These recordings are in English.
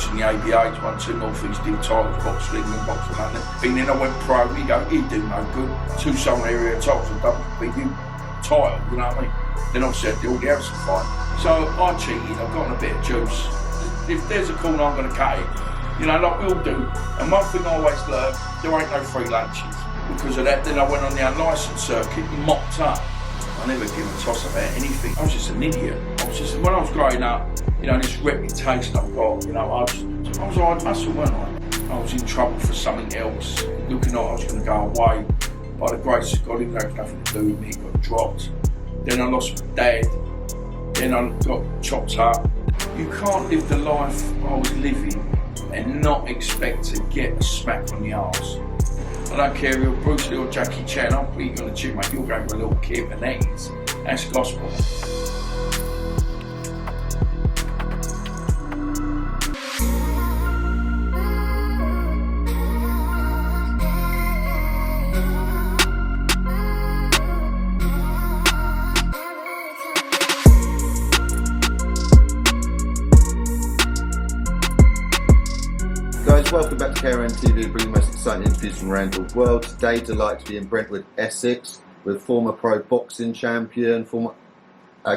boxing the ABAs, won 2 North East Deal titles, boxed England, boxed London. And then I went pro, you go, you do no good. 2 Southern area titles, a WBU title, you know what I mean? Then obviously I did all the Harrison fight. So I cheated, I've gotten a bit of juice. If there's a corner, I'm going to cut it. You know, like we all do. And one thing I always learned, there ain't no free lunches. Because of that, then I went on the unlicensed circuit, mopped up. I never gave a toss about anything. I was just an idiot. When I was growing up, you know, this reputation I've got, you know, I was a hard muscle, wasn't I? I was in trouble for something else, looking like I was going to go away. By the grace of God, it had nothing to do with me, got dropped. Then I lost my dad. Then I got chopped up. You can't live the life I was living and not expect to get a smack on the arse. I don't care if you're Bruce Lee or Jackie Chan, I'll beat you on the chin, mate. You're going for a little kid, and that's gospel. Welcome back to KRM TV, bringing the most exciting interviews from around the world. Today, delighted to be in Brentwood, Essex, with former pro boxing champion, former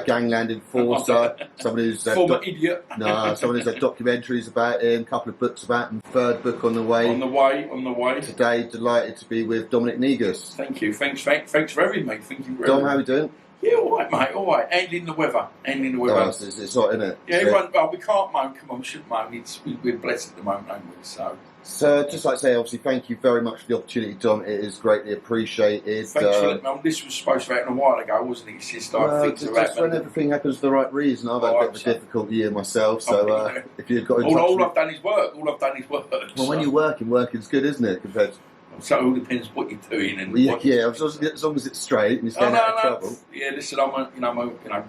gangland enforcer, someone who's former idiot. Someone who's had documentaries about him, a couple of books about him, 3rd book on the way. On the way. Today, delighted to be with Dominic Negus. Thank you. Thanks for having me. Thank you very much. Dom, how are we doing? Yeah, all right, mate. All right. And in the weather. Oh, it's hot, isn't it? Yeah, everyone. Well, we can't moan. Come on, we shouldn't moan. We're blessed at the moment, aren't we? So, just like to say, obviously, thank you very much for the opportunity, Dom. It is greatly appreciated. Thanks for letting me on. This was supposed to happen a while ago, wasn't it? It's just like things are happening. When everything happens for the right reason. I've had a bit of a difficult year myself, so if you've got all I've done is work. Well, when you're working's good, isn't it? Compared to... So it all depends what you're doing and as long as it's straight and you're staying out of trouble. Yeah, listen, I'm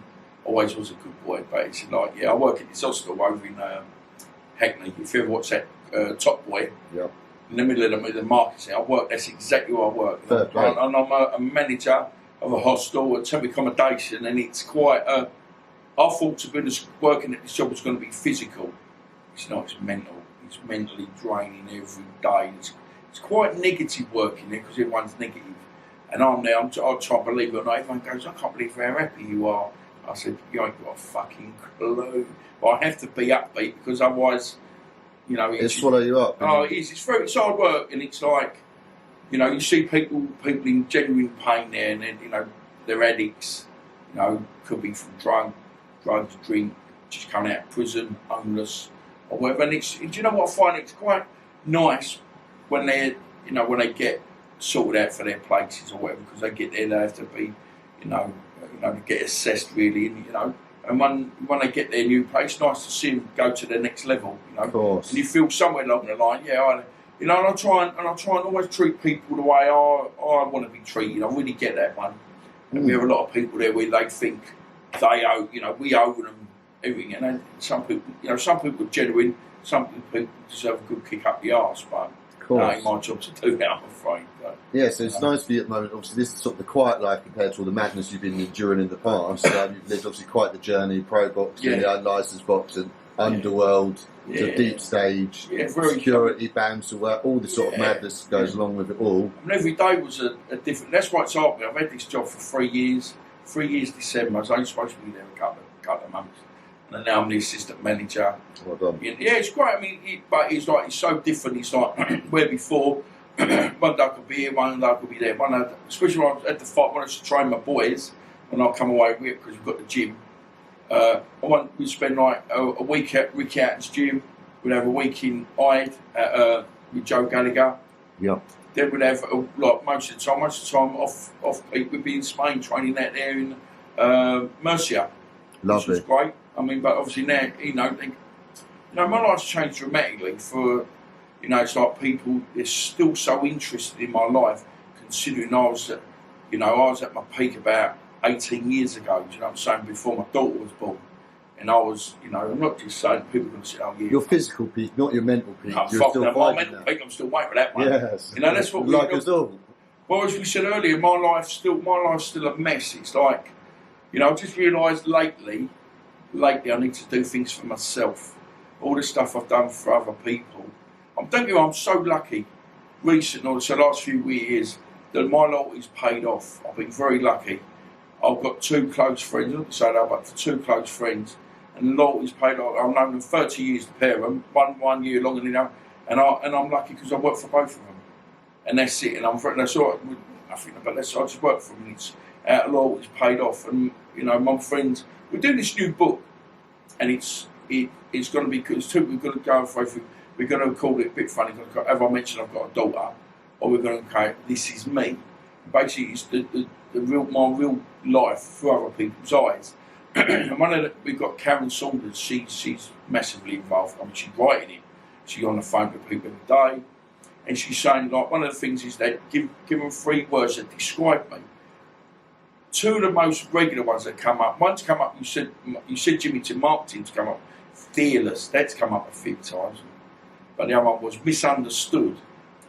always was a good boy, but it's like, I work at this hospital over in Hackney. If you ever watch that Top Boy, in the middle of the market, I work. That's exactly where I work. And I'm a manager of a hostel, a temporary accommodation, and it's quite. I thought to be working at this job was going to be physical. It's not. It's mental. It's mentally draining every day. It's quite negative working there because everyone's negative. And I'm there, I try to believe it or not. Everyone goes, I can't believe how happy you are. I said, you ain't got a fucking clue. But I have to be upbeat because otherwise, you know... It'll swallow you up. Oh, it is. It's hard work, and it's like, you know, you see people in genuine pain there, and then, you know, they're addicts, you know, could be from drugs, drink, just coming out of prison, homeless, or whatever. And do you know what I find? It's quite nice when they get sorted out for their places or whatever, because they get there, they have to be, you know, to get assessed really, and you know, and when they get their new place, it's nice to see them go to the next level, you know. Of course. And you feel somewhere along the line, and I try and always treat people the way I want to be treated. I really get that one. And we have a lot of people there where they think they owe, you know, we owe them everything, and then some people are genuine, some people deserve a good kick up the arse, but. It ain't my job to do that, I'm afraid. But, yeah, so it's nice for you at the moment. Obviously, this is sort of the quiet life compared to all the madness you've been enduring in the past. You've lived obviously quite the journey, pro boxing, unlicensed boxing, underworld, to deep stage, security, bouncer work, all the sort of madness goes along with it all. I mean, every day was a different. That's why it's hard. I've had this job for 3 years. 3 years December. I was only supposed to be there a couple of months. And now I'm the assistant manager. Well done. Yeah, it's great. I mean, but it's so different. It's like where before, one day I could be here, one day I could be there. Especially when I was at the fight, when I used to train my boys, when I come away with it because we've got the gym. We'd spend like a week at Rick Houghton's gym. We'd have a week in Hyde with Joe Gallagher. Yeah. Then we'd have most of the time off. We'd be in Spain training out there in Murcia. Lovely. Which was great. I mean, but obviously now, you know, my life's changed dramatically for, you know, it's like people, they're still so interested in my life, considering I was at my peak about 18 years ago, do you know what I'm saying, before my daughter was born. And I was, you know, I'm not just saying people are going to say, oh, yeah. Your physical peak, not your mental peak. No, You're still my mental peak, I'm still waiting for that one. Yes. You know, that's what like us all. Well, as we said earlier, my life's still a mess. It's like, you know, I just realised lately I need to do things for myself. all the stuff I've done for other people. I'm so lucky. Recently, so the last few years, that my loyalty's paid off. I've been very lucky. I've got 2 close friends. I don't say that, but 2 close friends, and loyalty's paid off. I've known them 30 years, the pair of them, one year longer than them, and I'm lucky because I work for both of them, and that's it. And that's all. I think, but I just work for them. It's out of loyalty's paid off, and my friends. We're doing this new book, and it's going to be because we're going to go for. We're going to call it a bit funny. As I mentioned, I've got a daughter, or we're going to call it "This Is Me." Basically, it's my real life through other people's eyes. And we've got Karen Saunders. She's massively involved. I mean, she's writing it. She's on the phone with people every day, and she's saying like one of the things is that give them 3 words that describe me. 2 of the most regular ones that come up. One's come up. You said Jimmy to marketing's come up. Fearless. That's come up a few times. But the other one was misunderstood.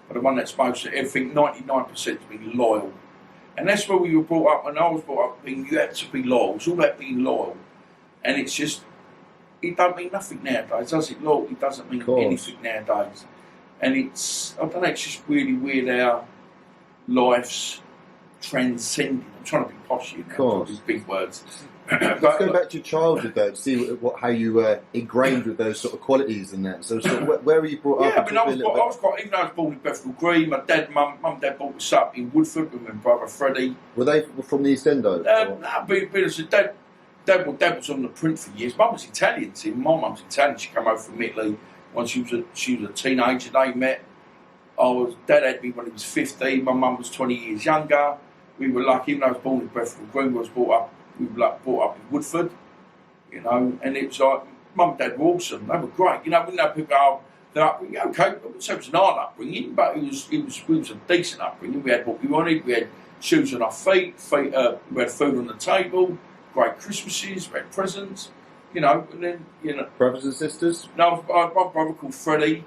But the one that's most everything 99% to be loyal. And that's where we were brought up. When I was brought up, being you had to be loyal. It's all about being loyal. And it's just it don't mean nothing nowadays, does it? Loyalty doesn't mean anything nowadays. And it's I don't know. It's just really weird how life's transcending. I'm trying to be posh here now, these big words. Let's go back to your childhood though, to see how you were ingrained with those sort of qualities and that. So where were you brought up? Yeah, I mean, I was quite, even though I was born in Bethnal Green, my mum and dad brought us up in Woodford with my brother Freddie. Were they from the East End though? Dad was on the print for years. Mum was Italian, see, my mum's Italian. She came over from Italy when she was a teenager. They met. Dad had me when he was 15. My mum was 20 years younger. We were lucky, even though I was born in Bethnal Green, we were brought up in Woodford, and it was like, Mum and Dad were awesome, they were great, we know people okay, it was an hard upbringing, but it was a decent upbringing. We had what we wanted, we had shoes on our feet, we had food on the table, great Christmases, we had presents, and then, Brothers and sisters? No, I have one brother called Freddie.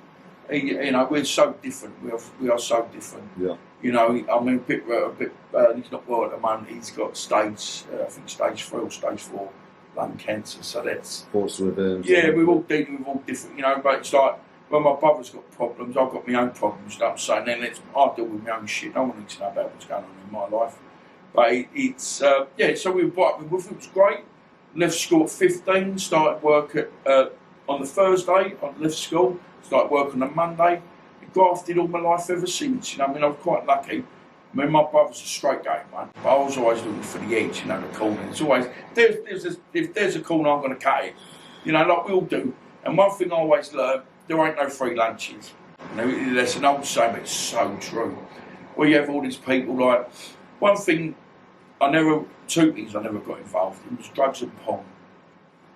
We're so different. We are so different. Yeah. I mean, a bit. He's not well at the moment. He's got stage 3 or stage 4 lung cancer. So that's. Thoughts with him. Yeah, we're all dealing with all different. But it's like when my brother's got problems, I've got my own problems. You know what I'm saying? Then I deal with my own shit. No one needs to know about what's going on in my life. But it's So we were brought up with it. It was great. Left school at 15. Started work on the Thursday. I left school. Started work on a Monday. Grafted all my life ever since. I mean, I was quite lucky. I mean, my brother's a straight game, man. But I was always looking for the edge, the corner. It's always, if there's a corner, I'm going to cut it. Like we all do. And one thing I always learned, there ain't no free lunches. That's an old saying, but it's so true. Where you have all these people, like, one thing, 2 things I never got involved in was drugs and porn.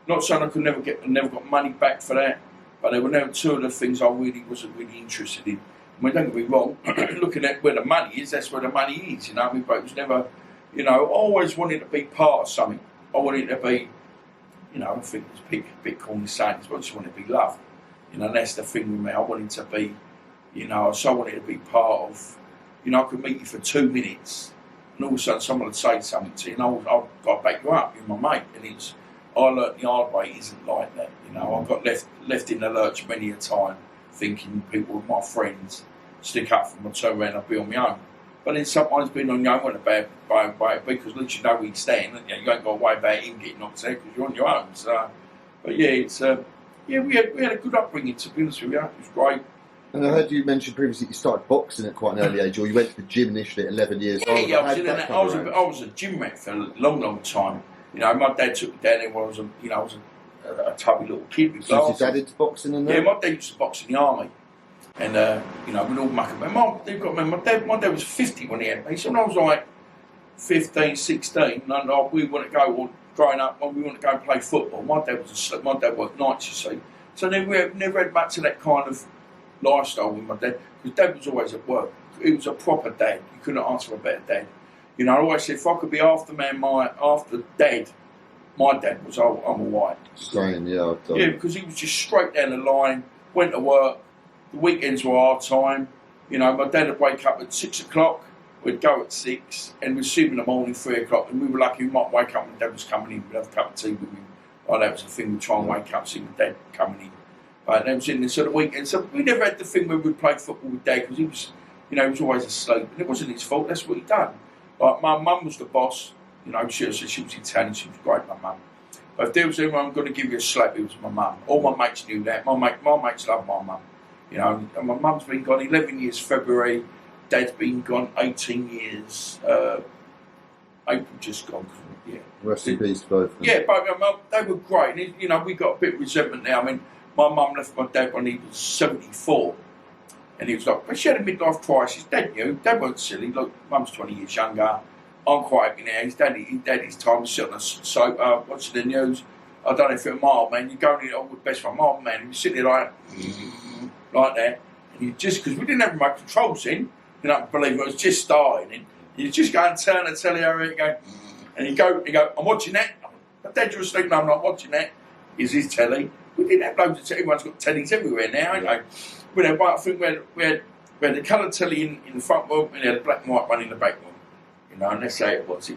Not saying I never got money back for that. But there were never 2 of the things I wasn't really interested in. I mean, don't get me wrong, looking at where the money is, that's where the money is, but it was never, I always wanted to be part of something. I wanted to be, I think it's a bit corny saying this, but I just wanted to be loved. That's the thing with me. I wanted to be, I wanted to be part of, I could meet you for 2 minutes, and all of a sudden someone would say something to you, and I've got to back you up, you're my mate, and I learnt the hard way, it isn't like that. I got left in the lurch many a time, thinking people were my friends, stick up for me, turn around, I'll be on my own. But then sometimes being on your own wasn't a bad way, because at least you know where you stand, and you ain't got to worry about him getting knocked out because you're on your own. So, but yeah, we had a good upbringing, to be honest with you. It was great. And I heard you mention previously you started boxing at quite an early age, or you went to the gym initially at 11 years old. Yeah, I was a gym rat for a long, long time. My dad took me down there when I was a tubby little kid with glasses. Was your dad into boxing and that? Yeah, my dad used to box in the army. And, we'd all muck about. My dad was 50 when he had me. So when I was like 15, 16, and we want to go, or growing up, when we want to go and play football, my dad worked nights, you see. So then we never had much of that kind of lifestyle with my dad, because Dad was always at work. He was a proper dad. You couldn't ask for a better dad. I always said, if I could be after Dad, my dad was, I'm all right. Strange, yeah. Yeah, because he was just straight down the line, went to work. The weekends were our time. My dad would wake up at 6 o'clock, we'd go at 6, and we'd see him in the morning, 3 o'clock, and we were lucky we might wake up when Dad was coming in, we'd have a cup of tea with him. That was the thing, we'd try and wake up, see my dad coming in. But that was in the sort of weekend. So we never had the thing where we'd play football with Dad because he was, he was always asleep. And it wasn't his fault, that's what he'd done. Like, my mum was the boss. She was Italian, she was great, my mum. But if there was anyone going to give you a slap, it was my mum. All my mates knew that. My mates loved my mum. And my mum's been gone 11 years February. Dad's been gone 18 years. April just gone. Yeah. Rest in peace to both of them. Yeah, both of them, they were great. And, we got a bit of resentment now. I mean, my mum left my dad when he was 74. And he was like, but she had a midlife crisis. Dad knew. Dad weren't silly. Look, mum's 20 years younger. I'm quite happy now. He's dad his time to sit on a sofa, watching the news. I don't know if you're a mild man. You go in the old best friend, mild man. You sit there like that. And you just, because we didn't have remote controls in, you don't believe it was just starting. And you just go and turn the telly over and go, and you go, I'm watching that. But Dad, you're asleep. No, I'm not watching that. Is his telly. We didn't have loads of telly. Everyone's got tellies everywhere now, ain't they? We had, I think we had the coloured telly in the front room and we had a black and white one in the back room. And that's how it was. They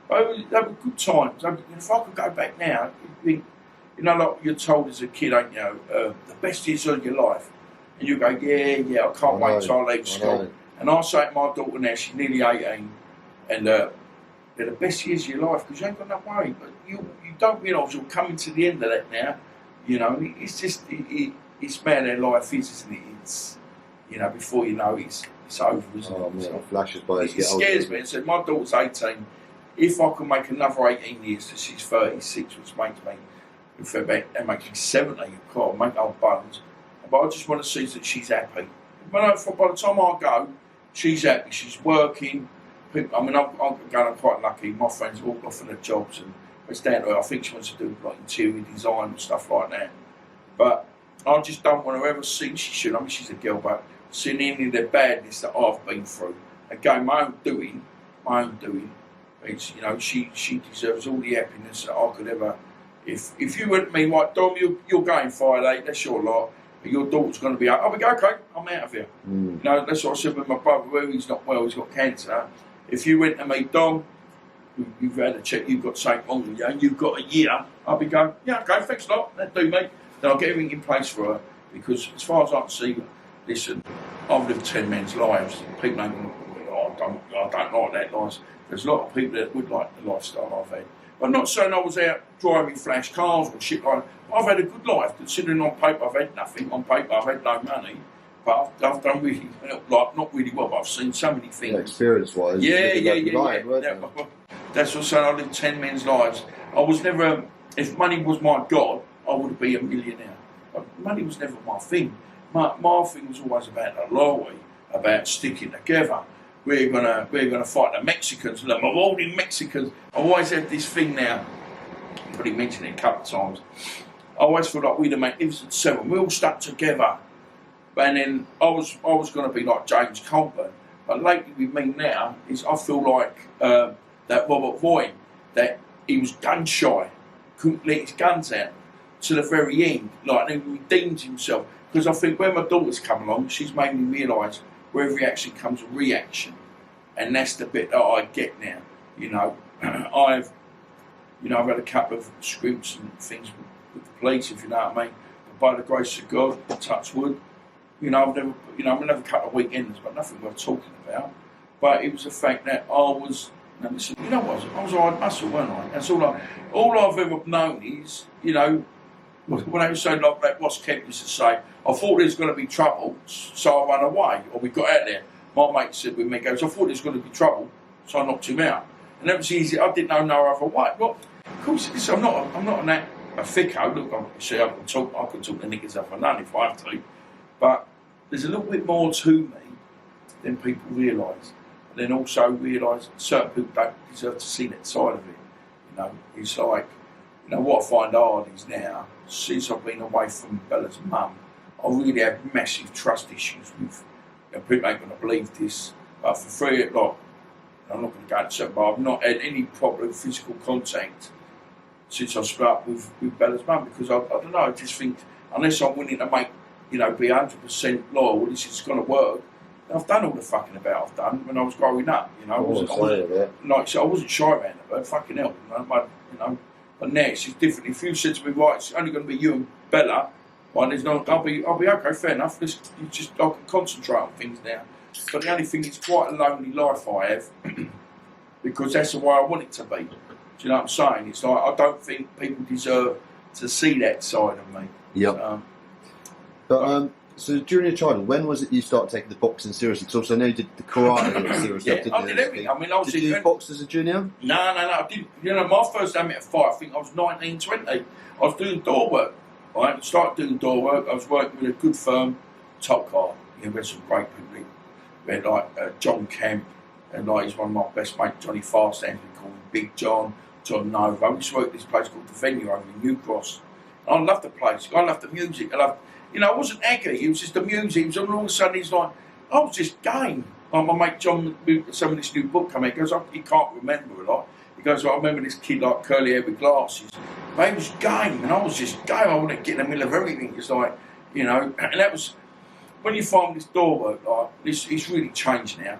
were good times. If I could go back now, you'd think, like you're told as a kid, ain't you? The best years of your life. And you go, yeah, I can't wait till I leave school. And I say to my daughter now, she's nearly 18, and they're the best years of your life because you ain't got no worry. But you don't realise you're coming to the end of that now. It's just, it's man their life is, isn't it? It's, before you know it's over, isn't it? Man, it flashes by as you get older. It scares me. So my daughter's 18. If I could make another 18 years till she's 36, which makes me, if that makes me 70, of course, make old bones. But I just want to see that she's happy. By the time I go, she's happy. She's working. I'm quite lucky. My friends are all off for their jobs, and it's down to her. I think she wants to do like interior design and stuff like that. But I just don't want to ever see. She should. I mean, she's a girl, but seeing any of the badness that I've been through. Again, my own doing. It's, she deserves all the happiness that I could ever. If you went to me, like, Dom, you're going Friday. That's your lot. But your daughter's going to be out. I'll be okay. I'm out of here. That's what I said with my brother. Well, he's not well. He's got cancer. If you went to me, Dom, you've had a check. You've got something wrong with you, and you've got a year. I'll be going. Yeah, okay. Thanks a lot. That do me. Then I'll get everything in place for her because, as far as I can see, listen, I've lived 10 men's lives. People ain't going to, I don't like that life. There's a lot of people that would like the lifestyle I've had. I'm not saying I was out driving flash cars or shit like that. I've had a good life, considering on paper I've had nothing. On paper I've had no money. But I've done really well, not really well, but I've seen so many things. Yeah, experience-wise. That's what I'm saying. I lived 10 men's lives. I was never, if money was my God, I would be a millionaire. But money was never my thing. My thing was always about the loyalty, about sticking together. We're gonna fight the Mexicans, the marauding Mexicans. I always had this thing now. I've already mentioned it a couple of times. I always feel like we're the Magnificent Seven. We all stuck together. And then I was going to be like James Colburn. But lately with me now, I feel like that Robert Voyne, that he was gun shy, couldn't let his guns out to the very end. Like, he redeemed himself. Because I think when my daughter's come along, she's made me realise where every action comes a reaction. And that's the bit that I get now. I've had a couple of scrimps and things with the police, if you know what I mean. But by the grace of God, touch wood, I've never, I've never cut a weekend, but nothing worth talking about. But it was the fact that I was, I was a hard muscle, weren't I? That's all I've ever known is, when I was saying like that Ross Kemp used to say, I thought there was going to be trouble, so I ran away, or we got out there. My mate said with me, goes, I thought there was going to be trouble, so I knocked him out. And that was easy. I didn't know no other way. Well, of course, I'm not a thicko. Look, I can talk the niggas up and down if I have to. But there's a little bit more to me than people realise. And then also realise certain people don't deserve to see that side of it. It's like, what I find hard is now, since I've been away from Bella's mum, I really have massive trust issues with, people ain't going to believe this, but for 3 o'clock, I'm not going to go into certain, but I've not had any proper physical contact since I split up with Bella's mum, because I don't know, I just think, unless I'm willing to make, be 100% loyal, this is going to work. I've done all the fucking about I've done when I was growing up, I wasn't shy around it, but fucking hell, But now it's just different. If you said to me, right, it's only going to be you and Bella, Right, there's no, I'll be okay, fair enough. I can concentrate on things now. But the only thing, it's quite a lonely life I have because that's the way I want it to be. Do you know what I'm saying? It's like I don't think people deserve to see that side of me. Yep. So during your childhood, when was it you started taking the boxing seriously? Because also I know you did the karate seriously. Yeah, I did everything. I mean, I was did you box as a junior? No. I didn't. You know, my first amateur fight, I think I was 19, 20. I was doing door work. Right? I started doing door work. I was working with a good firm, Top Car. You know, we had some great people. We had like John Kemp, and like he's one of my best mates, Johnny Farstand, we call him Big John, John Nova. We used to work at this place called The Venue over in New Cross. And I loved the place. I loved the music. I wasn't aggy. It was just the music. And all of a sudden, he's like, I was just game. Like my mate John, some of this new book coming, he goes, he can't remember a lot. He goes, well, I remember this kid like curly hair with glasses. But he was game, and I was just game. I wanted to get in the middle of everything. It's like, you know, and that was, when you find this door work, like, it's really changed now.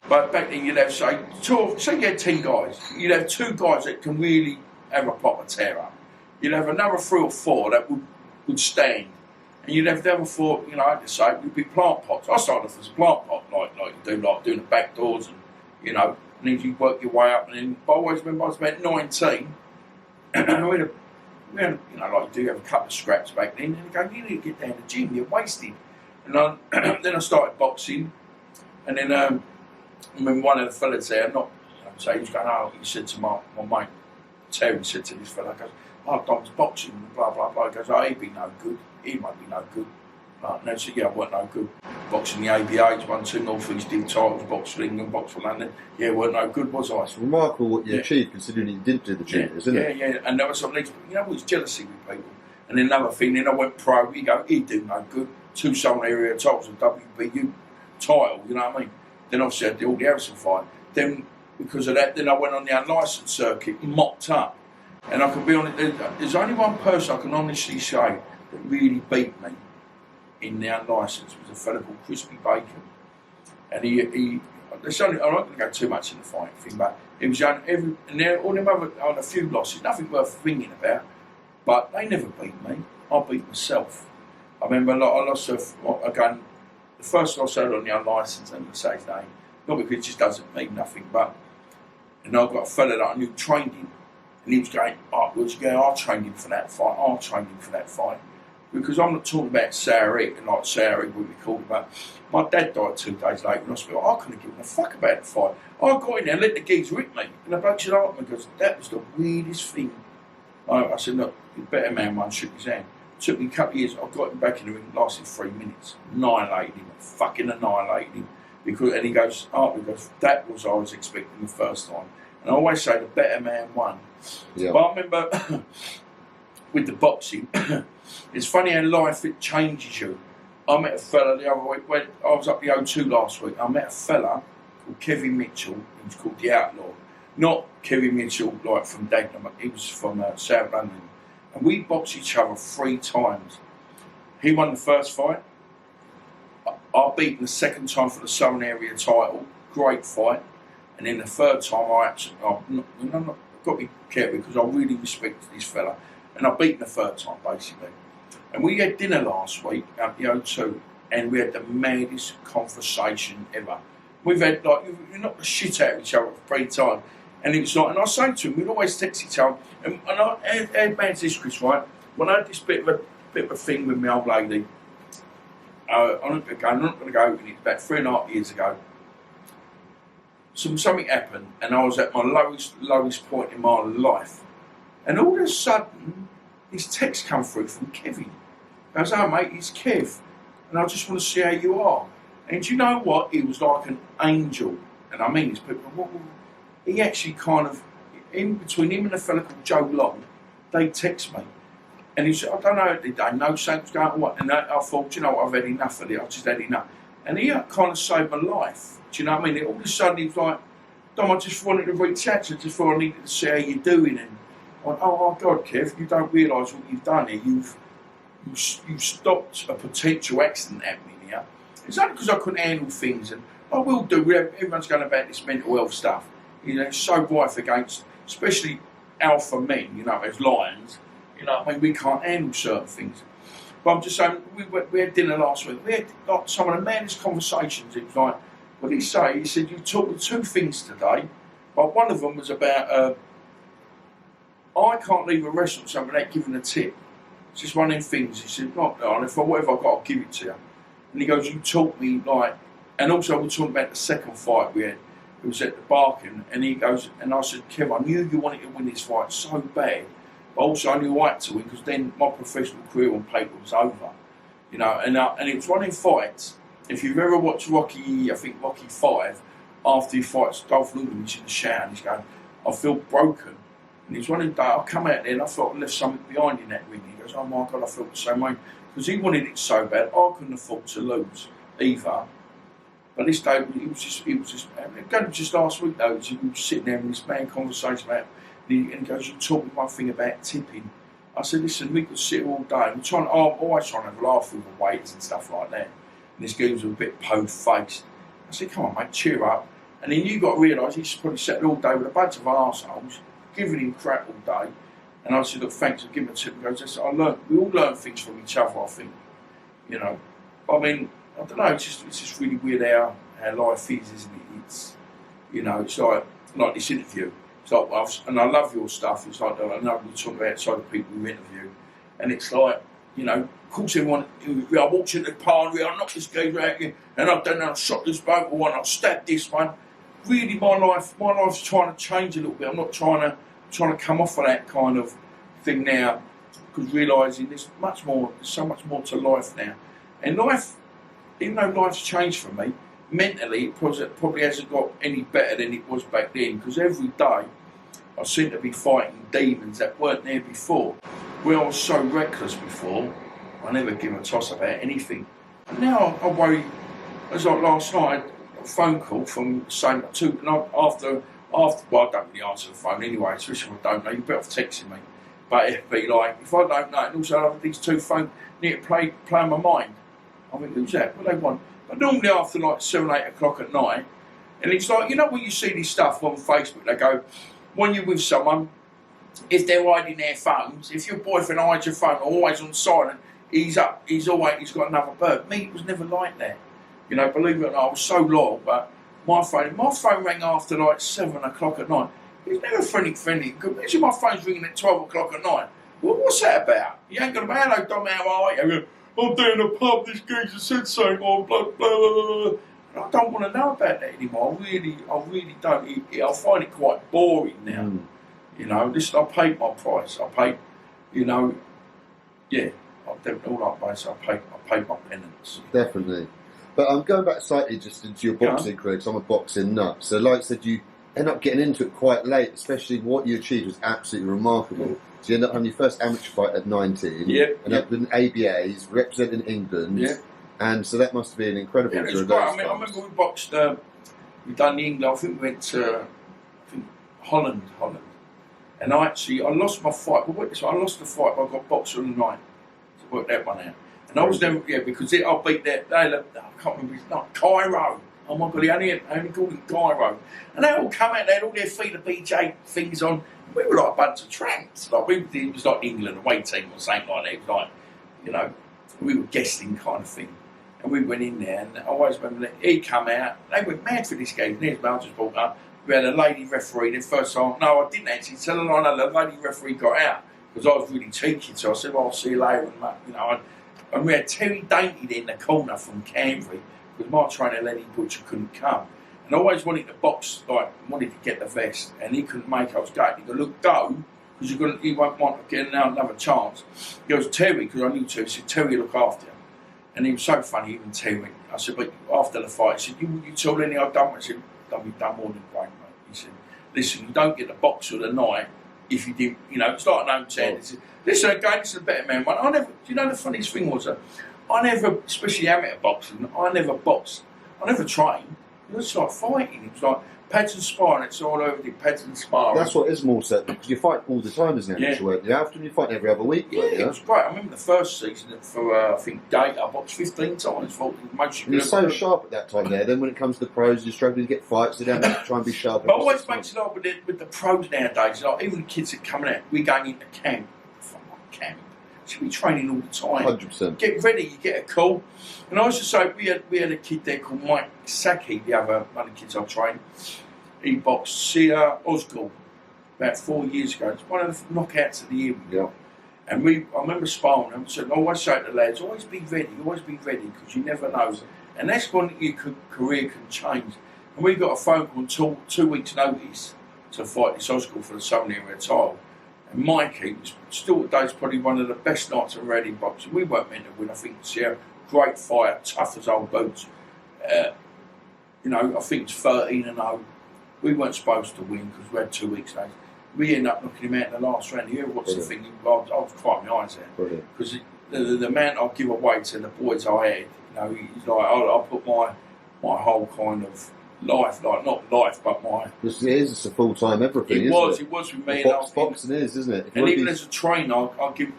But back then you'd have, say you had 10 guys, you'd have 2 guys that can really have a proper tear up. You'd have another 3 or 4 that would stand. And you'd have the other 4, you know, I had to say, would be plant pots. I started off as a plant pot, like you do, like doing the back doors, and, you know, and then you work your way up. And then, but I always remember I was about 19, and we had, you know, like you do have a couple of scraps back then, and you go, you need to get down to the gym, you're wasted. And then I started boxing, and then I remember one of the fellas there, he was going, he said to my mate, Terry said to this fella, goes, Dom's boxing, blah, blah, blah. He goes, he'd be no good. He might be no good. And I said, I weren't no good. Boxing the ABAs, won 2 North East League titles, boxed for England, boxed for London. Yeah, weren't no good, was I? It's remarkable what you achieved, considering you didn't do the juniors, isn't it? Yeah. And there was some leagues, you know, it was jealousy with people. And then another thing, then I went pro, you go, he'd do no good. 2 Southern area titles, a WBU title, you know what I mean? Then obviously I did all the Harrison fight. Then, because of that, then I went on the unlicensed circuit, mopped up. And I can be honest, there's only one person I can honestly say that really beat me in the unlicensed, was a fella called Crispy Bacon. And I'm not going to go too much in the fight thing, but he was young, and all them other, on a few losses, nothing worth thinking about, but they never beat me. I beat myself. I remember I lost again, the first loss I had on the unlicensed, and the same name, not because it just doesn't mean nothing, but, and I got a fella that I knew trained him. And he was going, I trained him for that fight. Because I'm not talking about Sarah, and like Sarah, what we called about. My dad died 2 days later in hospital. I couldn't give a fuck about the fight. I got in there and let the geezer hit me. And the bloke said, because that was the weirdest thing. I said, look, the better man one shook his hand. It took me a couple of years. I got him back in the ring, lasted 3 minutes. Annihilated him. And he goes, that was I was expecting the first time. And I always say the better man won. Yeah. But I remember with the boxing, it's funny how life, it changes you. I met a fella the other week, when I was up the O2 last week, I met a fella called Kevin Mitchell, he was called The Outlaw. Not Kevin Mitchell like from Dagenham, he was from South London. And we boxed each other 3 times. He won the first fight. I beat him the second time for the Southern Area title, great fight. And then the third time I've got to be careful because I really respect this fella. And I beat him the third time, basically. And we had dinner last week at the O2, and we had the maddest conversation ever. We've had, like, we knocked the shit out of each other 3 times. And it was like, and I say to him, we'd always text each other. And how bad's this, Chris, right? When I had this bit of a thing with my old lady, I'm not going to go over it, about 3.5 years ago. Something happened, and I was at my lowest point in my life. And all of a sudden, this text come through from Kevin. I was like, mate, it's Kev, and I just want to see how you are. And do you know what? He was like an angel. And I mean this, but he actually kind of, in between him and a fella called Joe Long, they text me. And he said, I don't know, did they know something's going on? What? And I thought, you know what, I've had enough of it, I've just had enough. And he kind of saved my life. Do you know what I mean? All of a sudden he was like, Dom, I just wanted to reach out to you, just thought I needed to see how you're doing. And I went, oh God, Kev, you don't realise what you've done here. You've stopped a potential accident happening here. It's only because I couldn't handle things, and I will do. Everyone's going about this mental health stuff. You know, it's so rife against, especially alpha men, you know, as lions. You know, I mean, we can't handle certain things. But I'm just saying, we had dinner last week. We had like, some of the maddest conversations. It was like, what did he say? He said, you talked with two things today, but one of them was about, I can't leave a restaurant so without giving a tip. It's just one of them things. He said, not, and if whatever I've got, I'll give it to you. And he goes, you taught me like, and also we're talking about the second fight we had. It was at the Barking, and he goes, and I said, Kev, I knew you wanted to win this fight so bad, but also I knew I had to win because then my professional career on paper was over, you know. And it was one of them fights. If you've ever watched Rocky, I think Rocky 5, after he fights Dolph Lundgren, he's in the shower and he's going, I feel broken. And it's one of the days I come out there and I felt I left something behind in that ring. He goes, oh my God, I felt the same way because he wanted it so bad. I couldn't afford to lose either. But this day, it was just last week though, he was sitting there in this mad conversation about, and he goes, you taught me one thing about tipping. I said, listen, we could sit all day. I'm always trying to have a laugh with the waiters and stuff like that. And this guy was a bit po-faced. I said, come on mate, cheer up. And then you got to realise he's probably sat all day with a bunch of arseholes, giving him crap all day. And I said, look, thanks for giving a tip. He goes, we all learn things from each other, I think. You know, I mean, I don't know, it's just really weird how life is, isn't it? It's, you know, it's like this interview. It's like, and I love your stuff. It's like, I know we talk about outside the people we interview. And it's like, you know, of course everyone, I walked into the party, I knocked this guy out here, and I've done that, I shot this boat one, I stabbed this one. Really, my life's trying to change a little bit. I'm not trying to come off of that kind of thing now, because realising there's so much more to life now. And life, even though life's changed for me, mentally it probably hasn't got any better than it was back then, because every day I seem to be fighting demons that weren't there before. Where I was so reckless before, I never give a toss about anything. And now I worry, as like last night, a phone call from saying after well, I don't really answer the phone anyway, especially if I don't know, you're better off texting me. But it'd be like, if I don't know, and also I have these two phones need to play on my mind. I think, who's that? What do they want? But normally after like 7, 8 o'clock at night, and it's like, you know when you see this stuff on Facebook, they go, when you're with someone, if they're hiding their phones, if your boyfriend hides your phone, always on silent, he's got another bird. Me, it was never like that. You know, believe it or not, I was so loyal, but my phone rang after like 7 o'clock at night. It's never friendly. Imagine my phone's ringing at 12 o'clock at night. Well, what's that about? You ain't got to be, hello, Dom, how are you? I'm down the pub, this geezer said something, or blah, blah, blah, blah. And I don't want to know about that anymore. I really don't. I find it quite boring now. You know, listen, I paid my price. I paid, you know, yeah, I've done all that place. I paid my penance. Definitely. But I'm going back slightly just into your boxing career, because I'm a boxing nut. So like I said, you end up getting into it quite late, especially what you achieved was absolutely remarkable. So you end up having your first amateur fight at 19, and up in ABAs, representing England, and so that must have been incredible. Yeah, it was great. I remember we boxed, we done the England, I think we went to Holland, and I lost my fight, so I lost the fight, but I got boxer of the night to work that one out. And I was never, because I beat that, I can't remember his name, Cairo. Oh my God, he only called him Cairo. And they all come out, they had all their feet of BJ things on. We were like a bunch of tramps. Like it was like England away team or something like that. It was like, you know, we were guesting kind of thing. And we went in there, and I always remember that he'd come out. They went mad for this game. There's Mel just brought up. We had a lady referee the first time. No, I didn't actually tell her. I know the lady referee got out because I was really cheeky. So I said, well, I'll see you later. And, you know, and we had Terry Dainty in the corner from Canterbury because my trainer, Lenny Butcher, couldn't come. And I always wanted to box, wanted to get the vest, and he couldn't make it. I was going, he goes, look, go, because you won't want to get another chance. He goes, Terry, because I knew Terry, he said, Terry, look after you. And he was so funny, even Terry. I said, but after the fight, he said, you told Lenny I've done what? I said, we've done more than great, mate. He said, listen, you don't get the boxer of the night if you didn't, you know, it's like an own ten. He said, listen, again, this is a better man, mate. Do you know the funniest thing was, I never, especially amateur boxing, I never boxed. I never trained. It was like fighting. It was like pads and sparring. It's all over the pads and sparring. That's what is more certain, because you fight all the time as an amateur. Yeah. How often you fight every other week? Yeah, it was great. I remember the first season for, I think, Gate, I boxed 15 times. You're so sharp at that time there. Then when it comes to the pros, you're struggling to get fights, so you don't have to try and be sharp. But always makes it like with the pros nowadays, like even the kids that are coming out, we're going into camp. should be training all the time. 100%. Get ready, you get a call. And I used to say, we had a kid there called Mike Saki, the other one of the kids I trained. He boxed Sia Osgood about 4 years ago. It's one of the knockouts of the year. Yeah. And I remember sparring them, so I always say to the lads, always be ready, because you never know. And that's when your career can change. And we got a phone call 2 weeks' notice to fight this Osgood for the Southern Area title. And Mikey was still today's probably one of the best nights I've had in boxing. We weren't meant to win, I think. Sierra, great fighter, tough as old boots. You know, I think it's 13-0. We weren't supposed to win because we had 2 weeks left. We ended up knocking him out in the last round. You know what's the thing? I was crying my eyes out. Because the amount I give away to the boys I had, you know, he's like, I put my whole kind of life, like not life, but my... It is, it's a full-time everything, it was with me. Boxing is, isn't it? And even as a trainer, I'll give,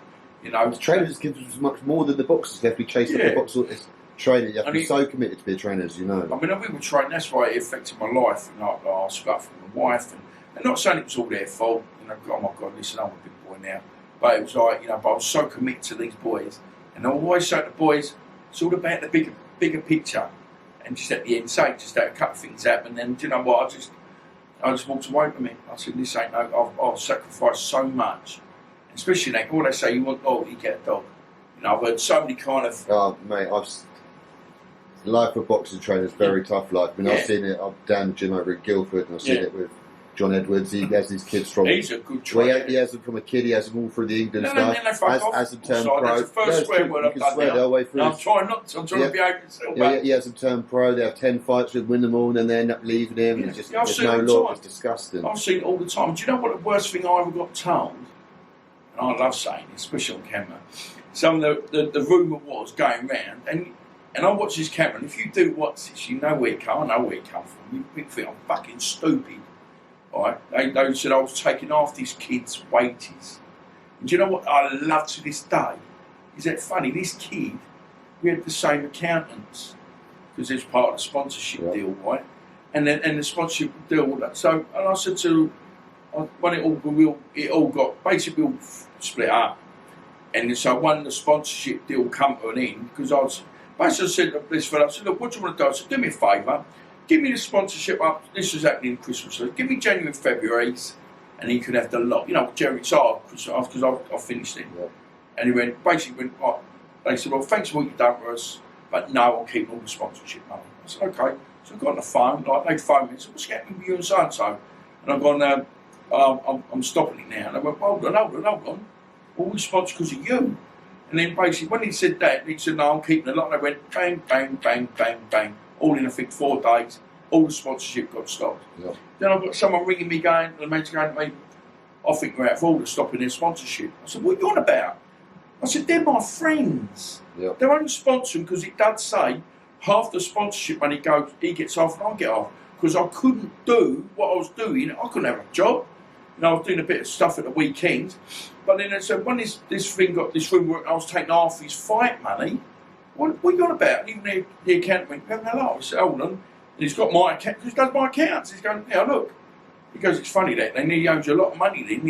you know... The trainers give as much more than the boxers. They have to be chased up the boxers. It's training. You have to be so committed to be a trainer, as you know. I mean, we were training, that's why it affected my life. And I split up from my wife. And not saying it was all their fault. You know, oh my God, listen, I'm a big boy now. But it was like, you know, but I was so committed to these boys. And I always say to the boys, it's all about the bigger picture. And just at the end, just that a couple of things happen. And do you know what? I just walked away from it. I said, this ain't no, I've sacrificed so much. Especially like all they say, you want a dog, you get a dog. You know, I've heard so many kind of... Oh, mate, life of boxing trainer is very tough life. I mean, I've seen it up down the gym over at Guildford, and I've seen it with John Edwards. He has these kids from... He's a good trainer. Well, he has them from a kid, he has them all through the England stuff. As them turned pro. That's the first swear word I've done now. Way through. No, I'm trying not to. I'm trying to be open still. Yeah, he has them turned pro. They have 10 fights with, win them all, and then they end up leaving him. And just, there's no law. It's disgusting. I've seen it all the time. Do you know what the worst thing I ever got told? And I love saying it, especially on camera. Some of the rumour was going round, and I watch this camera, and if you do watch this, you know where it comes. I know where it comes from. You think I'm fucking stupid. Right? They said I was taking after these kids' wages. And do you know what I love to this day? Is that funny? This kid, we had the same accountants because it's part of the sponsorship deal, right? And the sponsorship deal. So, and I said to, when it all got basically all split up, and so when the sponsorship deal come to an end, because I was basically said to this fellow, I said, look, what do you want to do? I said, do me a favour. Give me the sponsorship up. This was happening in Christmas. So give me January and February's, and he could have the lot. You know, Jerry's hard because I finished it. Yeah. And he went, basically went, oh. They said, well, thanks for what you've done for us, but no, I'll keep all the sponsorship money. I said, okay. So I got on the phone, like they phoned me and said, what's happening with you and so-and-so? And I've gone, I'm stopping it now. And I went, well, hold on. All we sponsor because of you. And then basically, when he said that, he said, no, I'm keeping the lot. And I went, bang, bang, bang, bang, bang. All in, I think, 4 days, all the sponsorship got stopped. Yep. Then I've got someone ringing me going, the mate's going to me, I think we're out of order stopping their sponsorship. I said, what are you on about? I said, they're my friends. Yep. They're only sponsoring because it does say half the sponsorship money goes, he gets off and I get off. Because I couldn't do what I was doing. I couldn't have a job. And I was doing a bit of stuff at the weekends. But then they said, when this thing got this room where I was taking half his fight money, what are you on about? And even the accountant went, no, I said, hold on. And he's got my account, because he does my accounts. He's going, yeah, look. He goes, it's funny that they nearly owes you a lot of money then.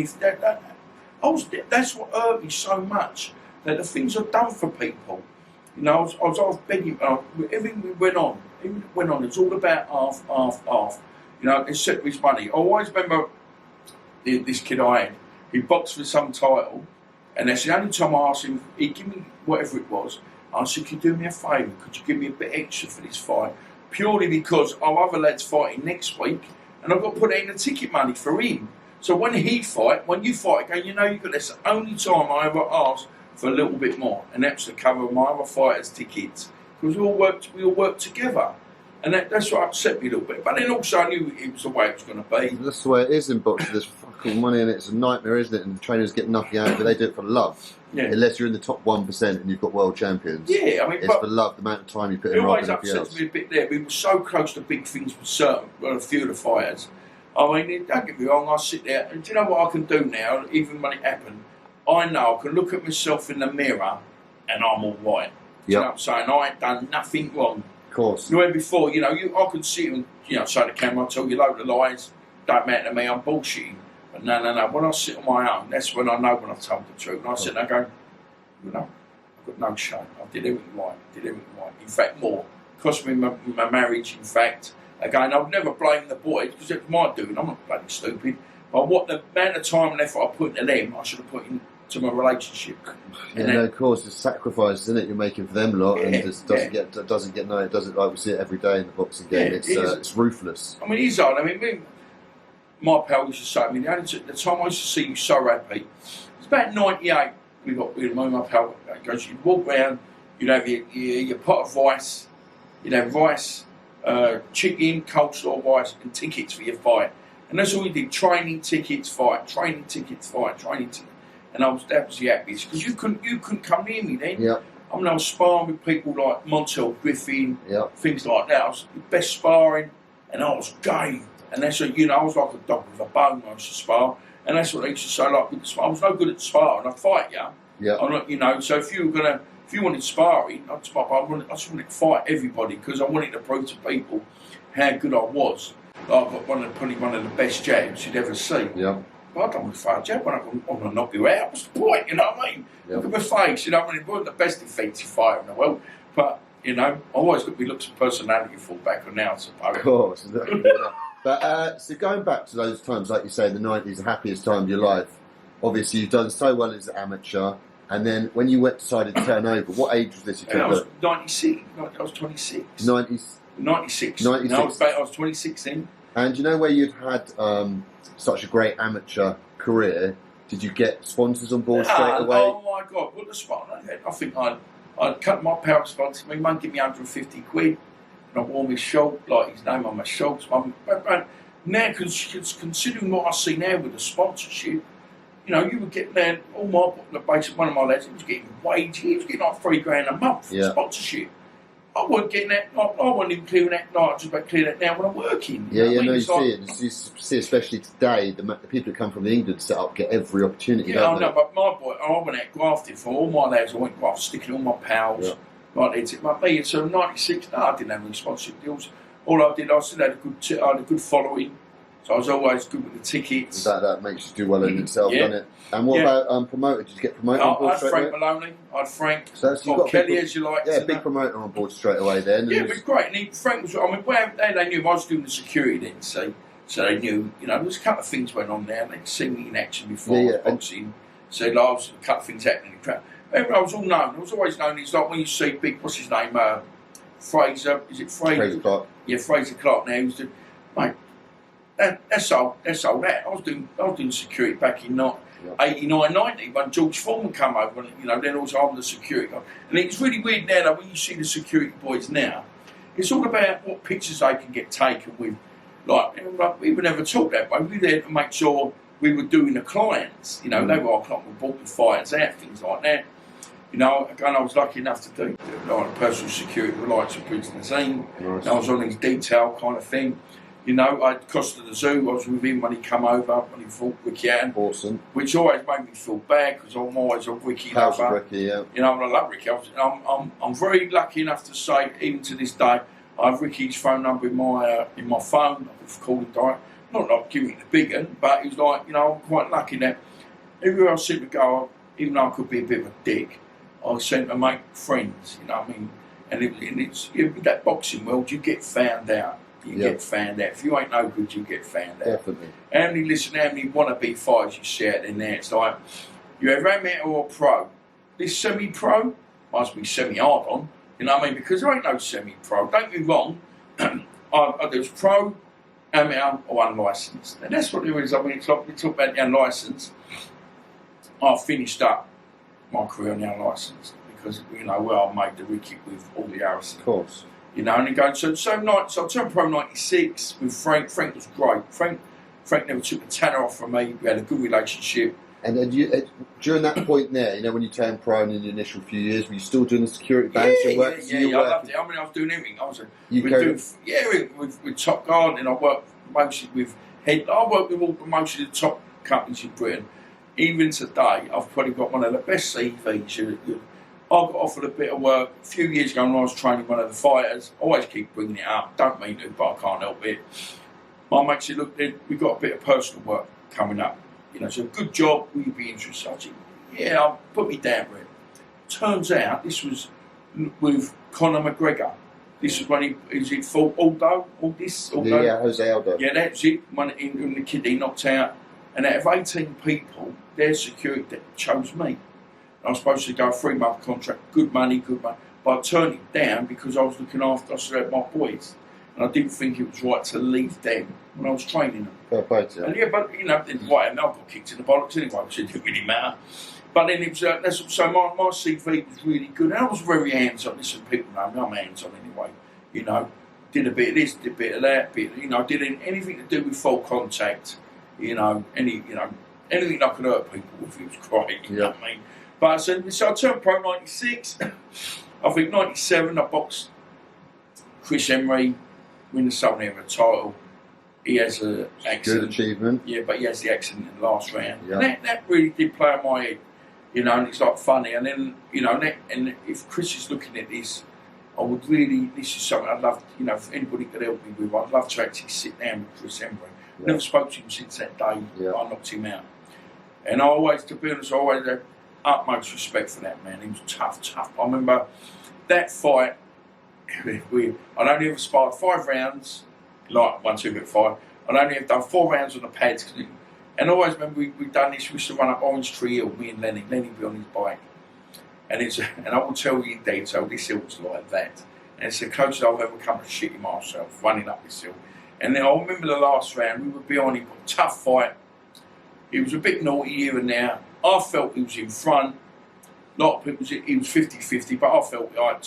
That's what hurt me so much, that the things I've done for people. You know, I was begging, everything went on. It's all about half. You know, except his money. I always remember this kid I had. He boxed for some title, and that's the only time I asked him, he'd give me whatever it was. I said, could you do me a favour? Could you give me a bit extra for this fight? Purely because our other lad's fighting next week, and I've got to put it in the ticket money for him. So when you fight again, you know that's the only time I ever asked for a little bit more, and that's to cover my other fighters' tickets. Because we all worked together. And that's what upset me a little bit. But then also I knew it was the way it was going to be. That's the way it is in boxing. There's fucking money in it. It's a nightmare, isn't it? And the trainers get nothing out of it. They do it for love. Yeah. Unless you're in the top 1% and you've got world champions. Yeah, I mean, it's for love, the amount of time you put in. It always upsets me a bit there. We were so close to big things with a few of the fighters. I mean, don't get me wrong, I sit there, and do you know what I can do now, even when it happened? I know I can look at myself in the mirror and I'm all right. Do you know what I'm saying? I ain't done nothing wrong. Of course. You know, before, I could sit and, say to the camera, I tell you a load of lies, don't matter to me, I'm bullshitting. But no. When I sit on my own, that's when I know when I've told the truth. And I sit there and go, You know, I've got no shame. I did everything right. In fact, more. Cost me my marriage, in fact. Again, I would never blame the boys because it was my doing. I'm not bloody stupid. But what the amount of time and effort I put into them, I should have put into my relationship. Yeah, no, of course, it's sacrifice, isn't it? You're making for them lot, and just doesn't get no. It doesn't, like we see it every day in the boxing game. It's ruthless. I mean, it is hard. I mean, my pal used to say to me, the time I used to see you so happy, it's about 98. We got with my pal. Goes, you'd walk round, you'd have your pot of rice, you'd have rice, chicken, coleslaw, rice, and tickets for your fight. And that's all we did: training tickets, fight, training tickets, fight, training tickets. And that was the happiest because you couldn't come near me then. Yeah. I mean, I was sparring with people like Montel Griffin, things like that. I was the best sparring, and I was game. And that's what, I was like a dog with a bone when I used to spar. And that's what they used to say, like, with the spar. I was no good at sparring. I'd fight you. Yeah. I'm not, so if you wanted sparring, I just wanted to fight everybody because I wanted to prove to people how good I was. Like, I've got probably one of the best jabs you'd ever see. Yeah. I don't want to fight a jab when I'm going to knock you out. What's the point, you know what I mean? Yeah. Look at my face, it wasn't the best defensive fighter in the world. But, I always got me looks and personality fall back on now, I suppose. Of course. But so going back to those times, like you say, the 90s, the happiest time of your life, obviously you've done so well as an amateur, and then when you decided to turn over, what age was this? I was 96, I was 26. 96. 96. 96. No, I was 26 then. And you know where you've had such a great amateur career, did you get sponsors on board straight away? Oh my God, what a sponsor I had. I think I'd cut my pal sponsor me, man, give me 150 quid. And I wore my shirt, like his name on my shorts. Now, considering what I see now with the sponsorship, you would get there, one of my lads, he was getting wages, he was getting like $3,000 a month for sponsorship. I wasn't getting that, I wasn't even clearing that, I just about clear that now when I'm working. You see, especially today, the people that come from England set up get every opportunity. Yeah, I know, but my boy, I went out grafted for all my lads, I went grafted, sticking all my pals. Yeah. Like me, so 96, no, I didn't have any sponsorship deals. All I did, I still had a good following, so I was always good with the tickets. That makes you do well in itself, doesn't it? And what about promoter? Did you get promoted on board straight away? I had Frank Maloney, I had Frank, so Kelly, as you like. Yeah, big promoter on board straight away then. Yeah, it was great. And Frank was, they knew I was doing the security then, see. So they knew, there was a couple of things went on there. They'd seen me in action before boxing. So there was a couple of things happening in the crowd. I was all known. I was always known. It's like when you see big, what's his name? Fraser. Is it Fraser? Fraser Clark. Yeah, Fraser Clark. Now he was doing, mate. That's all that. I was doing security back in 89, 90 when George Foreman came over. And, then also I'm the security guy. And it's really weird now that when you see the security boys now, it's all about what pictures they can get taken with. Like we would never talk that way. We were there to make sure we were doing the clients. They were our client. We brought the fighters out, things like that. Again, I was lucky enough to do personal security with the likes of Prince Nazim. Nice. I was on his detail kind of thing. I Costa the Zoo, I was with him when he came over, when he fought Ricky Hatton. Awesome. Which always made me feel bad because I'm always a Ricky lover. Ricky, yeah. I love Ricky. I'm very lucky enough to say, even to this day, I have Ricky's phone number in my phone. I've called him direct. Not like giving it the big one, but he was like, I'm quite lucky that everywhere I seem to go, even though I could be a bit of a dick, I seem to make friends, what I mean? And it's in that boxing world, you get found out. You get found out. If you ain't no good, you get found out. Definitely. How many wannabe fighters you see out in there? It's like, you're a amateur or a pro. This semi-pro must be semi-hard on, because there ain't no semi-pro. Don't get me wrong, there's pro, amateur or unlicensed. And that's what there is. It's like we talk about the unlicensed. I finished up my career on the unlicensed because, where I made the wicket with all the Harrison. Of course. And going, so I turned pro 96 with Frank. Frank was great. Frank never took the tanner off from me. We had a good relationship. And then during that point there, when you turned pro in the initial few years, were you still doing the security balancing work? Yeah, I loved it. I was doing everything. With Top Guard, and I worked mostly with I worked with most of the top companies in Britain. Even today, I've probably got one of the best CVs. I got offered a bit of work a few years ago when I was training one of the fighters. I always keep bringing it up. Don't mean to, but I can't help it. My mate said, look, we've got a bit of personal work coming up. So a good job, will you be interested? I said, yeah, put me down for it. turns out this was with Conor McGregor. This was when he fought Aldo. Yeah, Jose Aldo. Yeah, that's it. When the kid he knocked out. And out of 18 people, their security chose me. And I was supposed to go a 3-month contract, good money. But I turned it down because I was looking after, I still had my boys. And I didn't think it was right to leave them when I was training them. Fair play to you. And yeah, but you know, right, and I got kicked in the bollocks anyway, so it didn't really matter. But then it was, so my CV was really good. And I was very hands-on. Listen, people know me, I'm hands-on anyway. You know, did a bit of this, did a bit of that, did anything to do with full contact. Anything I could hurt people with, it was great. You know what I mean? But so I turned pro 96. I think 97 I boxed Chris Emery, win the Southern Area title. He has an accident. Good achievement. Yeah, but he has the accident in the last round. Yeah. And that really did play on my head. And it's like funny. And then, and if Chris is looking at this, I would really, this is something I'd love, if anybody could help me with, I'd love to actually sit down with Chris Emery. Yeah. Never spoke to him since that day Yeah. I knocked him out. And I always, to be honest, I always had utmost respect for that man. He was tough. I remember that fight, I'd only ever sparred 5 rounds, like 1, 2, 5. I'd only have done 4 rounds on the pads. And I always remember we'd done this, we used to run up Orange Tree Hill, me and Lenny would be on his bike. And I will tell you in detail, this hill was like that. And it's the closest I've ever come to shitting myself, running up this hill. And then I remember the last round, we were behind him, tough fight. He was a bit naughty here and there. I felt he was in front. A lot of people, he was 50-50, but I felt I had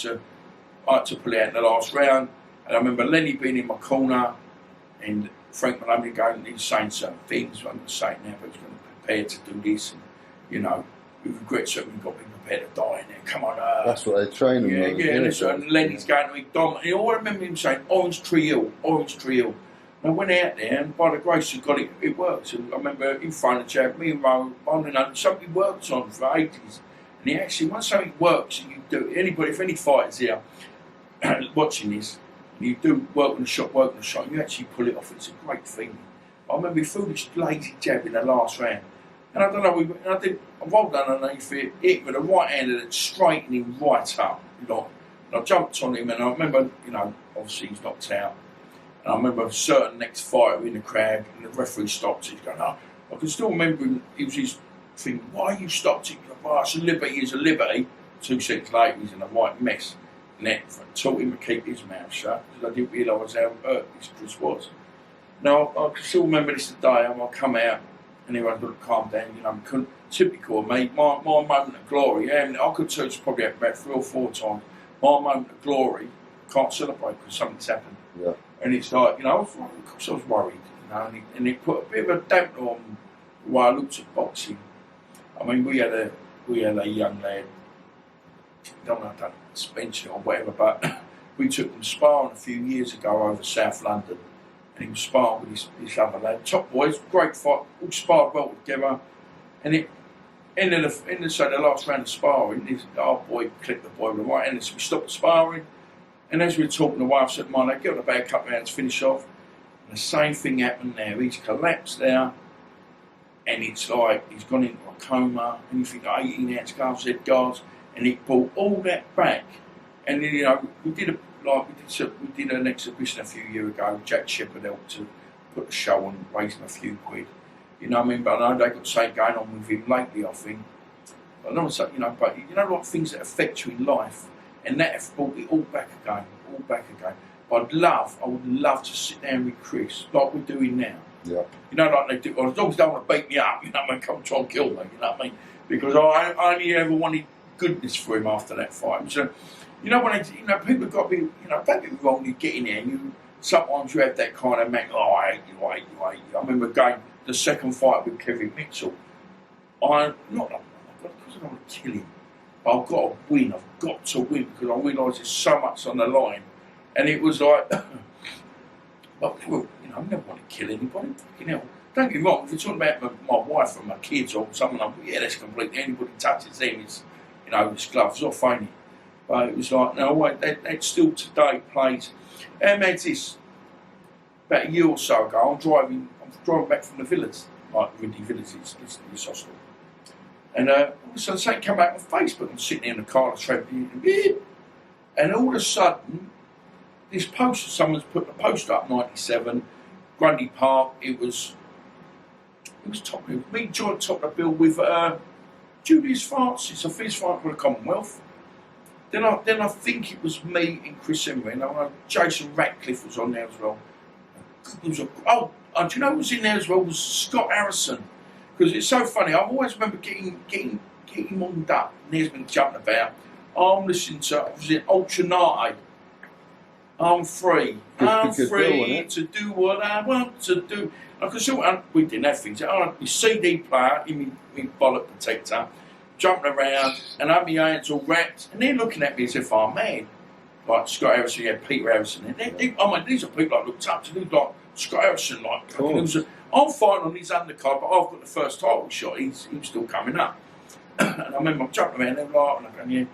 to pull out in the last round. And I remember Lenny being in my corner and Frank Maloney going, he's saying certain things. I'm going to say it now, but he's going to prepare to do this. And, we regret something, we've got to be prepared to die in there. Come on. That's what they train them. And Lenny's going to be dominant. I always remember him saying, Orange Tree Hill. And I went out there, and by the grace of God, it worked. And I remember in front of Jack, me and Mo, something worked on for ages. And he actually, once something works, and you do, if any fighters here watching this, and you do work on the shot, you actually pull it off. It's a great feeling. I remember he threw this lazy jab in the last round. And I don't know, I rolled underneath it, hit with a right hand and it straightened him right up. And I jumped on him, and I remember, obviously he's knocked out. And I remember a certain next fighter in the crowd, and the referee stopped. He's going, I can still remember him. He was his thing, why you stopped it? It's a liberty. 2 seconds later, he's in a white mess. And that taught him to keep his mouth shut, because I didn't realise how hurt this Chris was. Now, I can still remember this today. I come out, and everyone's got to calm down. Typical of me, my moment of glory, and I could tell you probably about 3 or 4 times, my moment of glory, can't celebrate because something's happened. Yeah. And it's like, of course I was worried, and it put a bit of a damper on the way I looked at boxing. I mean, we had a young lad, I don't know, Spencer or whatever, but we took him sparring a few years ago over South London, and he was sparring with this other lad. Top boys, great fight, all sparred well together, and it ended the last round of sparring, our boy clipped the boy with the right hand, so we stopped the sparring. And as we were talking away, I said, "Man, get on the bag, couple of rounds, finish off." And the same thing happened there. He's collapsed there, and it's like he's gone into a coma. And you think 18 ounce gloves, head guards, and it brought all that back. And then we did an exhibition a few years ago. Jack Shepherd helped to put the show on, raise him a few quid. You know what I mean? But I know they got something going on with him lately, I think. But like things that affect you in life. And that have brought it all back again. But I would love to sit down with Chris, like we're doing now. Yeah. Like they do, as long as they don't want to beat me up, come try and kill me, you know what I mean? Because I only ever wanted goodness for him after that fight. So, when people have got to be, don't get me wrong, you get in there and sometimes you have that kind of man, I hate you. I remember going the second fight with Kevin Mitchell. Because I don't want to kill him. I've got to win because I realise there's so much on the line. And it was like, I never want to kill anybody, fucking hell. Don't get me wrong, if you're talking about my wife and my kids or someone, that's completely, anybody touches them, it's, it's gloves off, ain't it? But it was like, no, wait, that still today plays. And that's this, about a year or so ago, I'm driving back from the villas, like Ridley Villas, this hostel. And all of a sudden, something came out on Facebook. I'm sitting in the car, and all of a sudden, this poster, someone's put the poster up, 97, Grundy Park. It was top. It was me joint top of the bill with Julius Francis, a fist fight for the Commonwealth. Then I think it was me and Chris Emery, and Jason Ratcliffe was on there as well. Do you know who was in there as well? Was Scott Harrison. Because it's so funny, I always remember getting warmed up, and there's been jumping about. I'm listening to, was it Ultranate? I'm free. I'm free to do what I want to do. Because we didn't have things. I had my CD player in my bollock protector, jumping around, and I had my hands all wrapped, and they're looking at me as if I'm mad. Like Scott Harrison, you had Peter Harrison. And these are people I looked up to. They like Scott Harrison, I'm fighting on his undercard, but I've got the first title shot. He's still coming up. And I remember I'm jumping around, and they're like,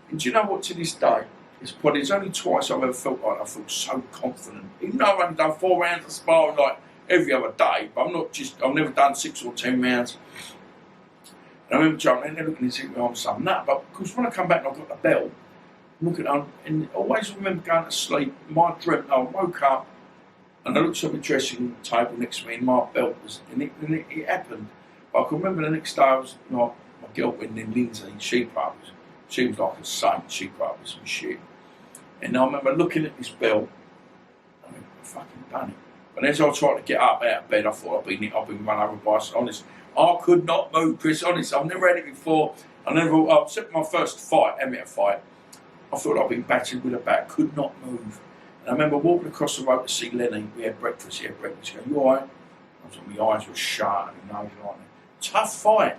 and do you know what? To this day, it's only twice I've ever felt like I feel so confident. Even though I've only done 4 rounds of sparring like every other day, but I've never done 6 or 10 rounds. And I remember jumping, and they're looking and saying, I'm some nut. But because when I come back and I've got the belt, I'm looking at, and I always remember going to sleep. My dream, I woke up, and I looked at my dressing table next to me, and my belt was, and it happened. But I can remember the next day, I was like, my girlfriend in Lindsay, she was like a saint, she put up with some shit. And I remember looking at this belt, I mean, I fucking done it. But as I tried to get up out of bed, I thought I've been run over by someone. Honest, I could not move, Chris. Honest, I've never had it before. Except my first fight, amateur fight, I thought I'd been battered with a bat, could not move. And I remember walking across the road to see Lenny. We had breakfast. He had breakfast. He goes, "You alright?" My eyes were shut and my nose like that. Tough fight.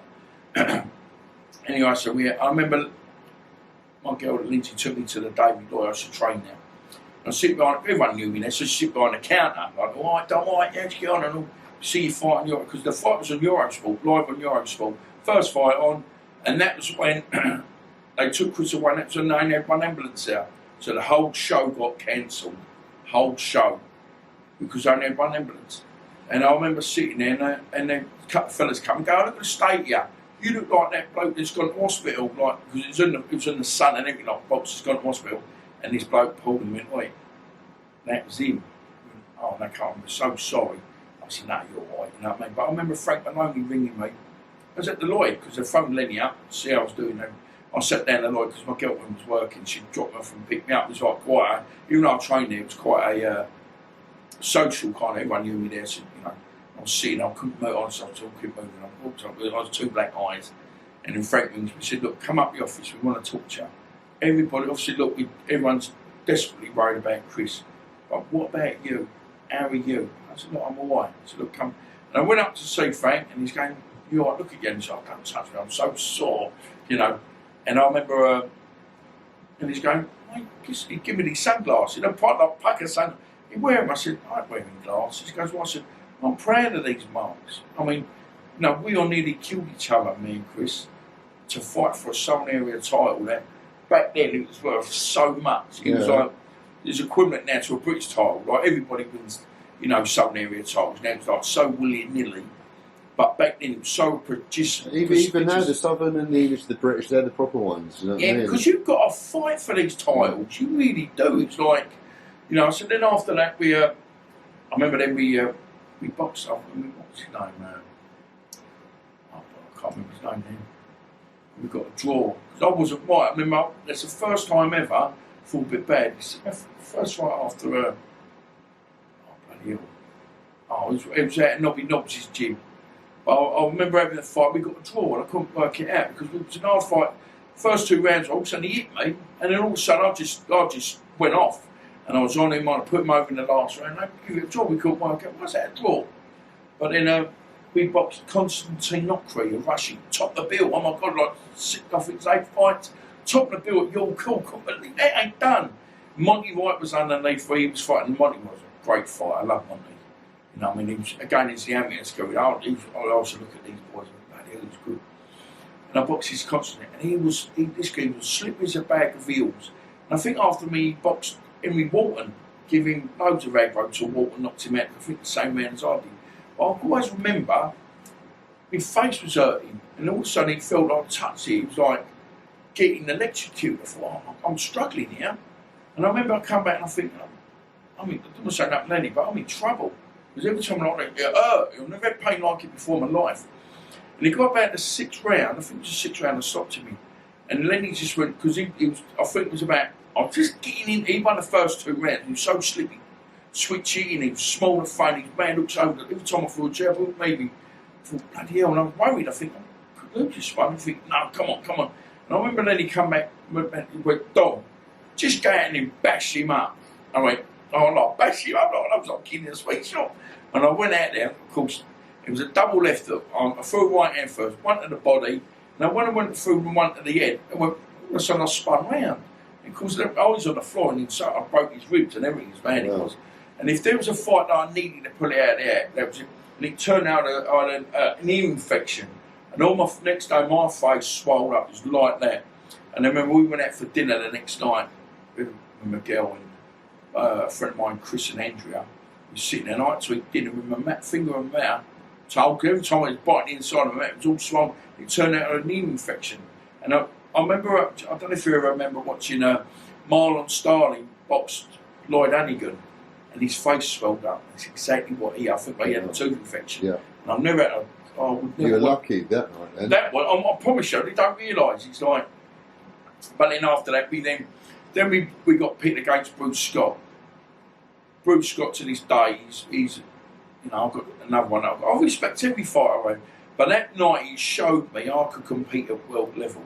Anyway, so I remember my girl Lindsay took me to the David Lloyd. I used to train there. And I sit behind, everyone knew me there, so I sit behind the counter. Like, alright, how'd you get on? And I'll see you fight on because the fight was on Eurosport, live on Eurosport. First fight on, and that was when they took Chris away, and that was when they had one ambulance there. So the whole show got cancelled. Whole show. Because they only had one ambulance. And I remember sitting there, and then a couple of fellas come and go, look at the state here. You look like that bloke that's gone to hospital, like, because it was in the sun and everything, like, boxer's gone to hospital. And this bloke pulled and went, wait, that was him. Oh, no, I'm so sorry. I said, no, you're all right, you know what I mean? But I remember Frank Maloney ringing me. I was at the Lloyd, because they phoned Lenny up to see how I was doing. And I sat down at the Lloyd because my girlfriend was working. She dropped me off and picked me up. It was like quite even though I trained there, it was quite a social kind of, everyone knew me there. So, you know, I was sitting, I couldn't move, I was talking, moving. I walked up, I was 2 black eyes. And then Frank rings me, said, look, come up the office, we want to talk to you. Everybody, obviously, look, everyone's desperately worried about Chris. But what about you? How are you? I said, look, I'm all right. I said, look, come. And I went up to see Frank, and he's going, you all right? Look again. He said, don't touch me, I'm so sore, you know. And I remember, and he's going, he gave me these sunglasses. I'm quite like pack of sunglasses. He wear them. I said, I ain't wearing glasses. He goes, well, I said, I'm proud of these marks. I mean, you know, we all nearly killed each other, me and Chris, to fight for a Southern Area title that back then it was worth so much. It was like, it's equivalent now to a British title. Like everybody wins, you know, Southern Area titles. Now it's like so willy-nilly. But back then it was so prodigious. Even now, the Southern and the English, the British, they're the proper ones. You know what I mean? Because you've got to fight for these titles. You really do. It's like, you know, so then after that I remember then we boxed up. What's his name? I can't remember his name then. We got a draw. Because I wasn't right. I remember that's the first time ever, I felt a bit bad. It's the first fight after bloody hell. It was at Nobby Nobbs' gym. I remember having a fight, we got a draw and I couldn't work it out because it was an hard fight. First 2 rounds, all of a sudden he hit me, and then all of a sudden I just went off. And I was on him, I put him over in the last round. I gave it a draw, we couldn't work out. Why's that a draw? But then we boxed Constantine Nokri, a Russian, top of the bill. Oh my God, like 6, I think it's 8 fights. Top of the bill at York Hill, completely. That ain't done. Monty White was underneath where he was fighting. Monty was a great fight, I love Monty. You know, I mean, he was, again, it's the amateur school. I also look at these boys, he was good. And I boxed his Constantine, and this guy was slippery as a bag of eels. And I think after me, he boxed Henry Walton, giving loads of aggro till Walton knocked him out. I think the same man as I did. But I always remember my face was hurting, and all of a sudden it felt like touched it. It was like getting electrocuted. I thought, I'm struggling here. And I remember I come back and I think, I don't want to say nothing, Lenny, but I'm in trouble. Because every time I like that, it hurt. I've never had pain like it before in my life. And he got about the 6th round, I think it was the 6th round, I stopped him. And Lenny just went, because I think it was about, I was just getting in, he won the first 2 rounds, he was so slippy, switchy, and he was small and funny, his man looked over, every time I threw a jab, maybe, I thought, bloody hell, and I was worried, I think, I could lose this one. I think, no, come on. And I remember Lenny come back, he went, Dom, just go out and bash him up. I went, oh, no, bash him up, I was like kidding a sweet shop. And I went out there, of course, it was a double left hook. I threw a right hand first, one to the body. Now when I went through one to the head, all of a sudden I spun round. And of course, I was on the floor and inside I broke his ribs and everything, as bad it was. And if there was a fight that I needed to pull it out there, that was it. And it turned out I had an ear infection. And all my next day, my face swelled up, it was like that. And I remember we went out for dinner the next night with Miguel and a friend of mine, Chris and Andrea. We were sitting there night to eat dinner with my finger and mouth. So every time I was biting the inside of my mouth, it was all swollen. It turned out I had an ear infection. And I remember, I don't know if you ever remember watching Marlon Starling boxed Lloyd Hannigan, and his face swelled up. That's exactly what I think he had a tooth infection. Yeah. And I've never had you were lucky that night then. That one, I promise you, they don't realise. It's like, but then after that, we got picked against Bruce Scott. Bruce Scott to this day, he's I've got another one. I respect every fighter I had, but that night he showed me I could compete at world level.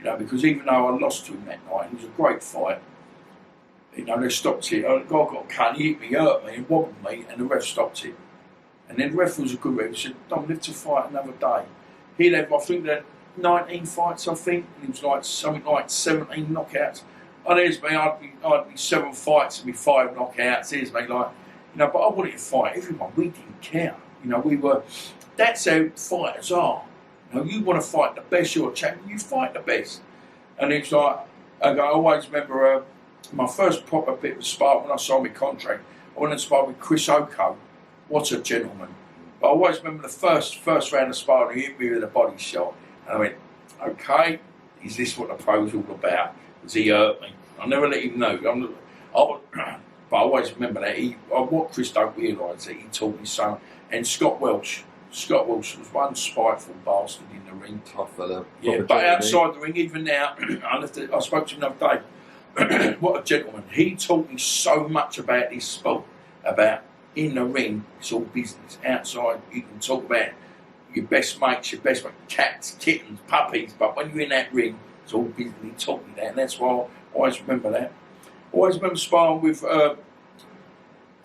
Because even though I lost to him that night, it was a great fight. They stopped it. The guy got cut, he hit me, hurt me, and wobbled me, and the ref stopped it. And then the ref was a good ref. He said, "Don't live to fight another day." He'd have, I think, that 19 fights. I think and it was like something like 17 knockouts. Oh, there's me. I'd be 7 fights and be 5 knockouts. Here's me, like. But I wanted to fight everyone. We didn't care. We were. That's how fighters are. You want to fight the best. You're a champion. You fight the best. And it's like I always remember my first proper bit of sparring when I signed my contract. I went and sparred with Chris Oko. What a gentleman! But I always remember the first round of sparring. He hit me with a body shot, and I went, "Okay, is this what the pro's all about?" Because he hurt me. I never let him know. But I always remember that. What Chris don't realise that he taught me so. And Scott Welch was one spiteful bastard in the ring. Tough fella. Yeah, but outside the ring, even now, I spoke to him the other day. What a gentleman. He taught me so much about this sport. About in the ring, it's all business. Outside, you can talk about your best mates, cats, kittens, puppies. But when you're in that ring, it's all business. He taught me that. And that's why I always remember that. I always remember sparring with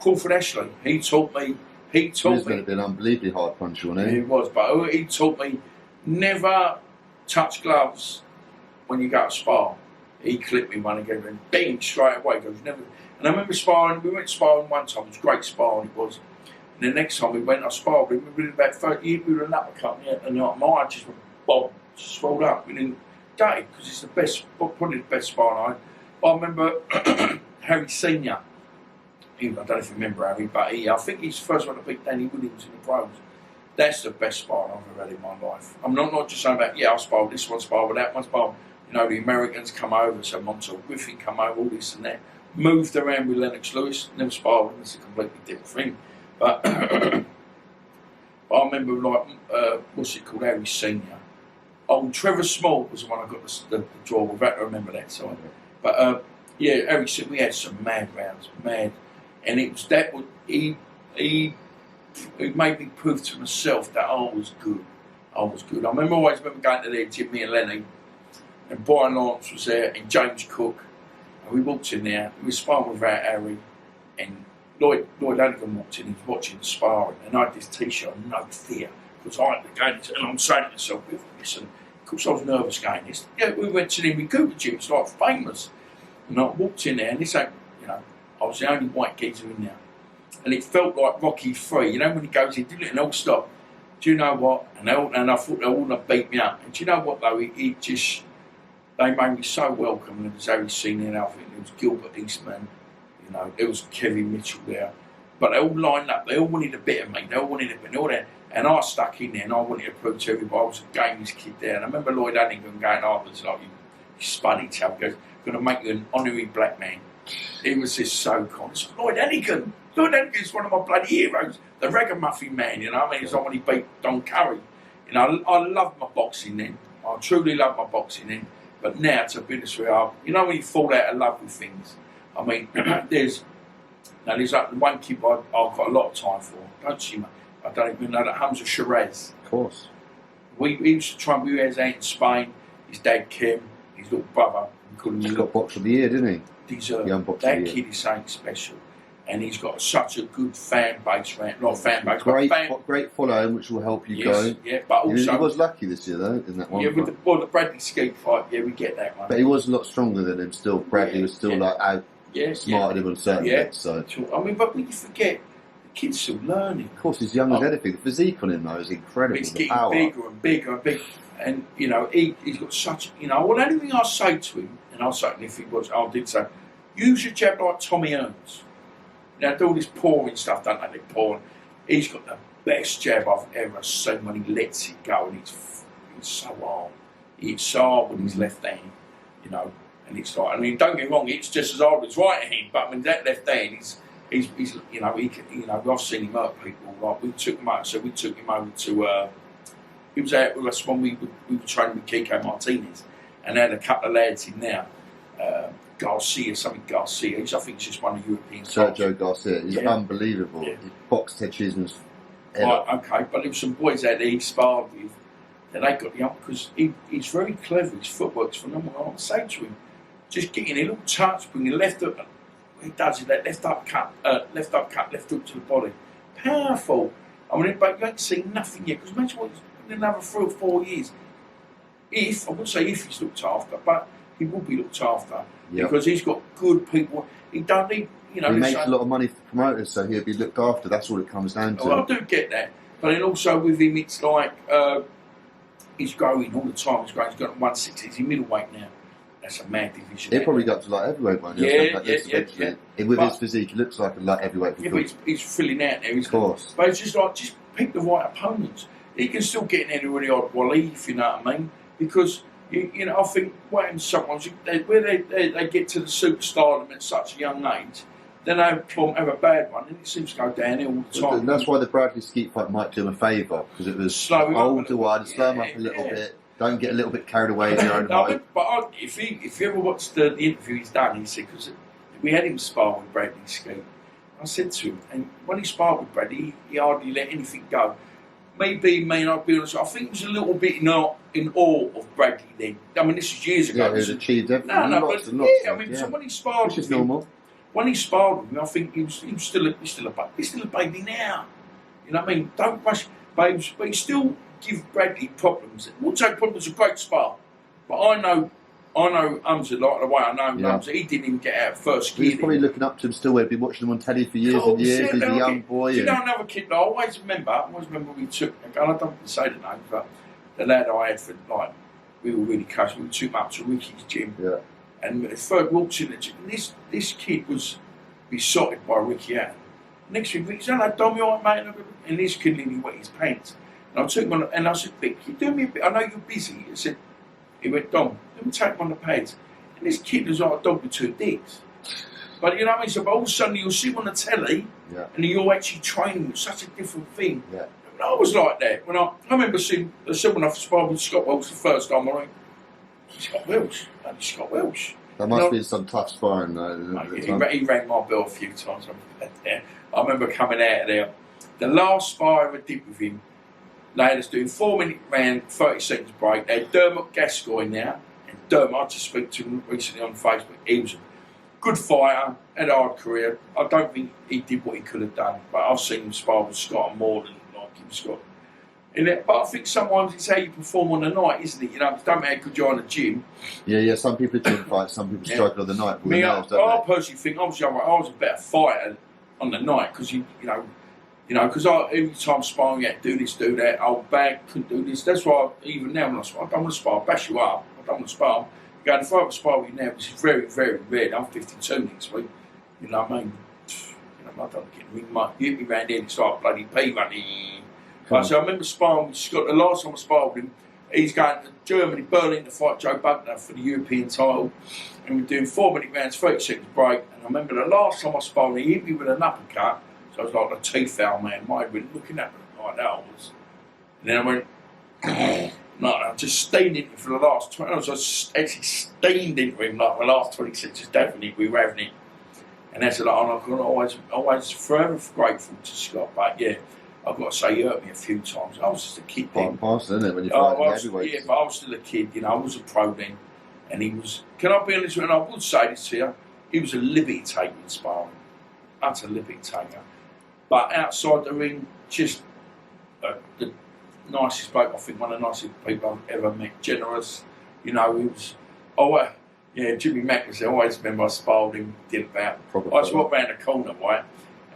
Crawford Ashley. He taught me. He was going to be an unbelievably hard punch, wasn't he? He was, but he taught me never touch gloves when you go to spar. He clipped me one again and bang, straight away. Goes never. And I remember sparring. We went sparring one time. It was great sparring. It was. And the next time we went, I sparred with him. We did about 30 years. We were an uppercut, and my eye just went bob, swelled up. We didn't get it because it's the best, probably the best sparring I had. I remember Harry Senior. I don't know if you remember Harry, but I think he's the first one to beat Danny Williams in the pros. That's the best sparring I've ever had in my life. I'm not just saying about, I sparred this one, sparred with that one, sparred. The Americans come over, so Montel Griffin come over, all this and that. Moved around with Lennox Lewis, never sparred with him, it's a completely different thing. But, but I remember, what's it called, Harry Senior. Oh, Trevor Small was the one I got the draw with. I remember that side. But, Harry Senior, we had some mad rounds, mad. And it was that he made me prove to myself that I was good. I always remember going to there, Jimmy and Lenny, and Brian Lawrence was there, and James Cook. And we walked in there, we were sparring with Harry, and Lloyd Hannigan walked in, he was watching the sparring, and I had this t-shirt, no fear, because I had to go into, and I'm saying to myself, listen, of course I was nervous going this. Yeah, we went to the Cooper gym, it's like famous. And I walked in there, and this ain't, I was the only white geezer in there. And it felt like Rocky III, when he goes in, and all stop. Do you know what? And I thought they all would beat me up. And do you know what though? They made me so welcome. And it was Harry Senior, I think it was Gilbert Eastman, there was Kevin Mitchell there. But they all lined up, they all wanted a bit of me, they all wanted a bit, and all that. And I stuck in there and I wanted to prove to everybody I was a gamest kid there. And I remember Lloyd Hannigan going afterwards, like, you spuddy chap, goes, going to make you an honorary black man. He was just so conscious. Lloyd Hannigan is one of my bloody heroes. The ragamuffin man, you know what I mean? It's like when he beat Don Curry. You know, I loved my boxing then. I truly loved my boxing then. But now, to be honest with you, you know when you fall out of love with things? I mean, there's like one kid I've got a lot of time for. Don't you, I don't even know that Hamza Shiraz. Of course. We used to try, we was out in Spain, his dad Kim, his little brother. He's got Boxer of the Year, didn't he? Deserved. That kid is something special. And he's got such a good fan base, great following, which will help you go. Yeah, but also he was lucky this year though in that one. Yeah, with the Bradley Skeet fight, yeah, we get that one. But he was a lot stronger than him. Still, Bradley was still like outsmarted him on certain bits. So I mean, but when you forget, the kid's still learning. Of course, he's young as anything. The physique on him though is incredible. He's getting bigger and bigger and bigger, and you know he's got such. You know, well, anything I say to him, and I say, if he was, I did say, use your jab like Tommy Hearns. Now, do all this pouring stuff, don't they? Pouring. He's got the best jab I've ever seen when he lets it go, and it's so hard. It's so hard with his left hand, you know. And it's like, I mean, don't get me wrong, it's just as hard as right hand, but I mean, that left hand, he's you know, I've seen him hurt people. Like we took him over to. He was out with us when we were training with Kiko Martinez, and they had a couple of lads in there. Garcia. I think he's just one of the European. Sergio Garcia. He's unbelievable. Yeah. He boxed Ted Chisholm's head right, okay, but there were some boys out there he sparred with, and they got the up because he's very clever. His footwork's phenomenal. I say to him, just getting a little touch, bring your left up. He does it, that left upcut, left hook to the body. Powerful. I mean, but you ain't seen nothing yet because imagine what in another 3 or 4 years. I wouldn't say if he's looked after, but he will be looked after. Yep. Because he's got good people. He don't need, you know. He makes a lot of money for promoters, so he'll be looked after. That's all it comes down to. Well, I do get that, but then also with him, it's like he's growing all the time. He's growing. He's got 160. He's in middleweight now. That's a mad division. He'll probably go up to light heavyweight one. Yeah. With his physique, he looks like a light heavyweight. Yeah, but he's filling out there. Of course. But it's just pick the right opponents. He can still get in any really odd Wally, if you know what I mean, because. You know, I think what happens sometimes where they get to the superstardom at such a young age, then they have a bad one, and it seems to go downhill all the time. And that's why the Bradley Skeet fight might do him a favour because it was older one, slow him up a little bit. Don't get a little bit carried away in your own height. But if you ever watched the interview he's done, he said because we had him spar with Bradley Skeet. I said to him, and when he sparred with Bradley, he hardly let anything go. Maybe, I'll be honest, I think he was a little bit in awe of Bradley then. I mean, this is years ago. Yeah, he's achieved everything. So when he sparred with him, when he sparred with me, I think he was still a baby now. You know what I mean? Don't rush babes, but he still give Bradley problems. We'll take problems a great spar. But I know Umza like the way I know Umza. He didn't even get out first gear. He's probably looking up to him still. We've been watching him on telly for years and years. He's a young boy. You know, another kid I always remember we took, I don't want to say the name, but the lad I had for, like, we were really close. We took him up to Ricky's gym. Yeah. And the third walks in the gym. And this kid was besotted by Ricky Allen. Next week, Ricky's like, Dom, you all right, mate? And this kid nearly wet his pants. And I took him on, and I said, Vic, you do me a bit, I know you're busy. I said, he went, Dom, let me take him on the pads. And this kid was like a dog with two dicks. But you know what I mean? So but all of a sudden you'll see him on the telly and you're actually training with such a different thing. Yeah. And I was like that. When I remember seeing when I sparred with Scott Welsh the first time, I went, Scott Welsh? Bloody Scott Welsh. There must be some tough sparring though. He rang my bell a few times. I remember coming out of there. The last spar I ever did with him, they had us doing 4-minute round, 30 seconds break. They had Dermot Gascoigne now. And Dermot, I just spoke to him recently on Facebook. He was a good fighter, had a hard career. I don't think he did what he could have done. But I've seen him spar with Scott and more than like him, Scott. But I think sometimes it's how you perform on the night, isn't it? You know, it don't matter how good you're in the gym. Yeah, some people gym fight, some people struggle on the night. Me, I personally think I was a better fighter on the night because you know, because every time sparring, you had to do this, do that, old bag, couldn't do this. That's why even now when I spar, I don't want to spar, I'll bash you up. I don't want to spar. Going, if I have a spar with you now, which is very, very rare, I'm 52 next week, you know what I mean? You know, I don't get me, you hit me round here and it's like bloody pea running. So I remember sparring with Scott. The last time I sparred with him, he's going to Germany, Berlin to fight Joe Buckner for the European title. And we're doing 4-minute rounds, 30 seconds break. And I remember the last time I sparred, he hit me with an uppercut. So I was like a teeth out, man. I'd been looking at me like that. And then I went, no, I just steamed into him for the last 20. I was just actually steamed into him like the last 26. Just definitely, we were having it. And that's a lot. And I'm always forever grateful to Scott. But yeah, I've got to say, he hurt me a few times. I was just a kid then. Past, isn't it, when you're fighting heavyweights? Yeah, but I was still a kid, you know. I was a pro then. And he was, can I be honest with you, and I would say this here, he was a liberty taker in sparring. That's a liberty taker. But outside the ring, just the nicest bloke, I think one of the nicest people I've ever met. Generous, you know, he was, Jimmy Mack was there. I always remember I sparred him, did about, I just walked round the corner, right,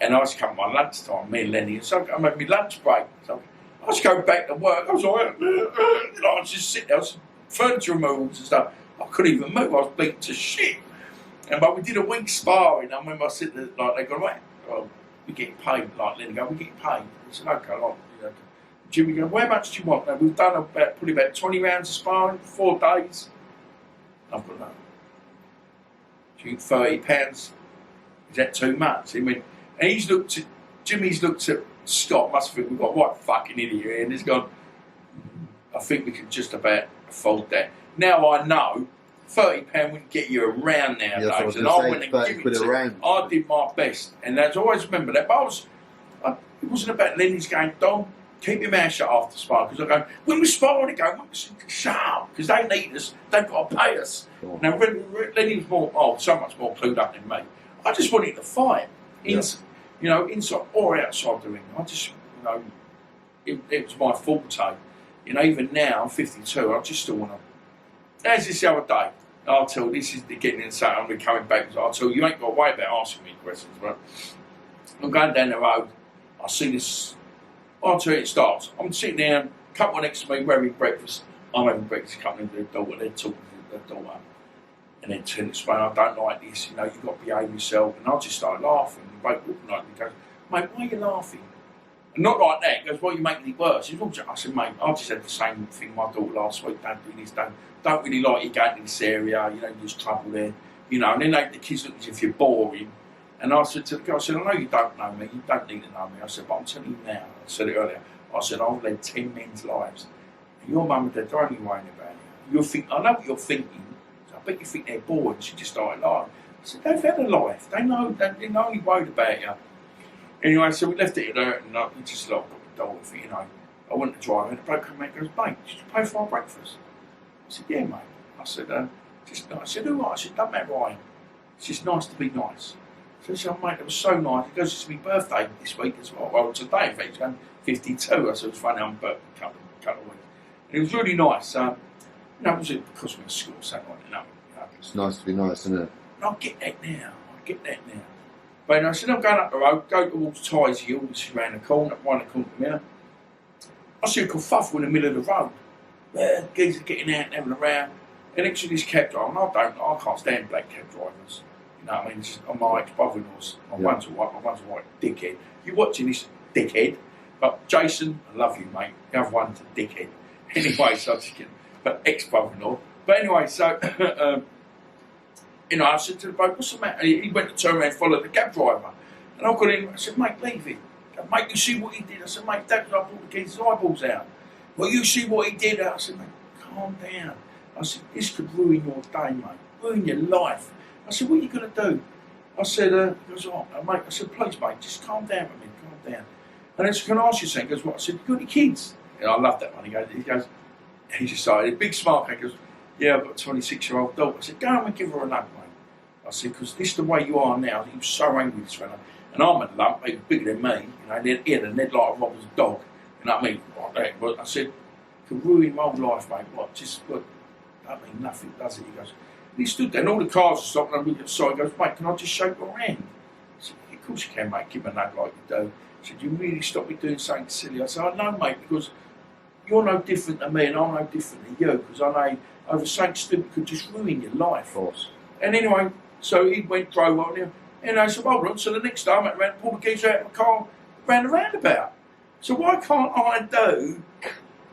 and I was coming my lunchtime, me and Lenny, and so I made my lunch break. So I was going back to work, I was like, I was just sitting there, I was furniture removals and stuff. I couldn't even move, I was beaten to shit. But we did a week sparring. I remember I said that, like, they go, right, well, we're getting paid, like Lenny go, we're getting paid. I said, okay, like, Jimmy go, how much do you want? Now, we've done probably about 20 rounds of sparring, 4 days. I've got no. Do you think £30? Is that too much? He went, and Jimmy's looked at Scott, must think we've got what fucking idiot here, and he's gone, I think we can just about afford that. Now I know £30 wouldn't get you around nowadays, and I went and give it to him. I did my best, and I always remember that. But it wasn't about Lenny's going, Don, keep your mouth shut after spar, because I go, when we spar, they go, shut up, because they need us, they've got to pay us. Sure. Now Lenny was so much more clued up than me. I just wanted to fight, inside or outside the ring. I just, it was my forte. Even now I'm 52, I just still want to. As this the other day, I'll tell this is getting inside. I'm coming back. I'll tell you ain't got to worry about asking me questions, right? I'm going down the road. I see this. I'll tell you it starts. I'm sitting down, couple next to me, we're having breakfast. I'm having breakfast, coming to their daughter, they're talking to their daughter. And then to explain, I don't like this, you've got to behave yourself. And I just started laughing. And the bloke looking at me goes, mate, why are you laughing? And not like that. He goes, well, you're making it worse. I said, mate, I just had the same thing with my daughter last week. Don't do this, don't really like you going to this area, there's trouble there. And then the kids look as if you're boring. And I said to the guy, I said, I know you don't know me, you don't need to know me. I said, but I'm telling you now, I said it earlier, I said, I've led 10 men's lives. And your mum and dad are only worrying about you. I know what you're thinking, so I bet you think they're bored. She just started laughing. I said, they've had a life, they're only worried about you. Anyway, so we left it at her, and we just got the daughter for, I went to drive, and the bloke came out and goes, mate, did you pay for our breakfast? I said, yeah, mate. I said, I said, who are? I said, don't matter Ryan. It's just nice to be nice. So I said, mate, it was so nice. He goes, it's my birthday this week as well. Well, today, in fact, it's going 52. I said, it was funny, I'm birthday a couple of weeks. And it was really nice. It was because we were at school, so it's nice to be nice, isn't it? And I get that now. But I said, I'm going up the road, go towards Ty's Hill, which is around the corner, right in the corner from here. I see a kerfuffle in the middle of the road. Geezers are getting out and having a row. And next to this cab driver, and I can't stand black cab drivers. You know what I mean? It's just, I'm my ex-brother-in-law's. One's a white dickhead. You're watching this dickhead, but Jason, I love you, mate. The other one's a dickhead. Anyway, so I just kidding. But ex-brother-in-law. But anyway, so, I said to the bloke, what's the matter? He went to turn around and follow the cab driver. And I got in, I said, mate, leave it. Mate, you see what he did? I said, mate, Dad, I brought the geezer's eyeballs out. Well, you see what he did? I said, mate, calm down. I said, this could ruin your day, mate. Ruin your life. I said, what are you going to do? I said, he goes, mate, I said, please, mate, just calm down with me, calm down. And I said, can I ask you something? He goes, what? I said, you got any kids? And I love that one. He just started, a big smile. He goes, yeah, I've got a 26-year-old daughter. I said, go home and give her a hug, mate. I said, because this is the way you are now. He was so angry, this fella. And I'm a lump, he was bigger than me. He had a head like a robber's dog. You know what I mean? Like that. But I said, could ruin my whole life, mate. What? That mean nothing, does it? He goes, and he stood there, and all the cars were stopped, and I looked at the side, he goes, mate, can I just shake your hand? I said, yeah, of course you can, mate, give him a nug like you do. He said, you really stop me doing something silly? I said, I know, mate, because you're no different than me, and I'm no different than you, because I know over something stupid could just ruin your life. Of course. And anyway, so he drove on there, and I said, hold on, so the next time I ran, pulled the geezer out of the car, ran the roundabout. So why can't I do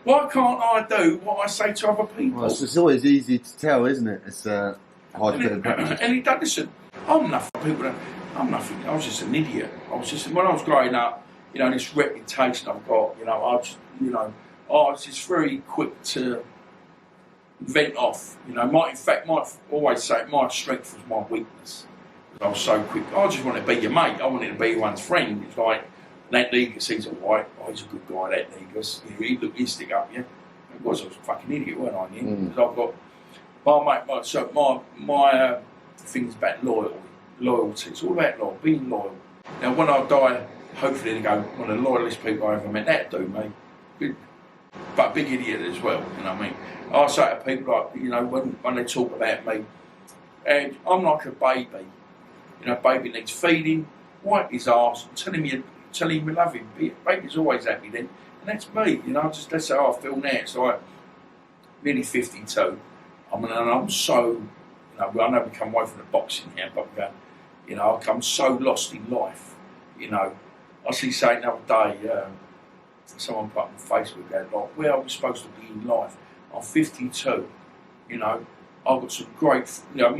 what I say to other people? Well, it's always easy to tell, isn't it? It's hard to put in practice. And he don't listen. I'm nothing. I'm nothing. I was just an idiot. When I was growing up, you know, this reputation I've got, you know, I was just very quick to vent off. You know, my always say my strength was my weakness. I was so quick. I just wanted to be your mate. I wanted to be one's friend. It's like that Negus, he's a white. Oh, he's a good guy. That Negus, he'd stick up. Yeah, I was a fucking idiot, weren't I? Because I've got my things about loyalty. It's all about being loyal. Now, when I die, hopefully they go, one of the loyalist people I ever met. That do me. But a big idiot as well, you know what I mean? I say to people, like, you know, when they talk about me, and I'm like a baby. You know, baby needs feeding, wipe his arse, tell him you love him. Baby's always happy then, and that's me. You know, that's how I feel now. It's like nearly 52. I'm so, you know, I know we come away from the boxing now, but you know, I come so lost in life. You know, I see saying the other day, someone put on Facebook going, like, where are we supposed to be in life? I'm 52. You know, I've got some great, you know,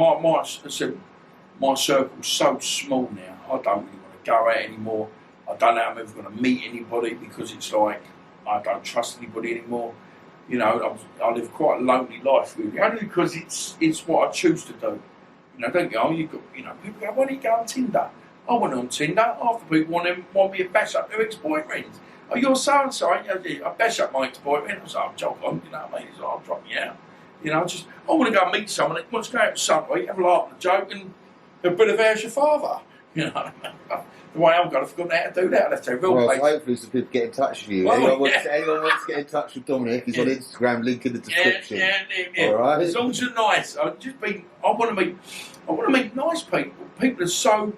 my circle's so small now. I don't really want to go out anymore. I don't know if I'm ever going to meet anybody because it's like I don't trust anybody anymore. You know, I live quite a lonely life really, only because it's what I choose to do. You know, don't you? People go, why don't you go on Tinder? I went on Tinder. Half the people want me to bash up their ex-boyfriends. Oh, you're so and so. I bash up my ex-boyfriend. I was like, jog on, you know what I mean? He's like, I'll drop you out. You know, I want to go and meet someone that wants to go out Sunday, have a laugh and a joke, and a bit of how's your father? You know, the way I've got, I've forgotten how to do that. I'll have to real place. Hopefully some people get in touch with you. Well, anyone wants to get in touch with Dominic, he's on Instagram, link in the description. Yeah. All right. As long as you're nice. I want to meet nice people. People are so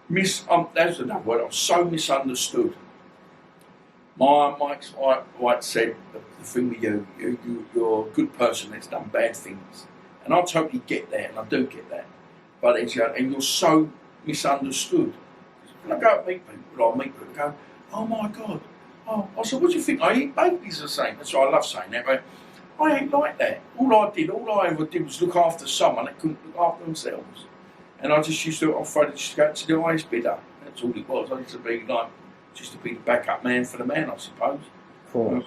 that's another word. I'm so misunderstood. My ex-wife said the thing with you're a good person that's done bad things, and I totally get that, and I do get that. But and you're so misunderstood. When I go and meet people, go, oh my God. Oh, I said, what do you think? I eat babies the same. That's why I love saying that, but I ain't like that. All I ever did was look after someone that couldn't look after themselves. And I just used to, I'm afraid to just go to the highest bidder. That's all it was. I used to be like, just to be the backup man for the man, I suppose. Of course.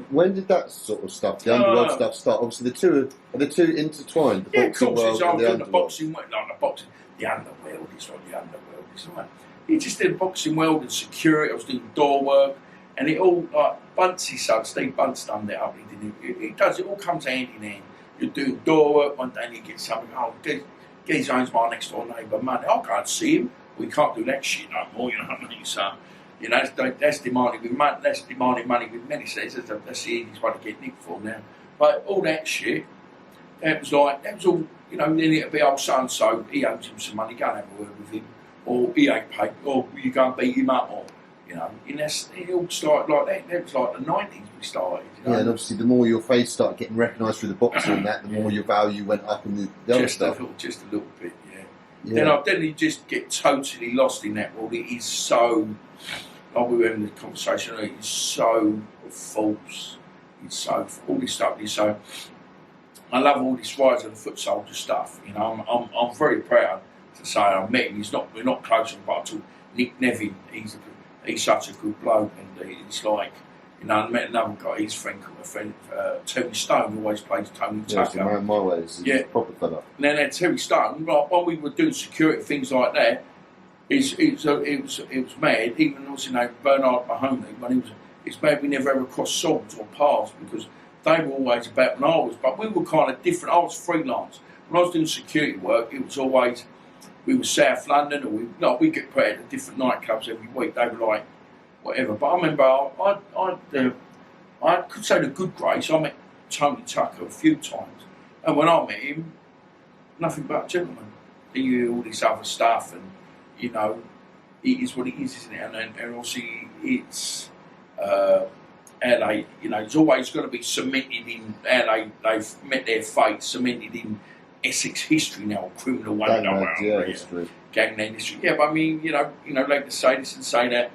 When did that sort of stuff, the underworld stuff, start? Obviously, the two intertwined. The boxing world and the underworld. The underworld is like the underworld. It's like you just did boxing world and security. I was doing door work, and it all like Bunce's son, Steve Bunce done that up. It does. It all comes hand in hand. You do door work one day, and you get something. Oh, Gez owns my next door neighbour money. I can't see him. We can't do that shit no more. You know what I mean? So. You know, that's demanding with money. That's demanding money with many. Says that's the easiest way to get nicked for now. But all that shit, that was all. You know, then it'd be old so and so. He owes him some money. Go and have a word with him, or he ain't paid, or you go and beat him up, or you know. And it all started like that. That was like the 90s we started. You know? Yeah, and obviously the more your face started getting recognised through the boxing and that, the more your value went up in the other stuff. Just a little bit, yeah. Then you just get totally lost in that world. It is so. Like we were having the conversation, it's so false. It's so all this stuff. So I love all this Rise of the Foot Soldier stuff. You know, I'm very proud to say I met him. We're not close, but to Nick Nevin, he's such a good bloke, and it's like, you know, I met another guy. His friend, Terry Stone, who always plays Tony Tucker. Yeah, my ways. He's a proper fella. Now Terry Stone, like when we were doing security things like that. It was mad, even also, you know, Bernard Mahoney, when it's mad we never ever crossed swords or paths because they were always about when I was, but we were kind of different. I was freelance. When I was doing security work, it was always, we were South London, or we get put at different nightclubs every week. They were like, whatever. But I remember, I could say the good grace, I met Tony Tucker a few times. And when I met him, nothing but a gentleman. He knew all this other stuff, and you know, it is what it is, isn't it? And also, it's LA. You know, it's always going to be cemented in LA. They've met their fate, cemented in Essex history now, criminal gangland history. Yeah, but I mean, you know, like to say this and say that.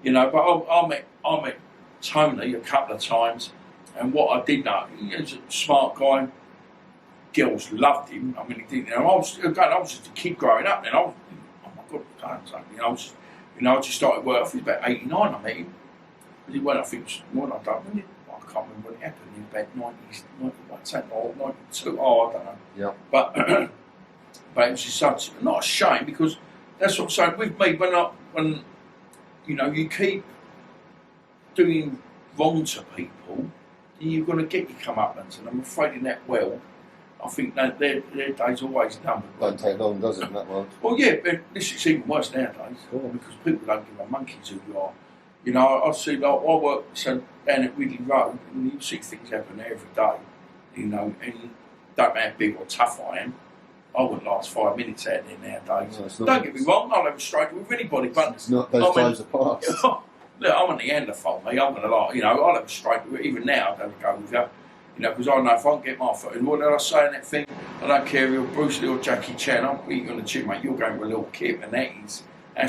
You know, but I met I met Tony a couple of times, and what I did know, he was a smart guy. Girls loved him. I mean, he did, I was just a kid growing up, and I was, oh my God, I just started work. I think about 89. I met him. He went, I think, what I done. I can't remember when it happened. He was about 90, or 92. Oh, I don't know. Yeah. But it was just such not a shame, because that's what I'm saying with me. When you keep doing wrong to people, you're going to get your comeuppance, and I'm afraid in that world, I think that their days always numbered. Don't take long, does it, in that world? Well, yeah, but this is even worse nowadays, because people don't give a monkey's who you are. You know, I see, like, I work down at Ridley Road, and you see things happen there every day. You know, and don't matter how big or tough I am, I wouldn't last 5 minutes out there nowadays. No, don't get me wrong, I'll have a straight with anybody, but it's not those times are past. Look, I'm a Neanderthal, mate. I'm going to lie, I'll have a straight with it. Even now, I'd have a go with you. Because I know if I can get my foot in, what did I say in that thing? I don't care if you're Bruce Lee or Jackie Chan, I'm beating on the chin, mate. You're going with a little kid, and that's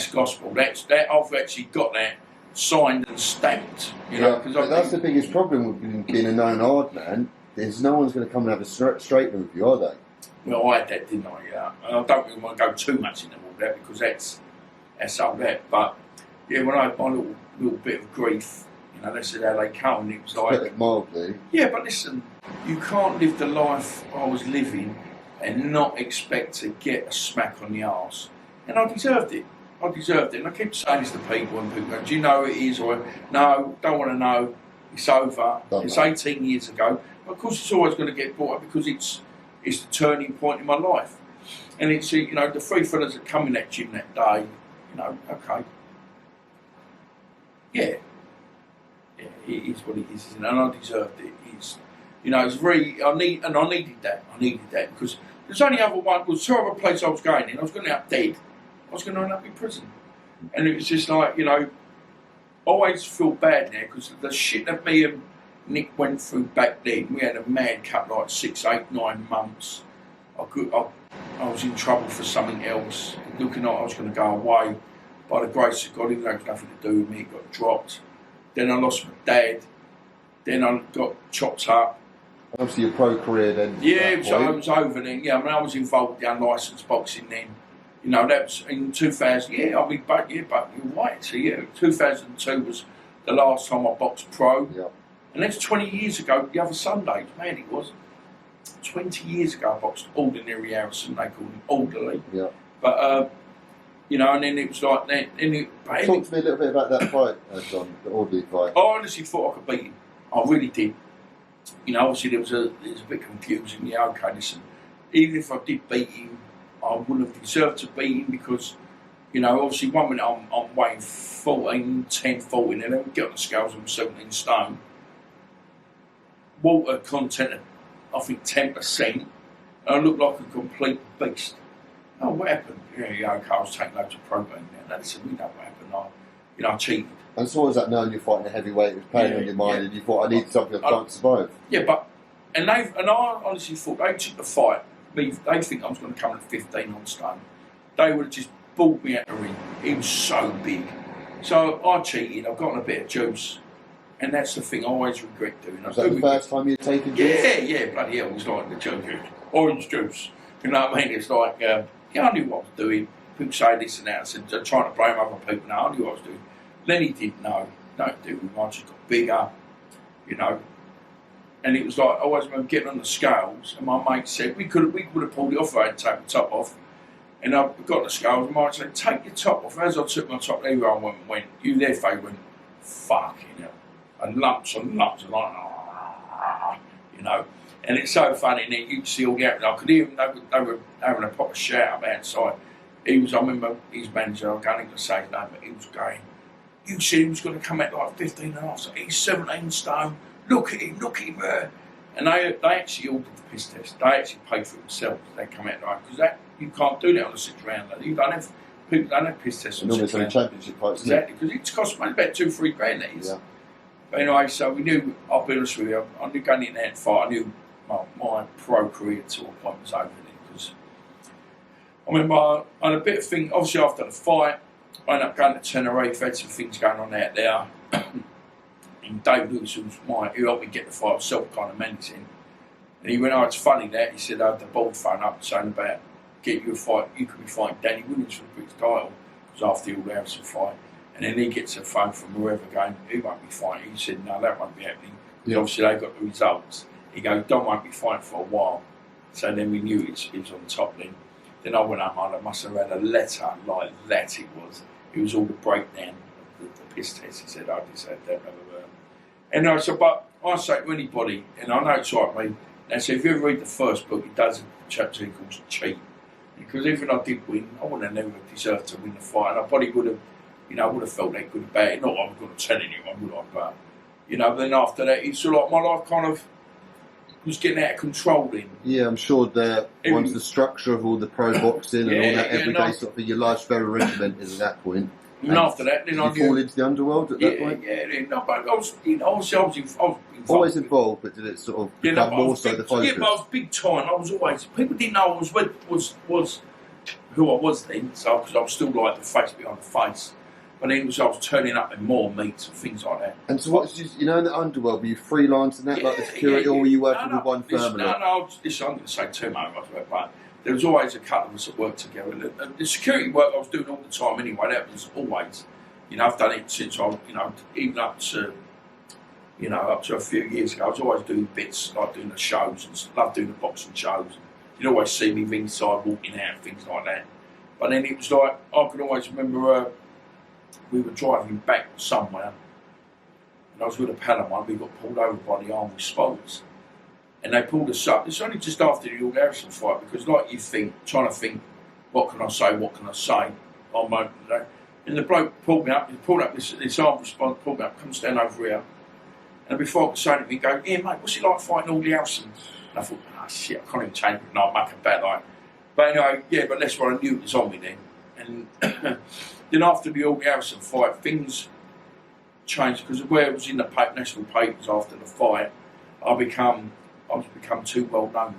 gospel. I've actually got that signed and stamped. But that's the biggest problem with being a known hard man. There's no one's going to come and have a straightener with you, are they? Well, I had that, didn't I? Yeah. And I don't really want to go too much into all that, because that's all that. But yeah, when I had my little bit of grief, they said how they come, and it was like, put it mildly. Yeah, but listen, you can't live the life I was living and not expect to get a smack on the arse. And I deserved it. And I keep saying this to people, and people go, do you know who it is? Or, no, don't want to know. It's over. It's 18 years ago. But of course, it's always going to get brought up, because it's the turning point in my life. And it's, the three fellas that come in that gym that day, okay. Yeah. Yeah, it is what it is, and I deserved it. It's very. I needed that. Because there's only other one. Was two other place I was going in. I was going to end up dead. I was going to end up in prison, and it was just like, I always feel bad now, because the shit that me and Nick went through back then. We had a mad cut, like 6, 8, 9 months. I was in trouble for something else. Looking like I was going to go away. By the grace of God, it had nothing to do with me. It got dropped. Then I lost my dad. Then I got chopped up. Obviously, your pro career then. Yeah, it was over then. Yeah, I was involved with the unlicensed boxing then. That was in 2000. Yeah, but you're right. So yeah, 2002 was the last time I boxed pro. Yeah. And that's 20 years ago. The other Sunday, man, it was 20 years ago. I boxed Ordinary Harrison. They called him Orderly. Yeah. But. And then it was like that. Talk to me a little bit about that fight, John, the Audley fight. I honestly thought I could beat him. I really did. Obviously there was a bit confusing. Yeah, okay, listen. Even if I did beat him, I wouldn't have deserved to beat him, because, obviously 1 minute I'm weighing 14, and then we get on the scales, I'm 17 stone. Water content, I think 10%, and I look like a complete beast. Oh, what happened? Yeah, okay, I was taking loads of protein now. Listen, we know what happened. I cheated. And so was that knowing you're fighting a heavyweight, it was playing on your mind, and you thought, I need something I can't survive. Yeah, and I honestly thought they took the fight. They think I was going to come at 15 on stone. They would have just balled me out the ring. He was so big. So I cheated. I've gotten a bit of juice. And that's the thing I always regret doing. Was that the first time you'd taken juice? Yeah, bloody hell. It was like the juice. Orange juice. You know what I mean? It's like... I knew what I was doing. People say this and that. I said, I'm trying to blame other people. No, I knew what I was doing. Lenny didn't know. Nothing to do with me. I just got bigger, And it was like, I always remember getting on the scales, and my mate said, we could have pulled it off if I hadn't taken the top off. And I got on the scales, and my mate said, take your top off. As I took my top, there I went, you there, Faye, went, fucking hell. And lumps, and like, And it's so funny, and you can see all the actors. I could hear them, they were having a proper shout outside. I remember his manager, I'm going to say his name, but he was going, you said he was going to come out like 15 and a half, so he's 17 stone, look at him. And they actually ordered the piss test. They actually paid for it themselves. They come out like, because you can't do that on a 6-rounder. People don't have piss tests on a 6-rounder. Championship fights. Exactly, because it costs about $2-3 grand, that is. Yeah. But anyway, so we knew, I'll be honest with you, I knew going in that fight, I knew my pro career to a point was over then, because I remember I had a bit of thing, obviously after the fight, I ended up going to Tenerife, had some things going on out there. And Dave Lewis, who helped me get the fight, self kind of menacing. And he went, "Oh, it's funny that." He said, "I had the board phone up saying about getting you a fight. You could be fighting Danny Williams for the British title." Because after the Harrison fight. And then he gets a phone from whoever going, "He won't be fighting." He said, "No, that won't be happening." Because obviously they got the results. He goes, "Don won't be fighting for a while." So then we knew he was on top then. Then I went home, I must have had a letter like that it was. It was all the breakdown of the piss test. He said, "I just had that, blah, blah, blah." And I said, but I say to anybody, and I know it's like me, they say, if you ever read the first book, it does a chapter he calls Cheat. Because even if I did win, I wouldn't have never deserved to win the fight. And I probably would have, I would have felt that good about it. Not that I was going to tell anyone, would I? But, then after that, it's sort of like my life kind of was getting out of control then. Yeah, I'm sure that once the structure of all the pro boxing and all that everyday sort of thing, your life's very regimented at that point. And after that, then did you fall into the underworld at that point? No, but I was involved. Always involved, but did it sort of become more so the focus? Yeah, but I was big time. I was always, people didn't know I was who I was then, so because I was still like the face behind the face. But then I was turning up in more meets and things like that. And so what was in the underworld, were you freelancing that, like the security, or were you working with one firm? I'm going to say too much, but there was always a couple of us that worked together. And the security work I was doing all the time anyway, that was always, I've done it since I, even up to a few years ago, I was always doing bits, like doing the shows, and love doing the boxing shows. You'd always see me ringside walking out, things like that. But then it was like, I could always remember we were driving back somewhere, and I was with a pal of mine. We got pulled over by the armed response, and they pulled us up. It's only just after the Hugh Harrison fight, because like you think, trying to think, what can I say? And the bloke pulled me up. He pulled up this armed response, pulled me up, come stand over here. And before I could say anything, he goes, "Yeah, mate, what's it like fighting all the Harrisons?" And I thought, "Oh shit, I can't even change it. No, I'm mucking back like." But anyway, yeah, but that's what I knew it was on me then. And then after the Hugh Harrison fight, things changed, because where it was in the national papers after the fight, I was become too well known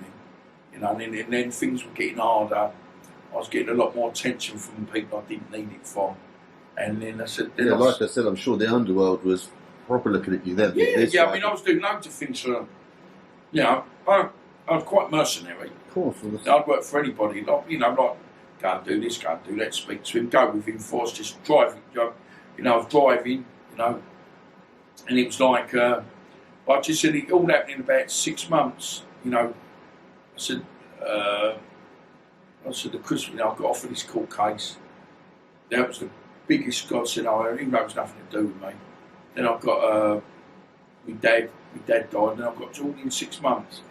then, and then things were getting harder. I was getting a lot more attention from people I didn't need it from, and then I said, like I said, I'm sure the underworld was proper looking at you then. Yeah. I was doing loads of things for, I was quite mercenary. Of course, I'd work for anybody, like go and do this, go and do that, speak to him, go with him, force just driving. I was driving, and it was like, I just said it all happened in about 6 months. I said the Christmas, I got offered this court case. That was the biggest God scenario, even though it was nothing to do with me. Then I've got my dad died, and then I've got all in 6 months.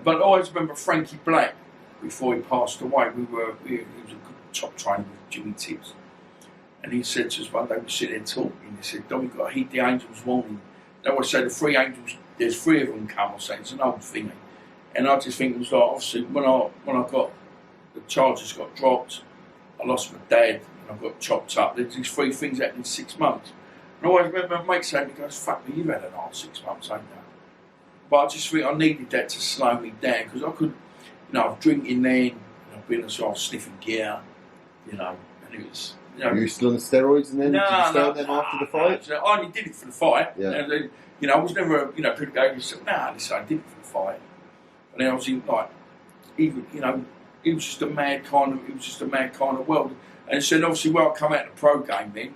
But I always remember Frankie Black, before he passed away. He was a good top trainer with Jimmy Tibbs. And he said to us one day, we sit there talking, he said, "Don, you've got to heed the angels' warning." They always say the 3 angels, there's 3 of them come, I say, it's an old thing. And I just think it was like, obviously, when I got, the charges got dropped, I lost my dad, and I got chopped up. There's these 3 things happened in 6 months. And I always remember my mate saying, he goes, "Fuck me, you've had an hard 6 months, ain't you?" But I just think I needed that to slow me down, because I could, I was drinking then, and I've been sniffing gear, and it was, Were you still on the steroids and then did you stay on them after the fight? No, I only did it for the fight. Yeah. And then, I was never, people go, I did it for the fight. And then I was in, even, it was just a mad kind of world. And so obviously when I come out of the pro game then,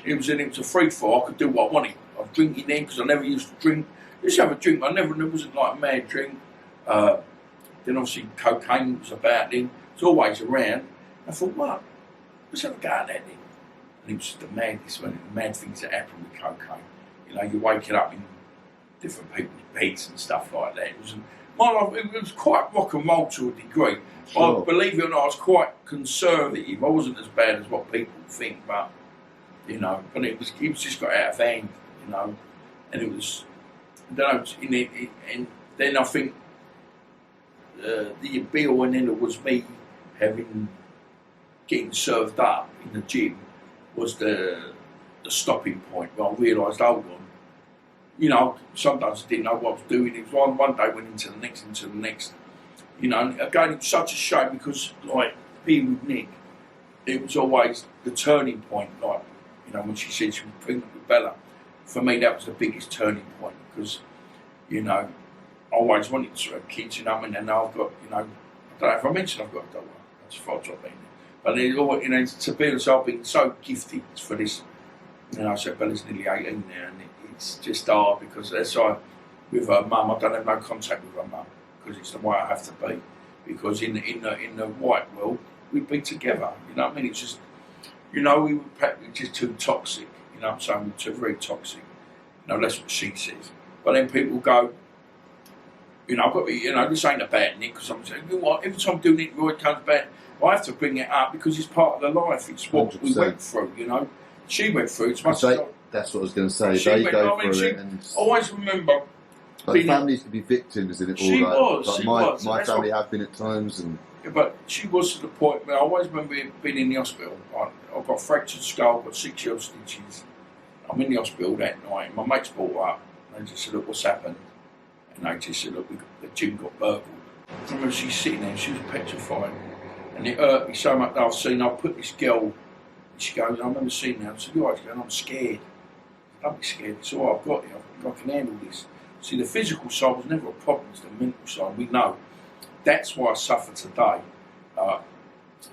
it was a free fall. I could do what I wanted. I was drinking then, because I never used to drink. I used to have a drink, but it wasn't like a mad drink. Then obviously cocaine was about then. It's always around. I thought, what? Let's have a go at that then. And it was just the mad things that happen with cocaine. You're waking up in different people's beds and stuff like that. My life, it was quite rock and roll to a degree. Sure. But believe it or not, I was quite conservative. I wasn't as bad as what people think, but but it was just got out of hand, and it was, I don't know, and then I think the bill, and then it was me getting served up in the gym was the stopping point where I realised, hold on, sometimes I didn't know what I was doing. It was one day went into the next, and again it was such a shame, because being with Nick, it was always the turning point, when she said she was pregnant with Bella. for me, that was the biggest turning point because, you know, I always wanted to have kids, you know, and now I've got, you know, I don't know if I mentioned I've got a daughter. I just thought I'd been there. But it all, you know, to be honest, I've been so gifted for this. You know, so Bella's nearly 18 now, and it's just hard because that's why with her mum, I don't have no contact with her mum because it's the way I have to be. Because in the white world, we'd be together. You know what I mean? It's just, you know, we were just too toxic. You know what I'm saying? We're too very toxic. You know, that's what she says. But then people go, you know, I've got to be, you know, this ain't about Nick because I'm saying, you know what? Every time I do Nick Roy comes back, I have to bring it up because it's part of the life. It's what 100%. We went through. You know, she went through. It's much. That's what I was going to say. They go through it, and I always remember. Like families can be victims in it all. She like was. My family have been at times, and yeah, but she was to the point where I always remember being in the hospital. I've got fractured skull, got 6 yellow stitches. I'm in the hospital that night. My mates brought up. They just said, "Look, what's happened?" And they just said, "Look, the gym got burgled." I remember she's sitting there. She was petrified, and it hurt me so much. I put this girl. And she goes, "I remember seeing her." I said, "You alright?" She goes, "I'm scared." Don't be scared. It's all right. I've got it. I think I can handle this. See, the physical side was never a problem, it's the mental side. We know. That's why I suffer today. I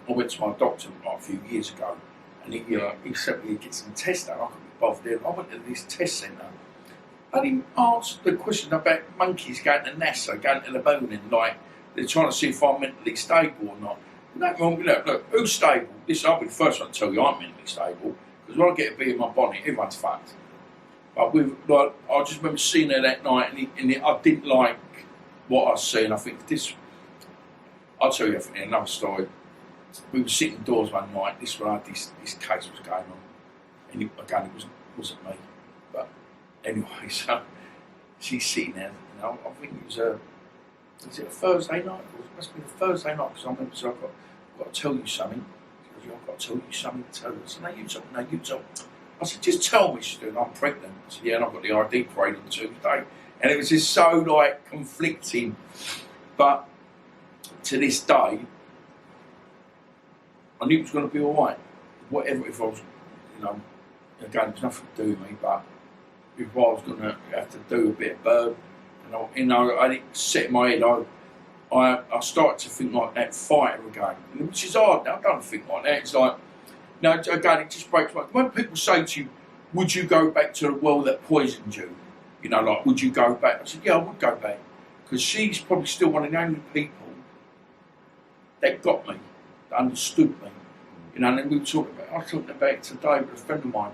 went to my doctor like a few years ago, and he sent me to get some tests done. I couldn't be bothered there. I went to this test centre. I didn't answer the question about monkeys going to NASA, going to the moon, and like they're trying to see if I'm mentally stable or not. Look, who's stable? Listen, I'll be the first one to tell you I'm mentally stable, because when I get a bee in my bonnet, everyone's fucked. But I just remember seeing her that night, and I didn't like what I was seeing. I think this, I'll tell you another story. We were sitting indoors one night. This case was going on, and it wasn't me. But anyway, so she's sitting there. You know, I think it was a Thursday night? It must have been a Thursday night because I remember. So I've got to tell you something. She goes, "I've got to tell you something to tell you." I said, "No, you talk. I said, "Just tell me." She said, "I'm pregnant." I said, "Yeah, and I've got the ID parade on Tuesday." And it was just so like conflicting. But to this day, I knew it was going to be all right. Whatever, if I was, you know, again, there's nothing to do with me, but if I was going to have to do a bit of bird, I didn't set in my head, I started to think like that fighter again, which is hard now. I don't think like that. It's like, no, again, it just breaks my heart. When people say to you, "Would you go back to the world that poisoned you?" You know, like, "Would you go back?" I said, "Yeah, I would go back." Because she's probably still one of the only people that got me, that understood me. You know, and then I was talking about it today with a friend of mine.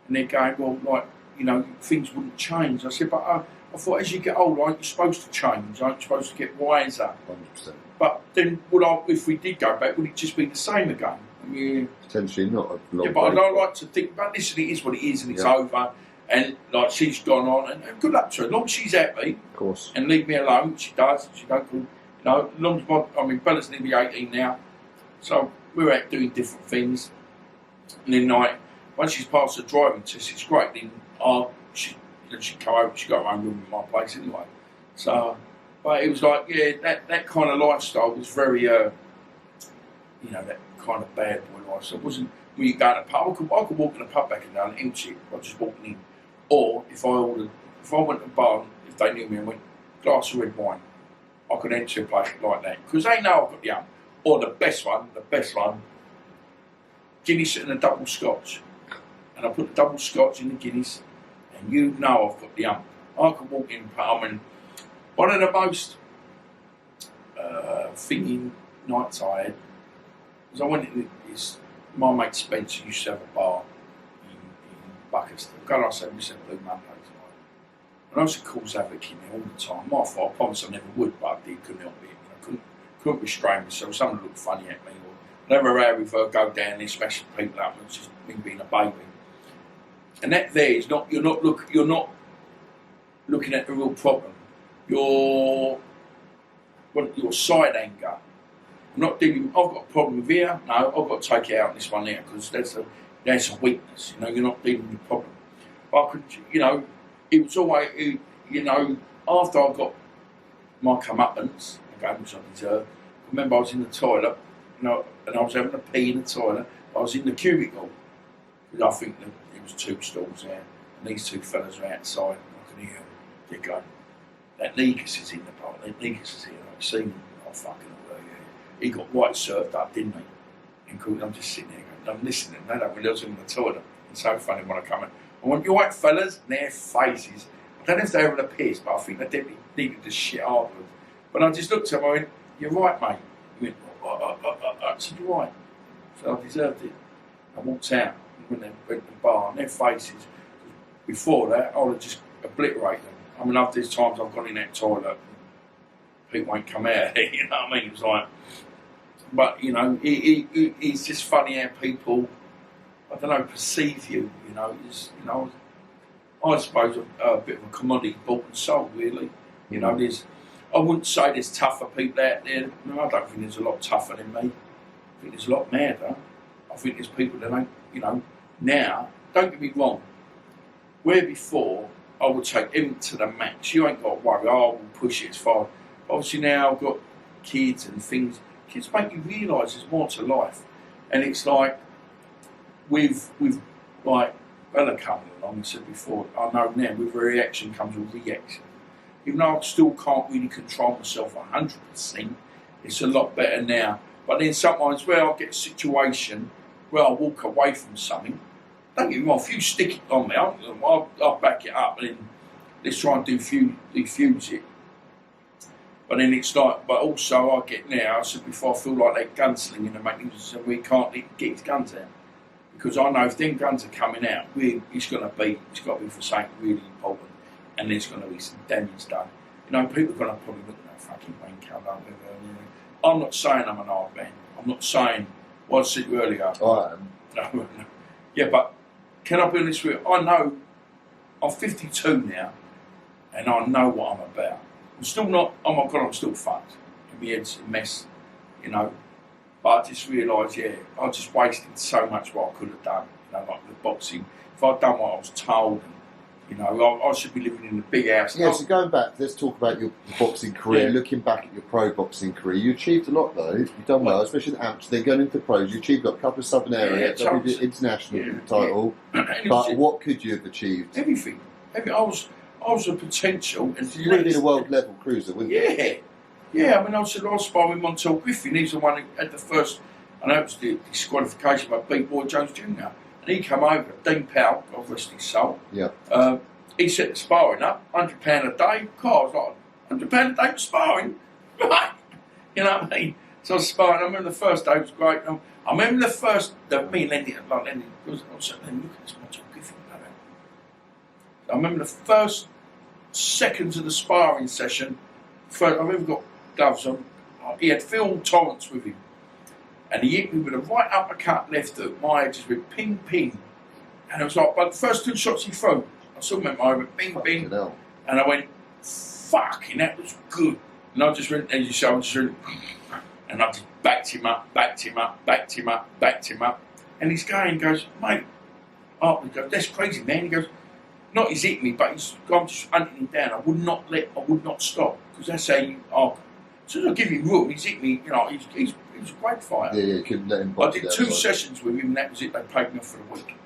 And they're going, "Well, like, you know, things wouldn't change." I said, "But I thought as you get older, aren't you supposed to change? Aren't you supposed to get wiser?" 100%. But then, if we did go back, would it just be the same again? I mean, potentially not. Yeah, but I don't like to think, but listen, it is what it is, and it's over. And like, she's gone on, and good luck to her. As long as she's happy, of course, and leave me alone, which she does. She don't, you know. As long as Bella's nearly 18 now, so we're out doing different things. And then, like, once she's passed the driving test, it's great. Then she come over. She got her own room in my place anyway. So, but it was like, yeah, that kind of lifestyle was very, you know, that kind of bad boy lifestyle. It wasn't when you go to the pub. I could walk in the pub back and down and empty it. I just walked in. Or if I went to the bar, if they knew me and went, "Glass of red wine," I could enter a place like that because they know I've got the Or the best one, Guinness and a double Scotch. And I put the double Scotch in the Guinness, and you know I've got the I could walk in, one of the most thinking nights I had was I went in my mate Spencer used to have a bar in Buckhurst. God, I said, "We said Blue Mondays." And I used to cause havoc in there all the time. My fault, I promised I never would, but I couldn't help it. I couldn't restrain myself. Someone looked funny at me. Or never had with her go down there smashing people up. It's just me being a baby. And that there is not. You're not looking at the real problem. Your side anger. I'm not dealing. I've got a problem with here. No, I've got to take it out on this one here because that's a weakness. You know, you're not dealing with the problem. But I could, you know, it was always, you know, after I got my comeuppance, again, which I deserved. I remember I was in the toilet, you know, and I was having a pee in the toilet. I was in the cubicle because I think that it was 2 stalls there, And these two fellas are outside, and I can hear them. They're going, that Negus is in the bar, that Negus is here. I've seen him, oh fucking hell, yeah. He got white served up, didn't he? And I'm just sitting there going, I'm listening, they don't realise I'm in the toilet. It's so funny when I come in. I want you white fellas, and their faces, I don't know if they're having a piss, but I think they definitely needed the shit afterwards. But I just looked at him, I went, you're right, mate. He went, I said, you're right. So I deserved it. I walked out, when they went to the bar, and their faces, before that, I would have just obliterated them. I mean, there's times I've gone in that toilet, people won't come out, you know what I mean? It was like, but, you know, it's just funny how people, I don't know, perceive you, you know. It's, you know, I suppose a bit of a commodity bought and sold, really. You know, I wouldn't say there's tougher people out there. No, I don't think there's a lot tougher than me. I think there's a lot madder. I think there's people that don't, you know, now, don't get me wrong, where before I would take him to the max, you ain't got to worry, oh, we'll push it as far. Obviously now I've got kids and things, kids make you realise there's more to life. And it's like, with like Bella coming along, I said before, I know now with reaction comes a reaction. Even though I still can't really control myself 100%, it's a lot better now. But then sometimes where I get a situation where I walk away from something, don't get me wrong, if you stick it on me, I'll back it up and then let's try and defuse it. But then it's like, but also I get now, I said before, I feel like that gunslinging and making so we can't get his guns out. Because I know if them guns are coming out, it's got to be for something really important, and there's going to be some damage done. You know, people are going to probably look at that fucking wanker. I'm not saying I'm an hard man. I'm not saying what I said earlier. I am. No. Yeah, but can I be honest with you? I know I'm 52 now, and I know what I'm about. I'm still not. Oh my God, I'm still fucked. My head's a mess, you know. But I just realised, yeah, I just wasted so much what I could have done, you know, like with boxing. If I'd done what I was told, and, you know, I should be living in a big house. Yeah, so going back, let's talk about your boxing career. Yeah. Looking back at your pro boxing career, you achieved a lot though. You've done well, especially in amateur. Then going into pros, you achieved a couple of Southern area, international title. But what could you have achieved? Everything. I was a potential. And you would have been a world level cruiser, wouldn't you? Yeah. Yeah, I mean, I was sparring with Montel Griffin. He's the one who had the first, I know it was the disqualification, but beat Boy Jones Jr. And he came over, Dean Powell, God rest his soul. Yeah. He set the sparring up, £100 a day. God, I was like, £100 a day for sparring? Right. You know what I mean? So I was sparring. I remember the first day was great. I remember the first, me and Lenny, I was sitting there, look at this Montel Griffin. I remember the first seconds of the sparring session. I remember got gloves on. He had Phil Torrance with him, and he hit me with a right uppercut left hook. My head just went ping ping, and it was like, but the first two shots he threw, I saw him over ping ping, and I went, fucking, that was good. And I just went, as you say, I just went, and I just backed him up, and he's going, he goes, mate, he goes, that's crazy, man. He goes, not he's hit me, but I'm just hunting him down. I would not stop, because that's how you are. As soon as I give him room, he's hit me, you know, he was a great fighter. Yeah, you couldn't let him I did 2 sessions with him, and that was it. They paid me off for the week.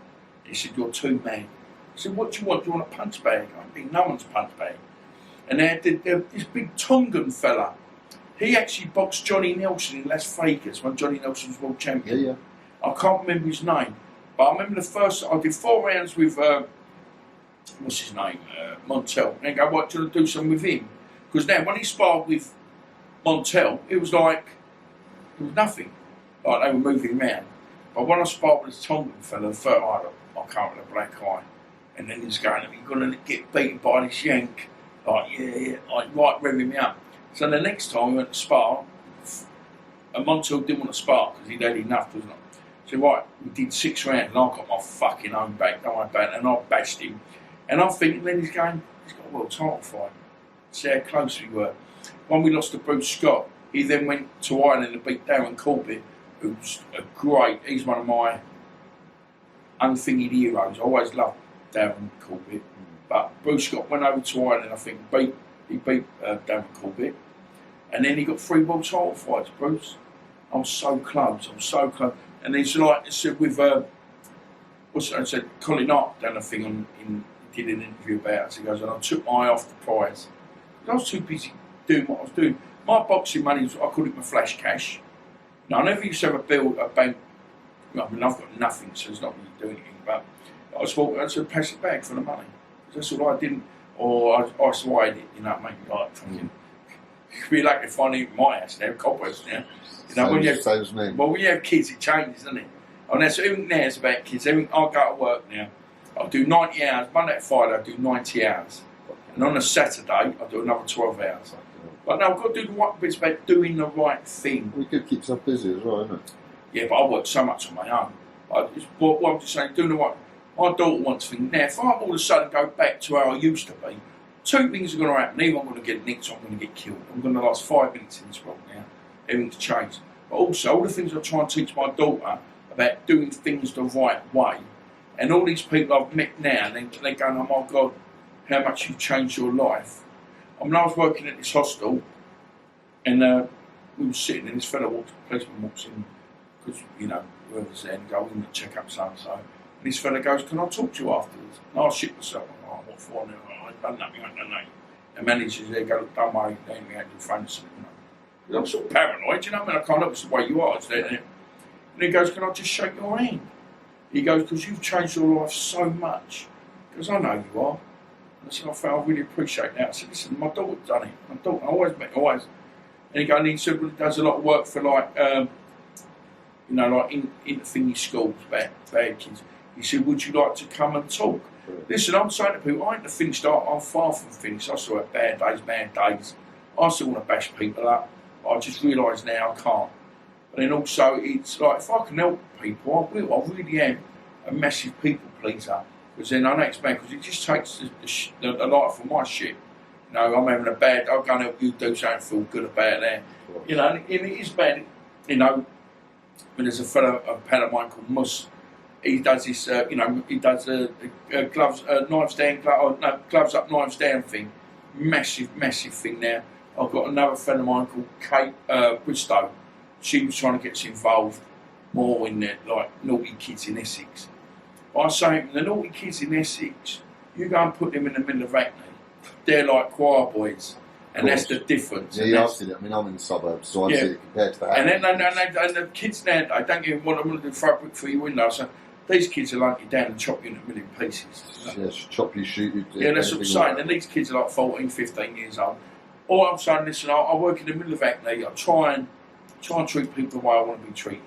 He said, you're too man. I said, what do you want? Do you want a punch bag? I think no one's punch bag. And they had this big Tongan fella. He actually boxed Johnny Nelson in Las Vegas when Johnny Nelson was world champion. Yeah. I can't remember his name, but I remember the first, I did 4 rounds with, what's his name, Montel. And they go, what, do you want to do something with him? Because now, when he sparred with Montel, it was like, it was nothing. Like, they were moving around. But when I sparred with this Tongan fella, the first, I can't with a black eye. And then he's going, you're going to get beaten by this yank. Like, yeah, like, right, revving me up. So the next time we went to spar, and Montel didn't want to spar because he'd had enough, wasn't it? So, right, we did 6 rounds, and I got my fucking own back, don't worry about it, and I bashed him. And I'm thinking, then he's going, he's got a world title fight. See how close we were. When we lost to Bruce Scott, he then went to Ireland and beat Darren Corbett, who's a great, he's one of my unthinking heroes. I always loved Darren Corbett. But Bruce Scott went over to Ireland, I think, he beat Darren Corbett. And then he got 3 world title fights, Bruce. I was so close. And it's like I said with, I said, Colin Hart done a thing in did an interview about it. He goes, and I took my eye off the prize. I was too busy doing what I was doing. My boxing money, I call it my flash cash. Now, I never used to have a bank. I mean, I've got nothing, so it's not really doing anything. But I thought I'd sort of pass it back for the money. That's all I didn't, or I swayed it, you know, make it like fucking. You'd be lucky if I even my house now, cobwebs now. You know, when you have kids, it changes, doesn't it? And that's everything now is about kids. Everything, I go to work now. I do 90 hours. Monday to Friday, I do 90 hours. And on a Saturday, I do another 12 hours. But now I've got to do the right bits about doing the right thing. We could keep yourself busy as well, isn't it? Yeah, but I work so much on my own. What I'm just saying, doing the right. My daughter wants things. Now, if I all of a sudden go back to how I used to be, two things are going to happen. Either I'm going to get nicked or I'm going to get killed. I'm going to last 5 minutes in this world now. Everything's changed. But also, all the things I try and teach my daughter about doing things the right way. And all these people I've met now, they're going, oh my God, how much you've changed your life. I mean, I was working at this hostel, and we were sitting, and this fellow policeman walks in, because, you know, whoever's there, and go in and check up so-and-so. And this fellow goes, can I talk to you afterwards? And I shit myself. Oh, what for? And I've done nothing, I don't know. The manager's there, go, look, don't worry, they ain't me out in front of something. You know. I'm sort of paranoid, you know what I mean? I can't help it's the way you are. And he goes, can I just shake your hand? He goes, because you've changed your life so much. Because I know you are. And I said, I really appreciate that. I said, listen, my daughter's done it. My daughter, always. And he said, well, he does a lot of work for like, you know, like in the thingy schools, bad kids. He said, would you like to come and talk? Listen, I'm saying to people, I ain't finished, I'm far from finished. I still have bad days. I still want to bash people up. I just realise now I can't. But then also, it's like, if I can help people, I will. I really am a massive people pleaser. Because then I know it's bad, because it just takes the light from my shit. You know, I'm having a bad, I'll go and help you do something, feel good about that. You know, and it is bad. You know, when there's a fellow, a pal of mine called Mus, he does this, you know, he does a gloves, knives down, gloves up, knives down thing. Massive thing now. I've got another friend of mine called Kate Bristow. She was trying to get us involved more in the, like, naughty kids in Essex. I say, the naughty kids in Essex, you go and put them in the middle of Hackney, they're like choir boys. And that's the difference. Yeah, I've seen it. I mean, I'm in the suburbs, so I've seen it compared to the Hackney. And the kids now, they don't even want to do fabric for your window. So these kids will like you down and chop you in a million pieces. Yeah, chop you, shoot you. Yeah, that's what I'm saying. And these kids are like 14, 15 years old. All I'm saying, listen, I work in the middle of Hackney. I try and treat people the way I want to be treated.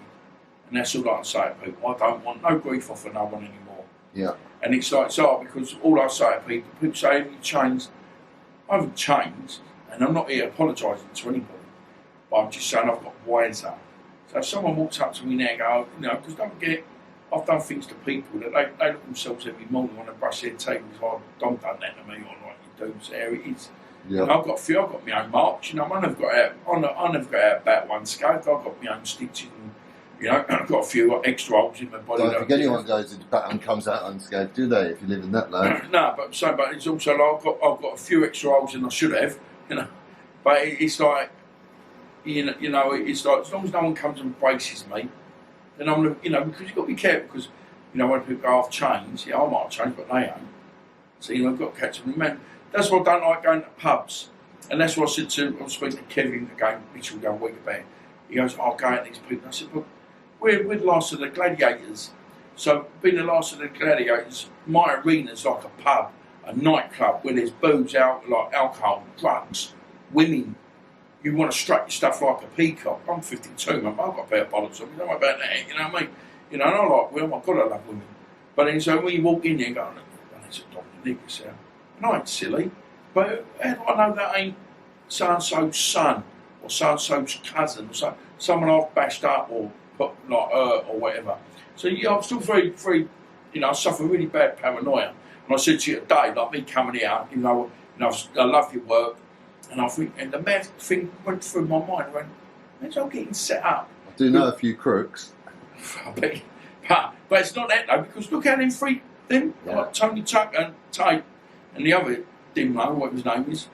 And that's all I can say to people. I don't want no grief off of no one anymore. Yeah. And it's like, it's hard because all I say to people say, have you changed? I haven't changed. And I'm not here apologising to anybody. But I'm just saying I've got wiser. So if someone walks up to me now and go, you know, because don't forget, I've done things to people that they look themselves every morning when they brush their teeth and go, don't done that to me, or like you do, so there it is. Yeah. And I've got my own marks, you know, I never got out about one scope, I've got my own stitches and, you know, I've got a few extra holes in my body. Don't think anyone goes into battle and comes out unscathed, do they, if you live in that land? No, but it's also like I've got a few extra holes than I should have, you know. But it's like, you know, it's like as long as no one comes and braces me, then I'm, you know, because you've got to be careful, because, you know, when people go, I've changed, yeah, I might have changed, but they ain't. So, you know, I've got to catch them. Man, that's why I don't like going to pubs. And that's what I said to, I was speaking to Kevin again, Mitchell, a week about. He goes, I'll go at these people. I said, well, we're the last of the gladiators. So, being the last of the gladiators, my arena's like a pub, a nightclub, where there's booze, like alcohol, drugs, women. You want to strut your stuff like a peacock. I'm 52, man. I've got a pair of bollocks on me. Don't worry about that. You know what I mean? You know, and I like, well, my God, I love women. But then, so when you walk in there and go, look, that's a Dominic yourself. And I ain't silly. But how do I know that ain't so-and-so's son or so-and-so's cousin or someone I've bashed up or put like her or whatever? So, yeah, I'm still very, you know, I suffer really bad paranoia. And I said to you today, like me coming here, you know I love your work. And I think, and the mad thing went through my mind. I went, imagine I'm getting set up. I do know a few crooks. But it's not that though, because look at them, like Tony Tucker and Tate and the other Dimmo, what his name is.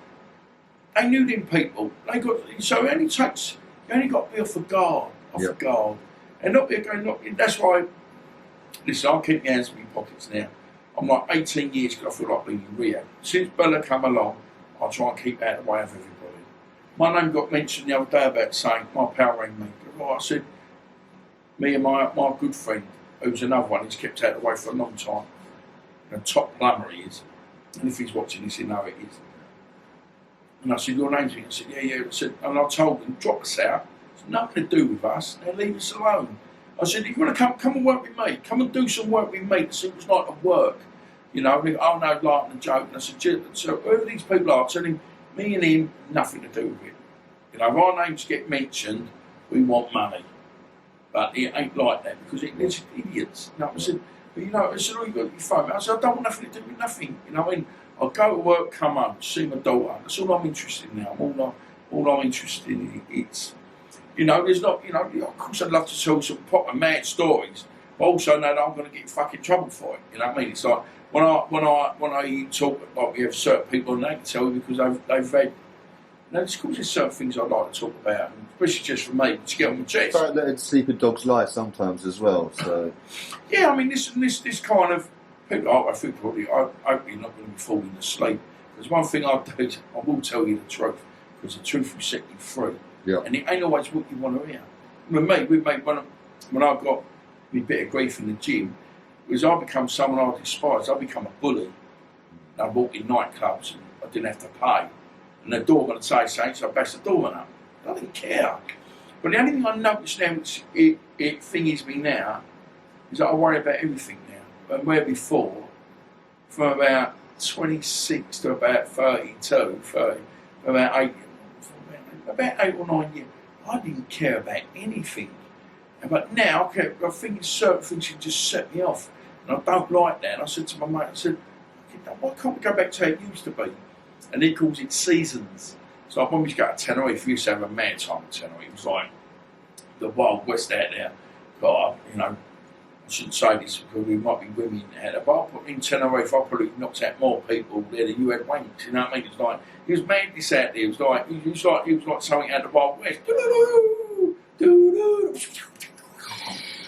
They knew them people. They got so it only takes. You only got to be off the guard, guard, and not. That's why. Listen, I keep my hands in my pockets now. I'm like 18 years because I feel like being in rehab. Since Bella come along, I try and keep out of the way of everybody. My name got mentioned the other day about saying, my pal rang me. I said, me and my good friend, who's another one, he's kept out of the way for a long time. A top plumber he is. And if he's watching this, he'll know it is. And I said, your name's me? I said, yeah. I said, and I told them, drop us out. It's nothing to do with us. Now leave us alone. I said, if you want to come and work with me, come and do some work with me to see what it's like to work. You know, they go, oh no, laughing and joking. I said, so whoever these people are, telling me and him, nothing to do with it. You know, if our names get mentioned, we want money. But it ain't like that because it's idiots. You know, I said, but you know, I said, oh, you got your phone. I said, I don't want nothing to do with nothing. You know what I mean? I'll go to work, come home, see my daughter. That's all I'm interested in now. All I'm interested in is, you know, there's not, you know, of course I'd love to tell some proper mad stories, but also know that I'm going to get in fucking trouble for it. You know what I mean? It's like when I talk, like we have certain people and they can tell you because they've read. You know, there's certain things I'd like to talk about, and especially just for me to get on my chest. It's like letting sleeping dogs lie sometimes as well. So yeah, I mean this kind of people. I think probably I hope you're not going to be falling asleep. There's one thing I do. I will tell you the truth because the truth will set you free. Yeah. And it ain't always what you want to hear. With me, when I got me bit of grief in the gym, was I become someone I despised. I become a bully. And I walked in nightclubs and I didn't have to pay. And the doorman would say something, so I bashed the doorman up. I didn't care. But the only thing I notice now, which it thingies me now, is that I worry about everything now. And where before, from about 26 to about 32, about 8 or 9 years, I didn't care about anything. But now, I think certain things should just set me off. And I don't like that. And I said to my mate, I said, why can't we go back to how it used to be? And he calls it seasons. So like when we used to go to Tenerife, we used to have a mad time at Tenerife. It was like the Wild West out there. God, you know, I shouldn't say this because we might be women out there, but in Tenerife, I probably knocked out more people there than you had wanks. You know what I mean? It's like, it was madness out there. It was like something out of the Wild West.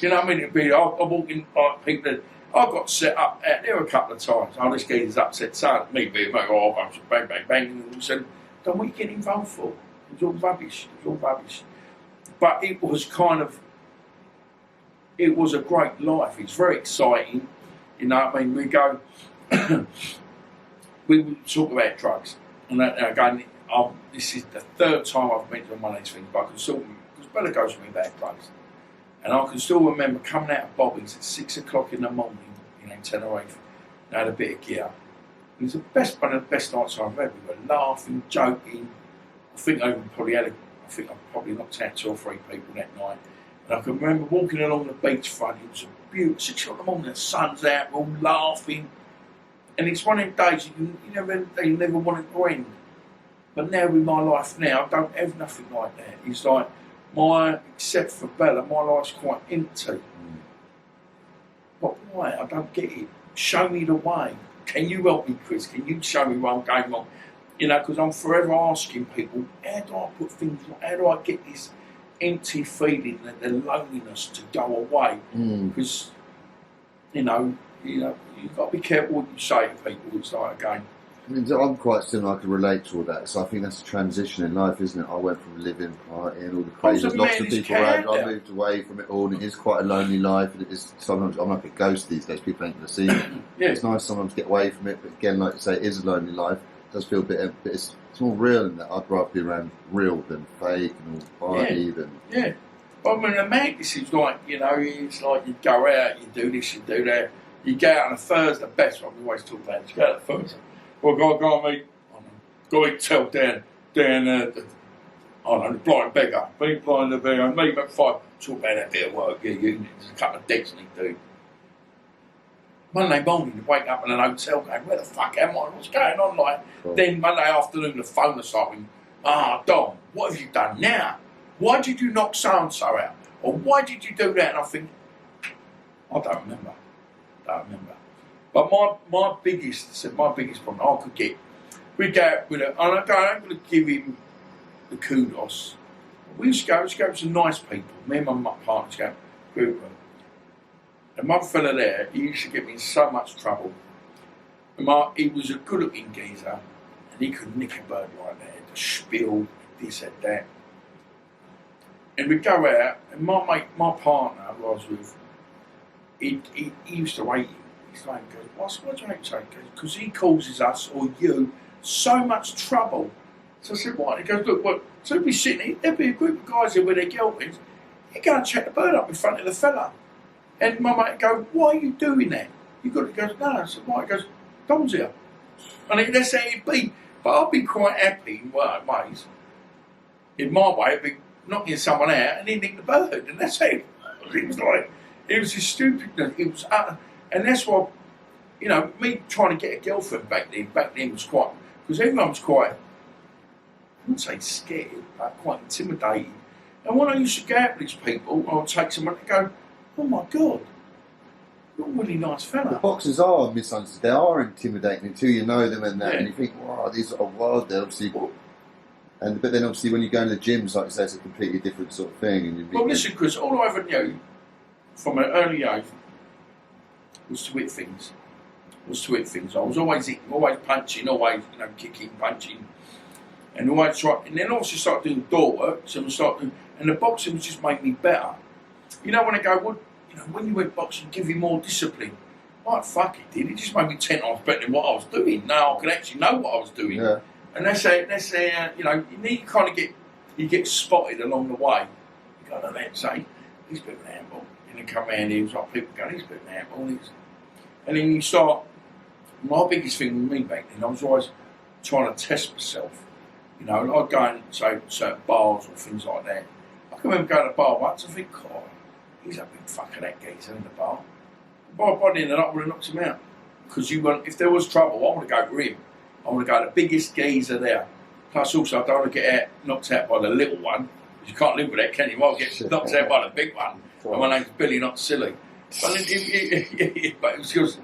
You know what I mean? It'd be, I walk in like people. I got set up out there a couple of times. Oh, this geezer's upset, son. Me being like, oh, I'm just bang, bang, bang. And all said, don't we get involved for? It was all rubbish. But it was kind of, it was a great life. It's very exciting. You know what I mean? We go, we talk about drugs. And again, this is the third time I've mentioned one of these things, but I can still, because Bella goes to me about drugs. And I can still remember coming out of Bobby's at 6 o'clock in the morning, you know, in Tenerife, and I had a bit of gear. It was one of the best nights I've had. We were laughing, joking. I think I probably knocked out 2 or 3 people that night. And I can remember walking along the beachfront. It was a beautiful 6 o'clock in the morning, the sun's out, we're all laughing. And it's one of the days you never want it to end. But now with my life now, I don't have nothing like that. It's like, except for Bella, my life's quite empty. But why? I don't get it. Show me the way. Can you help me, Chris? Can you show me where I'm going wrong? You know, because I'm forever asking people, how do I put things, how do I get this empty feeling and the loneliness to go away? Because, you know, you've got to be careful what you say to people. It's like, again, I mean, I'm quite similar. I can relate to all that. So I think that's a transition in life, isn't it? I went from living, partying, all the crazy, lots of people around. I moved away from it all, and it is quite a lonely life. And it is sometimes I'm like a ghost these days. People ain't going to see me. Yeah. It's nice sometimes to get away from it, but again, like you say, it is a lonely life. It does feel a bit, but it's more real in that. I'd rather be around real than fake and all party than. Yeah. Well, I mean, the madness is like, you know, it's like you go out, you do this, you do that. You go out on a Thursday, the best one we always talk about it. You go out on a Thursday. Well, go and meet, go eat tell down the blind beggar. Be blind the beggar, and meet at 5. Talk about that bit of work, yeah, there's a couple of decks we do. Monday morning, you wake up in an hotel going, where the fuck am I? What's going on? Like, cool. Then Monday afternoon, the phone is starting, Dom, what have you done now? Why did you knock so-and-so out? Or why did you do that? And I think, I don't remember. But my biggest problem I could get, we go out with and I'm going to give him the kudos. We used to go with some nice people. Me and my partners go, group. And one fella there, he used to get me in so much trouble. He was a good-looking geezer, and he could nick a bird like that, the spiel, this and that. And we'd go out, and my partner who I was with, he used to hate him. He's like, what do you hate him? Because he causes us, or you, so much trouble. So I said, what? He goes, look, so we'd be sitting here, there'd be a group of guys here with their girlfriends, he'd go and check the bird up in front of the fella. And my mate would go, why are you doing that? He goes, no. I said, why? He goes, Dom's here. And that's how it'd be. But I'd be quite happy in ways. In my way, I'd be knocking someone out and he'd nick the bird. And that's how it was like, it was just stupidness. It was and that's why, you know, me trying to get a girlfriend back then was quite, because everyone was quite, I wouldn't say scared, but quite intimidated. And when I used to go out with these people, I would take someone and go, oh my God, you're a really nice fella. The boxers are misunderstood. They are intimidating until you know them and that, and you think, wow, these are wild. They're obviously, but then obviously when you go in the gyms, like you say, it's a completely different sort of thing. And well, listen, Chris, all I ever knew from an early age was to hit things. I was always hitting, always punching, always, you know, kicking, punching, and always try. And then obviously started doing door work, so I started doing, and the boxing just made me better. You know, when I go, well, you know, when you went boxing, give you more discipline. Like, fuck it did. It just made me 10 times better than what I was doing. Now I can actually know what I was doing. Yeah. And that's you know, you kind of get spotted along the way. You go, no, let's say, he's a bit of an handball. And then come around here, it was like people going, he's a bit of an handball. And then you start, my biggest thing with me back then, I was always trying to test myself. You know, I'd go and say certain bars or things like that. I can remember going to a bar once, I think, God, he's a big fucker, that geezer in the bar. By the end of the night, I would have knocked him out. Because if there was trouble, I want to go for him. I want to go to the biggest geezer there. Plus, also, I don't want to get knocked out by the little one. Because you can't live with that, can you? You might get knocked out by the big one. And my name's Billy, not Silly. But it was just.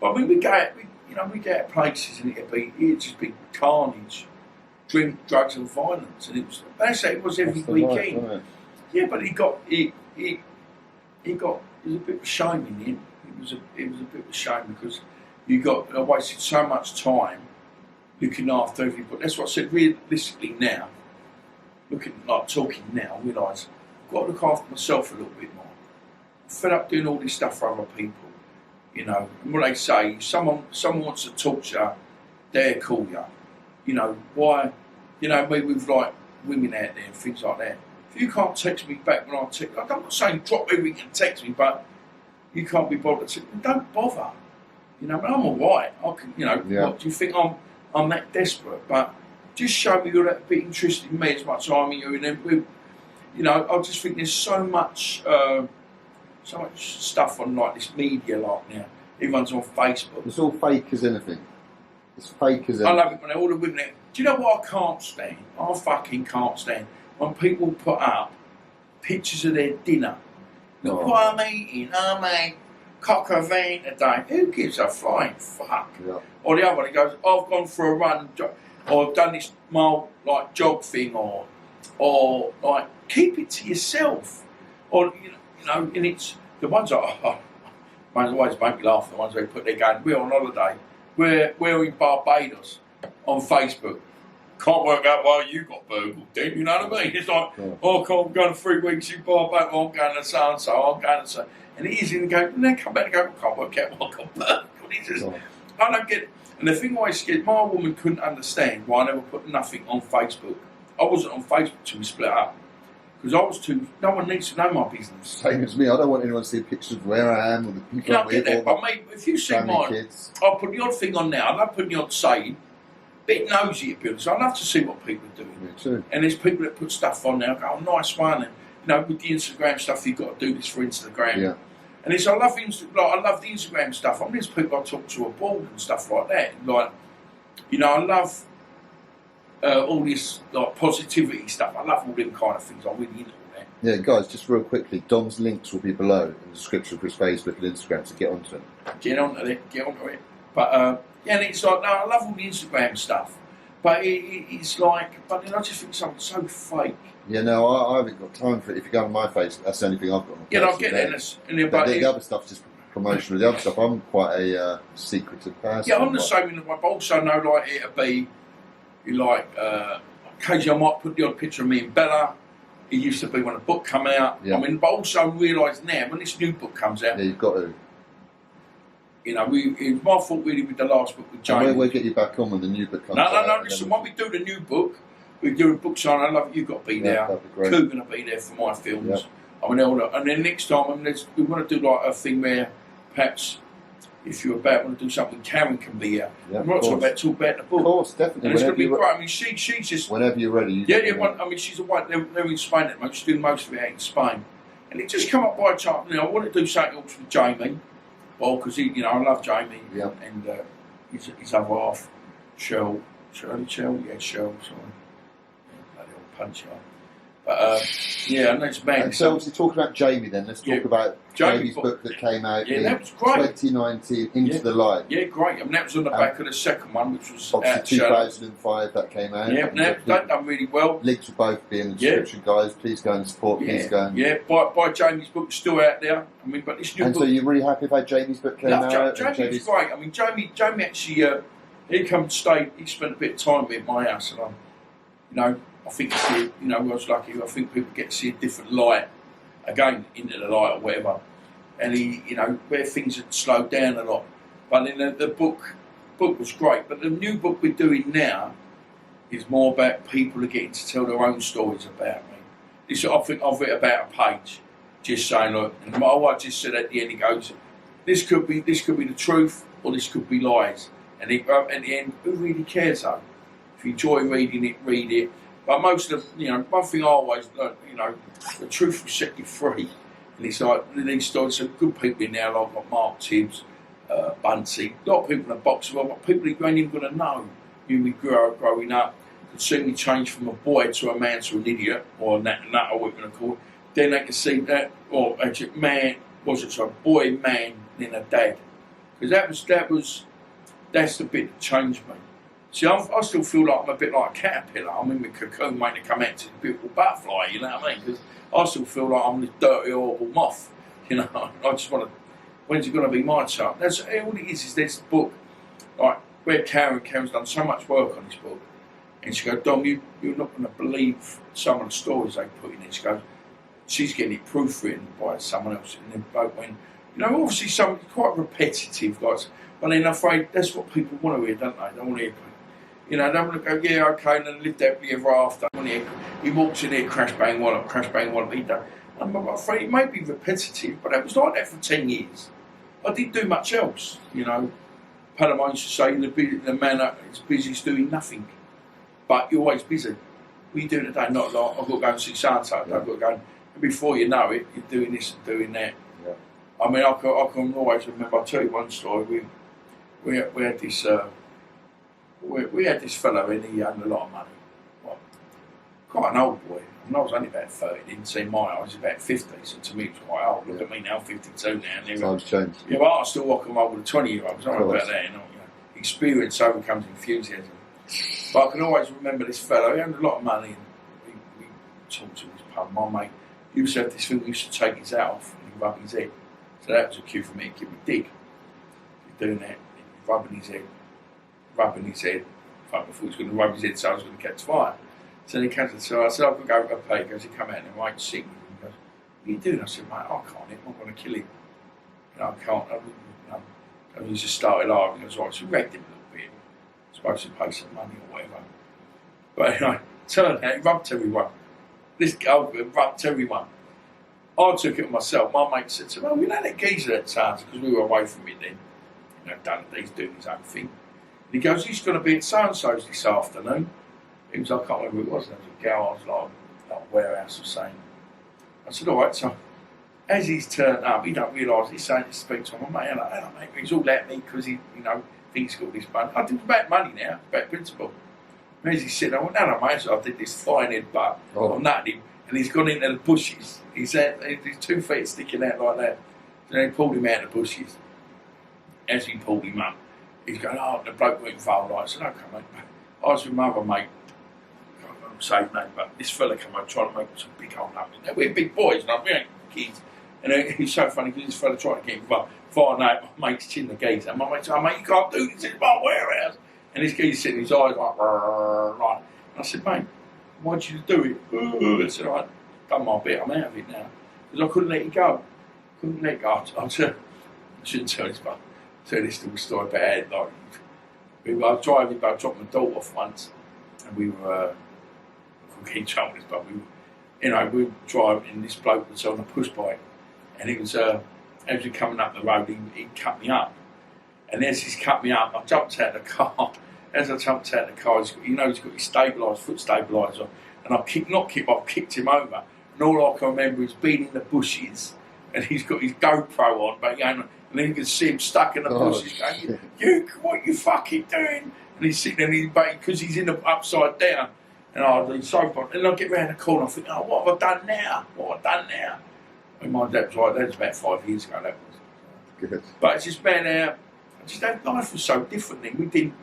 But when we go out places and it'd just be carnage, drink, drugs, and violence, and that's how it was every weekend. Right. Yeah, but it was a bit of a shame in him. It was a bit of a shame because I wasted so much time looking after everybody. That's what I said. Realistically now, talking now, I realise I've got to look after myself a little bit more. I'm fed up doing all this stuff for other people. You know, and what they say, if someone wants to talk to you, they'll call you. You know, why, you know, with like women out there and things like that. If you can't text me back when I text, I'm not saying drop everything and text me, but you can't be bothered to, don't bother. You know, I'm alright. I can, you know, what do you think I'm that desperate? But just show me you're that bit interested in me as much as I'm in you. And then, you know, I just think there's so much stuff on like this media like now. Everyone's on Facebook. It's all fake as anything. It's fake as anything. I love it when all the women. Do you know what I can't stand? I fucking can't stand when people put up pictures of their dinner. Look what I'm eating. I'm a cock a vein today. Who gives a flying fuck? Yeah. Or the other one, he goes, I've gone for a run, or I've done this mile like jog thing, or like keep it to yourself. Or you know, and it's the ones that always make me laugh. The ones where they put their going, we're on holiday, we're in Barbados on Facebook. Can't work out why you got burgled, then, you know what I mean? It's like, I'm going 3 weeks in Barbados, I'm going to so-and-so, I'm going to so. And it is in the game, and then come back and go, can't work out why I got burgled. It's just, I don't get it. And the thing always scared, my woman couldn't understand why I never put nothing on Facebook. I wasn't on Facebook till we split up. Because I was no one needs to know my business. Same as me, I don't want anyone to see pictures of where I am or the people I'm with. That, but mate, if you see mine, I'll put the odd thing on now, I love putting the odd saying, bit nosy at people, so I love to see what people are doing. Me too. And there's people that put stuff on there, go, oh, nice one, and you know, with the Instagram stuff, you've got to do this for Instagram. Yeah. And it's, I love the Instagram stuff. I mean, there's people I talk to abroad and stuff like that. Like, you know, I love all this like positivity stuff. I love all them kind of things. I'm really into all that. Yeah, guys, just real quickly, Dom's links will be below in the description for his Facebook and Instagram, so get onto it. Get onto it. But yeah, and it's like, no, I love all the Instagram stuff. But it's like, but then I just think something's so fake. Yeah, no, I haven't got time for it. If you go on my face, that's the only thing I've got on my face. Yeah, I get that. But the other stuff's just promotion of the other stuff. I'm quite a secretive person. Yeah, I'm the same in the way, but also know like it'll be like occasionally I might put the odd picture of me and Bella. It used to be when a book come out. Yeah. I mean, but also realise now when this new book comes out. Yeah, you've got to. You know, it's my fault really with the last book with Jamie. We'll get you back on when the new book comes out. No. Listen, when we do the new book, we do a book sign. I love it. You've got to be there. That'd be great. Coop's going to be there for my films. Yeah. I mean, and then next time, I mean, we want to do like a thing where perhaps if you're want to do something, Karen can be here. Yeah, I'm not talk about the book. Of course, definitely. And it's going to be great. I mean, she's just. Whenever you're ready. I mean, she's a white. They're in Spain at the moment. She's doing most of it out in Spain. And it just come up by chance. You know, I want to do something else with Jamie. Well, because I love Jamie. Yeah. And his other half, Shell. Yeah, Shell. Sorry. Bloody old puncher. But yeah, and that's bad. And so, obviously, talking about Jamie, then let's talk about Jamie's book that came out in that was great. 2019, Into the Light. Yeah, great. I mean, that was on the back of the second one, which was obviously 2005 that came out. Yeah, that done really well. Links will both be in the description, guys. Please go and support. Please go and buy Jamie's book. Still out there. I mean, but this new book. So you're really happy about Jamie's book came out? Jamie's great. I mean, Jamie actually he come to stay. He spent a bit of time at my house, and I think I was lucky. I think people get to see a different light, again, into the light or whatever. And he, where things had slowed down a lot. But then the book was great. But the new book we're doing now is more about people who are getting to tell their own stories about me. I think I've written about a page, just saying, look, and my wife just said at the end, he goes, this could be the truth or this could be lies. And at the end, who really cares though? If you enjoy reading it, read it. But most of one thing I always learned, the truth will set you free. And it's like these stories, some good people in there, like Mark Tibbs, Bunsey, a lot of people in the box as well, but people you ain't even going to know. You we growing up could see me change from a boy to a man to an idiot, or that or what we're going to call it. Then they can see that, or actually, boy, man, then a dad. Because that's the bit that changed me. See, I still feel like I'm a bit like a caterpillar. I'm in my cocoon waiting to come out to the beautiful butterfly, you know what I mean? Because I still feel like I'm this dirty, horrible moth, I just want to, when's it going to be my turn? That's all it is this book, like, where Karen's done so much work on this book. And she goes, Dom, you're not going to believe some of the stories they put in it. She goes, she's getting it proofwritten by someone else. And then both when, obviously some quite repetitive, guys. But then I'm afraid that's what people want to hear, don't they? They want to hear. They want to go, yeah, okay, and then live happily ever after. He walks in here, crash bang wallop, he done. I'm afraid it may be repetitive, but it was like that for 10 years. I didn't do much else, Panama used to say the man is busy is doing nothing, but you're always busy. What are you doing today? Not like I've got to go and see Santa. I've got to go. And before you know it, you're doing this and doing that. Yeah. I mean, I can always remember. I'll tell you one story. We had this. We had this fellow and he earned a lot of money. Well, quite an old boy. I was only about 30, didn't see my eye, I was about 50, so to me it was quite old. Look at me now, 52 now. Times changed. Yeah, but I still rock and roll with a 20-year-old. It's not about that, Experience overcomes enthusiasm. But I can always remember this fellow, he earned a lot of money, and we talked to his pub. My mate used to have this thing, he used to take his hat off and he'd rub his head. So that was a cue for me to give him a dig. He's doing that, rubbing his head. I thought he was going to rub his head, so I was going to catch fire. So he comes and so I said, I've got to go pay. He goes, he come out and right sick. He goes, what are you doing? I said, mate, I can't. I'm going to kill him. I can't. And he just started laughing. He goes, right, so ragged him a little bit. I'm supposed to pay some money or whatever. But anyway, turned out he rubbed everyone. This guy rubbed everyone. I took it myself. My mate said to me, well, we had that geezer at times because we were away from it then. He's doing his own thing. And he goes, he's going to be at so-and-so's this afternoon. He was, I can't remember who it was. There was a gal, I was like a warehouse or something. I said, all right, so as he's turned up, he don't realise he's saying to speak to him. I'm like, hello, mate. He's all at me because he, thinks he's got this money. I think it's about money now, about principle. And as he said, I went, no, mate. So I did this flying head butt. I nutted him, and he's gone into the bushes. His 2 feet sticking out like that. So they pulled him out of the bushes. As he pulled him up, he's going, oh, the bloke went involved. I said, okay, mate. I was with my other mate. I'm saying, mate, but this fella come over trying to make some big old numbers. Now, we're big boys, we ain't kids. And it's so funny because this fella tried to get involved. Fire night, my mate's chin the geezer. And my mate said, "Oh, mate, you can't do this, it's my warehouse." And this geezer sitting his eyes like, right. And I said, "Mate, why'd you do it?" I said, "I've done my bit, I'm out of it now." Because I couldn't let it go. I shouldn't tell this, but tell this little story about it. Like, I was driving, I dropped my daughter off once, and we were, I couldn't keep track with this, but we were driving, and this bloke was on a push bike, and it was, as we were coming up the road, he cut me up. And as he's cut me up, I jumped out of the car. As I jumped out of the car, he's got his foot stabiliser, and I kicked him over. And all I can remember is being in the bushes, and he's got his GoPro on, but and then you can see him stuck in the bushes going, what you fucking doing? And he's sitting there, because he's in the upside down. And I was so fun. And I get round the corner, I think, what have I done now? And my dad was like, that was about 5 years ago, that was. Good. But it's just, man, life was so different then. We didn't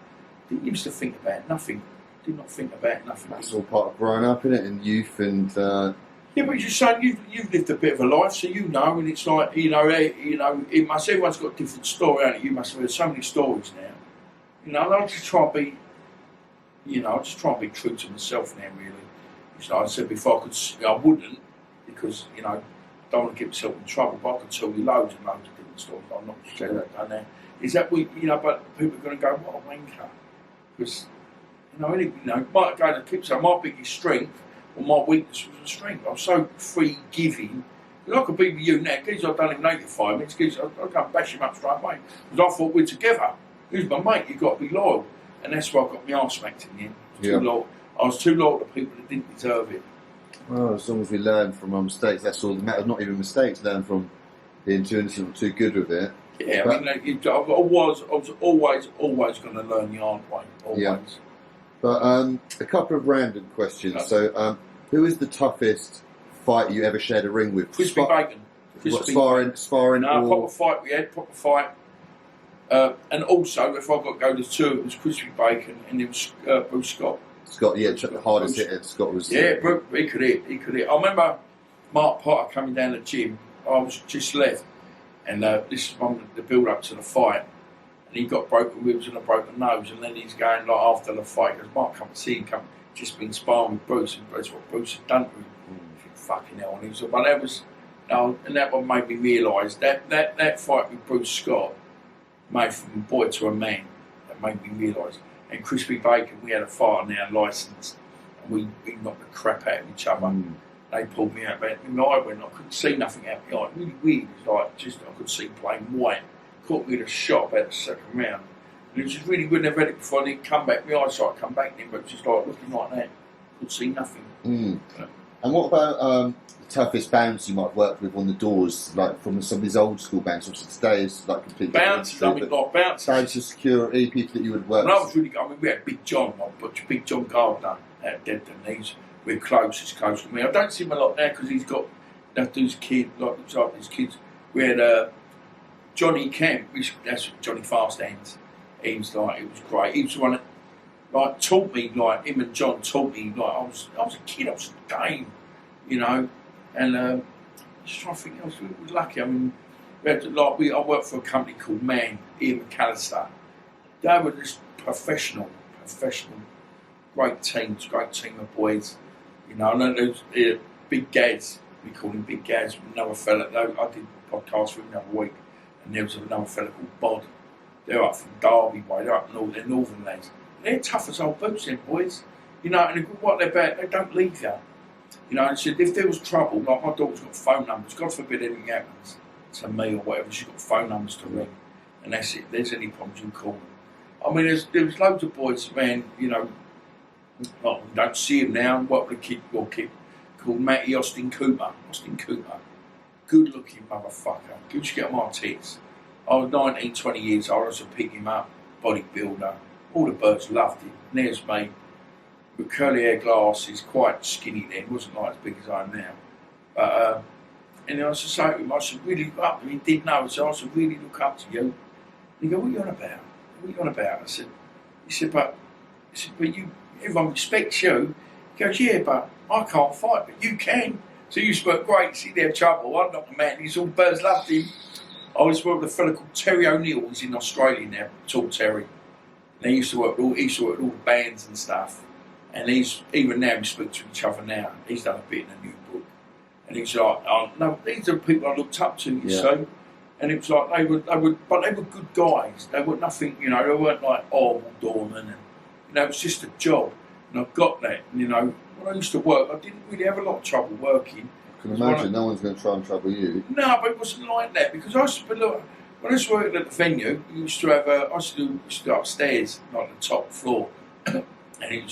used to think about nothing. Did not think about nothing. That's all part of growing up, isn't it? In youth and... Yeah, but you're saying you've lived a bit of a life, so you know, and it's like, everyone's got a different story, haven't you? You must have heard so many stories now. And I just try and be, true to myself now, really. It's like I said before, I wouldn't, because, don't want to get myself in trouble, but I could tell you loads and loads of different stories. I'm not just saying that down there. Is that but people are going to go, what a wanker. Because, might go to keep saying my biggest strength, or my weakness was a strength. I was so free giving. I could be with you now, because I've done him 85 minutes, because I'll go and bash him up straight away. Because I thought we're together. Who's my mate? You've got to be loyal. And that's why I got my arse smacked in the end. I was too loyal to people that didn't deserve it. Well, as long as we learn from our mistakes, that's all that matters. Not even mistakes, learn from being too innocent or too good with it. Yeah, I was always going to learn the hard way. Always. Yeah. But a couple of random questions. Okay. So, who is the toughest fighter you ever shared a ring with? Crispy Bacon. Sparring? No, or... proper fight we had, and also, if I got to go to two, it was Crispy Bacon and it was Bruce Scott. Scott, yeah, the hardest hitter. Scott was... Yeah, he could hit. I remember Mark Potter coming down the gym. I was just left, and this is one the build-up to the fight. And he got broken ribs and a broken nose, and then he's going like after the fight, because Mark come to see him, just been sparring with Bruce, and that's what Bruce had done to him. Fucking hell, and he was, but that was, and that one made me realise that fight with Bruce Scott made from a boy to a man. That made me realise. And Crispy Bacon, we had a fight on our licence, and we knocked the crap out of each other. They pulled me out, man. My eye went, I couldn't see nothing out my eye. Really weird. It was like I could see plain white. Caught me with a shot about the second round. And it was just really good. Never had it before. I didn't come back. My eyesight come back then, but it was just like looking like that. Couldn't see nothing. And what about the toughest bands you might have worked with on the doors, like from some of these old school bands? Obviously today is like completely bouncers. Bouncers. Bands of security, people that you would work with. We had Big John, Big John Gardner at Deadton. We're close to me. I don't see him a lot now because he's got those kids, like his kids. We had Johnny Kemp, that's Johnny Fast Hands. He was like, it was great. He was the one that taught me, him and John taught me, I was a kid, I was a game, and just trying to think, I was lucky. I mean, we had I worked for a company called Ian McAllister. They were just professional, great team of boys, and then there was Big Gaz, we called him Big Gaz, another fella, I did a podcast with him the other week. And there was another fella called Bod. They're up from Derby way, they're up north, they're northern lads. They're tough as old boots, them boys. And what they're about, they don't leave you. And so if there was trouble, like my daughter's got phone numbers, God forbid anything happens to me or whatever, she's got phone numbers to ring. And that's it, if there's any problems, you call them. I mean, there was loads of boys, man, we don't see him now. What would a kid called Matty Austin Cooper. Good looking motherfucker. Good to get on my tits. I was 19, 20 years old. I was to pick him up, bodybuilder. All the birds loved him. And there's me with curly hair, glasses, quite skinny then. Wasn't like as big as I am now. But and then I said to him, I said, really look up. And he didn't know. So I said, really look up to you. And he go, what are you on about? What are you on about? He said, but you, everyone respects you. He goes, yeah, but I can't fight, but you can. So he used to work great, see their trouble. I knocked him out, and he's all birds loved him. I used to work with a fella called Terry O'Neill, he's in Australia now, tall Terry. And he used to work with all the bands and stuff. And even now we speak to each other now. He's done a bit in a new book. And he's like, oh, no, these are the people I looked up to, you see. And it was like they were good guys. They were nothing, you know, they weren't like horrible doormen, and you know, it was just a job. And I got that. And, you know, when I used to work, I didn't really have a lot of trouble working. I can imagine no one's going to try and trouble you. No, but it wasn't like that, because I used to look, when I was working at the venue, we used to have I used to go upstairs, like the top floor, and it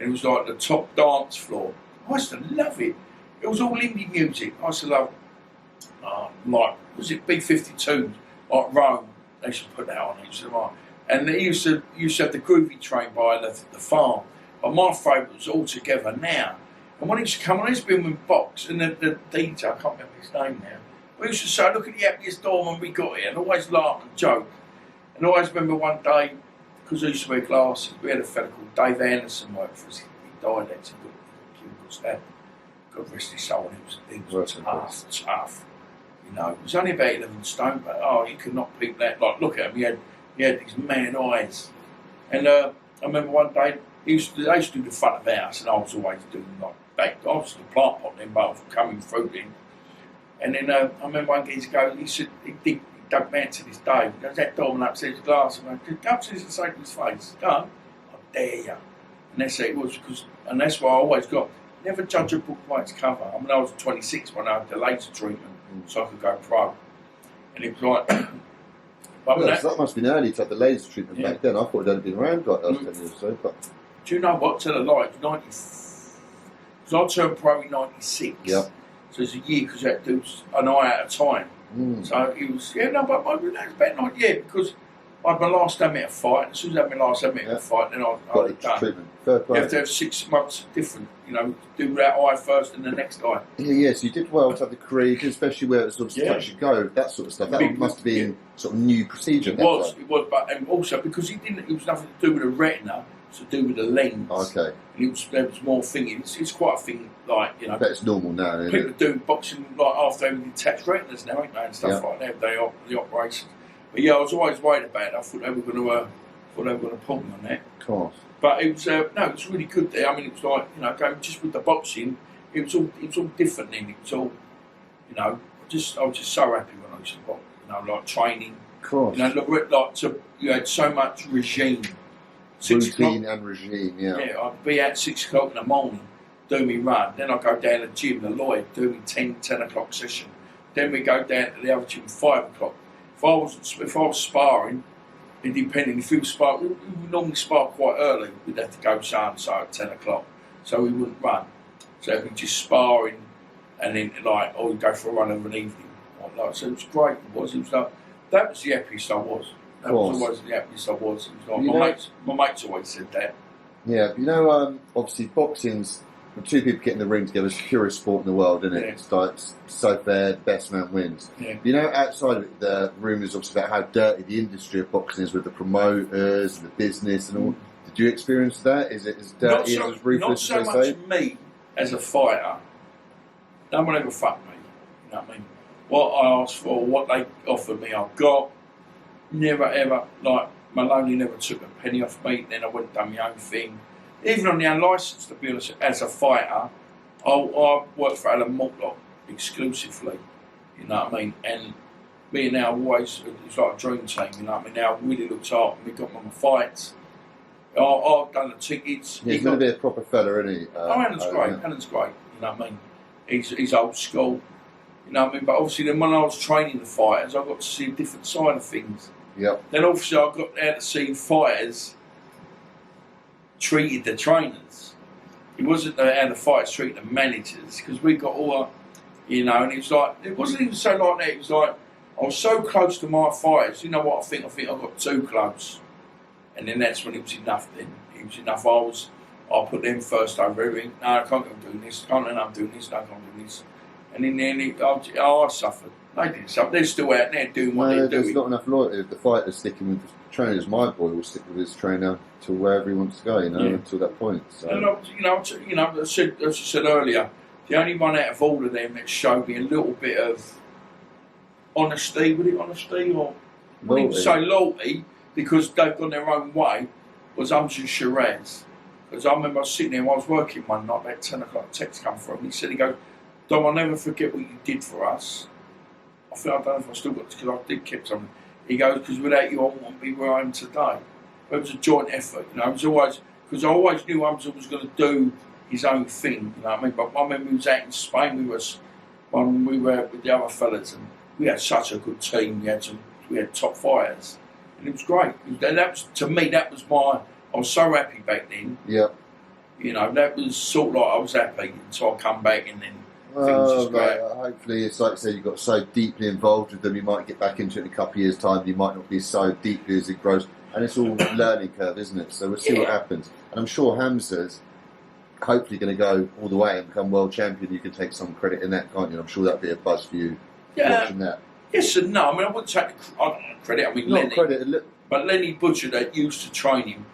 was like the top dance floor. I used to love it. It was all indie music. I used to love, like, was it B-52, like Rome? They used to put that on. And they used to have the Groovy Train by the farm. But my favourite was All Together Now. And when he used to come on, he's been with Box, and the DJ, I can't remember his name now. We used to say, look at the happiest doorman we got here, and always laugh and joke. And I always remember one day, because I used to wear glasses, we had a fella called Dave Anderson work for us. He died actually, got stabbed. God rest his soul, he was tough. You know, he was only about 11 stone, but you could not peep that. Like, look at him, he had these man eyes. And I remember one day, they used to do the front of the house, and I was always doing like back. I was the plant pot then, but I was coming through then. And then I remember one geezer go, he said, he dug me out to this day. He goes, that doorman upstairs, glass, and I went, go upstairs and say to his face, go on, I dare you. And that's it was, and that's why I always got, never judge a book by its cover. I mean, I was 26 when I had the laser treatment, so I could go pro. And it was like, that must have been early to have the laser treatment back then. I thought it had been around like that 10 years or so. But do you know what? Tell a lie, it was 90. Because I turned pro in 96. Yeah. So it's a year, because that dude's an eye at a time. So it was, but that was about 90, because I had my last amateur fight. As soon as I had my last amateur fight, then I had it done. Treatment. You have to have 6 months different, you know, do that eye first and the next eye. Yes, you did well to have the career, especially where it was sort of touch and go, that sort of stuff. That must have been sort of new procedure. It was, but and also because it was nothing to do with the retina, it's to do with the lens. Okay. And there was more thinking. It's quite a thing, like, you know. But it's normal now, isn't people it? do boxing like after having detached retinas now, ain't they, and stuff like that. The operations. But yeah, I was always worried about it. I thought they were going to pull me on that. Of course. But it was it was really good there. I mean, it was like, you know, going just with the boxing, it was all different then. It was all, you know, I was just so happy when I used to box. You know, like training. Of course. You know, you had so much regime. Routine and regime, Yeah, I'd be out 6 o'clock in the morning, do me run. Then I'd go down to the gym, the Lloyd, do me 10 o'clock session. Then we go down to the other gym 5 o'clock. If I was sparring, independent, if we were sparring, we would normally spar quite early. We'd have to go so and so at 10 o'clock, so we wouldn't run. So we'd just sparring, and then we'd go for a run of an evening. So it was great. It was like, that was the happiest I was. That was always the happiest I was. It was like, my mates always said that. Yeah, you know, obviously boxing's, when two people get in the ring together, it's the purest sport in the world, isn't it? It's like so fair, best man wins. Yeah. You know, outside of it, the rumours obviously about how dirty the industry of boxing is with the promoters and the business and all. Did you experience that? Is it as dirty and as ruthless as they say? Not so much me as a fighter. No one ever fucked me. You know what I mean? What I asked for, what they offered me, I got. Never ever, like, Maloney never took a penny off me. Then I went and done my own thing. Even on the unlicensed, to be honest, as a fighter, I worked for Alan Mortlock exclusively. You know what I mean? And me and Al always, it was like a dream team. You know what I mean? Al really looked after me, got me on my fights. I've done the tickets. Yeah, he's going to be a proper fella, isn't he? Alan's great. Yeah. Alan's great. You know what I mean? He's old school. You know what I mean? But obviously, then when I was training the fighters, I got to see a different side of things. Yep. Then obviously, I got out to see fighters treated the trainers. It wasn't how the fighters treated the managers, because we got all, you know, and it was like, it wasn't even so like that. It was like, I was so close to my fighters. You know what I think? I think I got too close. And then that's when it was enough then. It was enough. I put them first over everything. No, I can't go doing this. I'm doing this. No, I can't do this. And in the end, I suffered. They didn't suffer. They're still out there doing what they're doing. There's not enough loyalty. If the fighter's sticking with the trainers, my boy will stick with his trainer to wherever he wants to go, you know, until that point. So. And, as I said earlier, the only one out of all of them that showed me a little bit of honesty, would it honesty or I wouldn't even say loyalty, because they've gone their own way, was Umz Shiraz. Because I remember I was sitting there, I was working one night, about 10 o'clock, a text come from him. He said, he goes, Dom, I'll never forget what you did for us. I don't know if I still got this, because I did keep something. He goes, because without you, I wouldn't be where I am today. But it was a joint effort, you know. It was always, because I always knew Umz was going to do his own thing, you know what I mean? But I remember we was out in Spain, when we were with the other fellas, and we had such a good team. We had top fighters, and it was great. That was, to me, that was I was so happy back then. Yeah. You know, that was sort of like I was happy until I come back, and then things just hopefully, it's like I said, you got so deeply involved with them, you might get back into it in a couple of years' time, you might not be so deeply as it grows. And it's all learning curve, isn't it? So we'll see what happens. And I'm sure Hamza's hopefully going to go all the way and become world champion. You can take some credit in that, can't you? I'm sure that'd be a buzz for you watching that. Yes and no. I mean, I wouldn't take credit. I mean, not Lenny, credit, but Lenny Butcher that used to train him.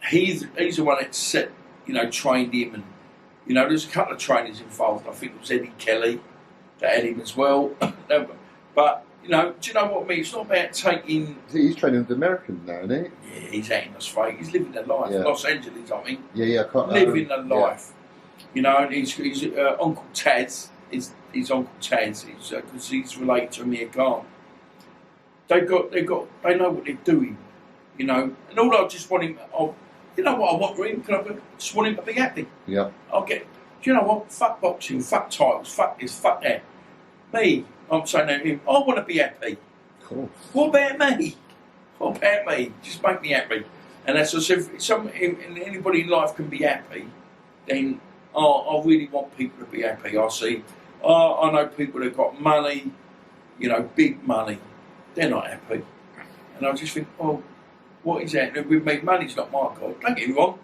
He's the one that trained him, and you know, there's a couple of trainers involved. I think it was Eddie Kelly that had him as well. But you know, do you know what I mean? It's not about taking. He's training with the Americans now, isn't he? Yeah, he's out in Las Vegas. He's living their life. Yeah. Los Angeles, I mean. Yeah, I can't. Living the life. You know, and he's Uncle Taz. His Uncle Taz. Because he's related to Amir Khan. They know what they're doing. You know, and all I just want him. You know what I want for him? I just want him to be happy. Yeah. Do you know what? Fuck boxing, fuck titles, fuck this, fuck that. Me, I'm saying to him, I want to be happy. Cool. What about me? What about me? Just make me happy. And that's as if anybody in life can be happy, then I really want people to be happy. I know people that got money, you know, big money, they're not happy. And I just think, what is that? With me, money's not my God. Don't get me wrong.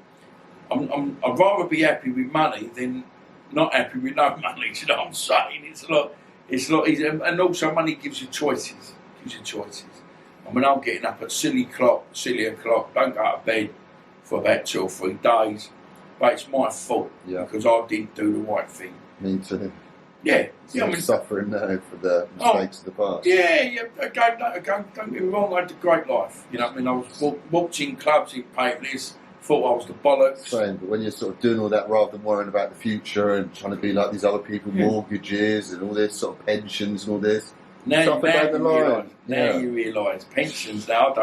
I'd rather be happy with money than not happy with no money. You know what I'm saying? It's a lot easier. And also, money gives you choices. I mean, I'm getting up at silly o'clock, don't go to bed for about 2 or 3 days. But it's my fault because I didn't do the right thing. Me too. Yeah. I'm suffering now for the mistakes of the past. Yeah. Again, don't get me wrong, I had a great life. You know what I mean? I was walked in clubs, in papers, thought I was the bollocks. Same, but when you're sort of doing all that rather than worrying about the future and trying to be like these other people, mortgages and all this sort of pensions and all this. Now you realise pensions now,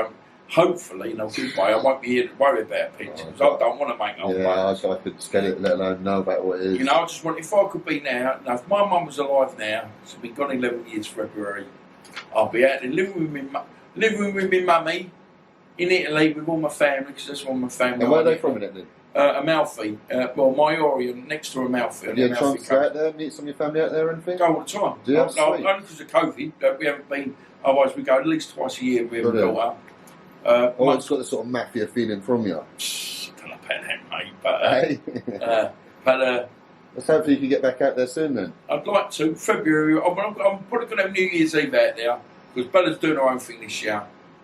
hopefully, in a good way, I won't be here to worry about pensions. I don't want to make old money. I could get it, let alone know about what it is. You know, I just want, if I could be now, if my mum was alive now, she's been gone 11 years February, I'll be out there living with my mummy in Italy with all my family, because that's all my family. And where are they from in Italy? Amalfi, Maiori, next to Amalfi. Have you had a chance to go out there, meet some of your family out there or anything? Go all the time. Do you? Only because of COVID, we haven't been, otherwise we go at least twice a year with my daughter. It's got the sort of mafia feeling from you. I don't know about that, mate, but let's hopefully you can get back out there soon then. I'd like to. February, I'm probably going to have New Year's Eve out there, because Bella's doing her own thing this year,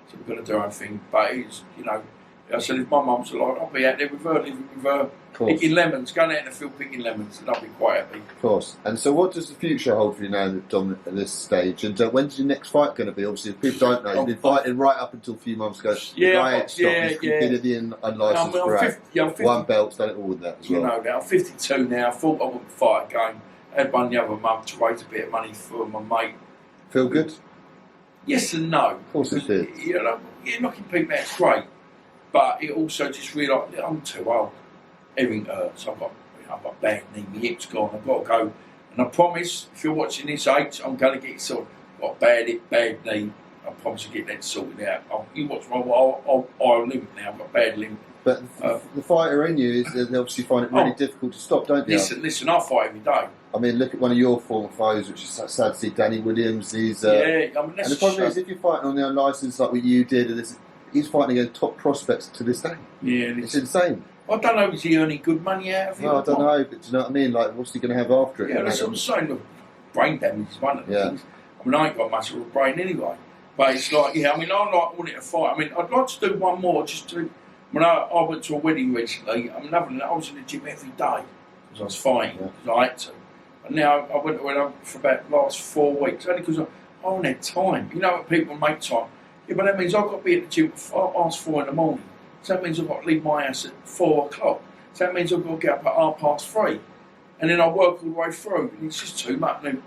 so we're going to do our own thing. But it's, you know, I said if my mum's alive, I'll be out there with her, living with her, picking lemons, going out in the field picking lemons, and I'll be quite happy. Of course. And so what does the future hold for you now, Dom, at this stage? And when's your next fight going to be? Obviously, if people don't know, you've been fighting right up until a few months ago. He's competed in unlicensed grade. Won belts, done it all with that as well. You know, now I'm 52 now. I thought I wouldn't fight again. I had one the other month to raise a bit of money for my mate. Feel good? Yes and no. Of course it did. You know, knocking people out's great. But it also just realised I'm too old. Everything hurts. I've got bad knee, my hip's gone. I've got to go. And I promise, if you're watching this age, I'm going to get sort of got bad hip, bad knee. I promise to get that sorted out. You watch I'll limp now. I've got bad limp. But the fighter in you is they obviously find it really difficult to stop, don't you? Listen, I fight every day. I mean, look at one of your former foes, which is sad to see, Danny Williams. He's and the problem is, if you're fighting on the unlicensed like what you did, he's fighting against top prospects to this day. Yeah, it's insane. I don't know, is he earning good money out of it? No, I don't know, but do you know what I mean? Like, what's he going to have after it? Yeah, that's what I'm saying. Look, brain damage is one of the things. I mean, I ain't got much of a brain anyway. But it's like, I mean, I like wanting to fight. I mean, I'd like to do one more just to... When I went to a wedding recently, I mean, other than that, I was in the gym every day. because I was fighting, because I had to. And now I went for about the last 4 weeks, only because I don't have time. You know what people make time? Yeah, but that means I've got to be at the gym at 4 in the morning. So that means I've got to leave my house at 4 o'clock. So that means I've got to get up at 3:30. And then I work all the way through. And it's just too much. And,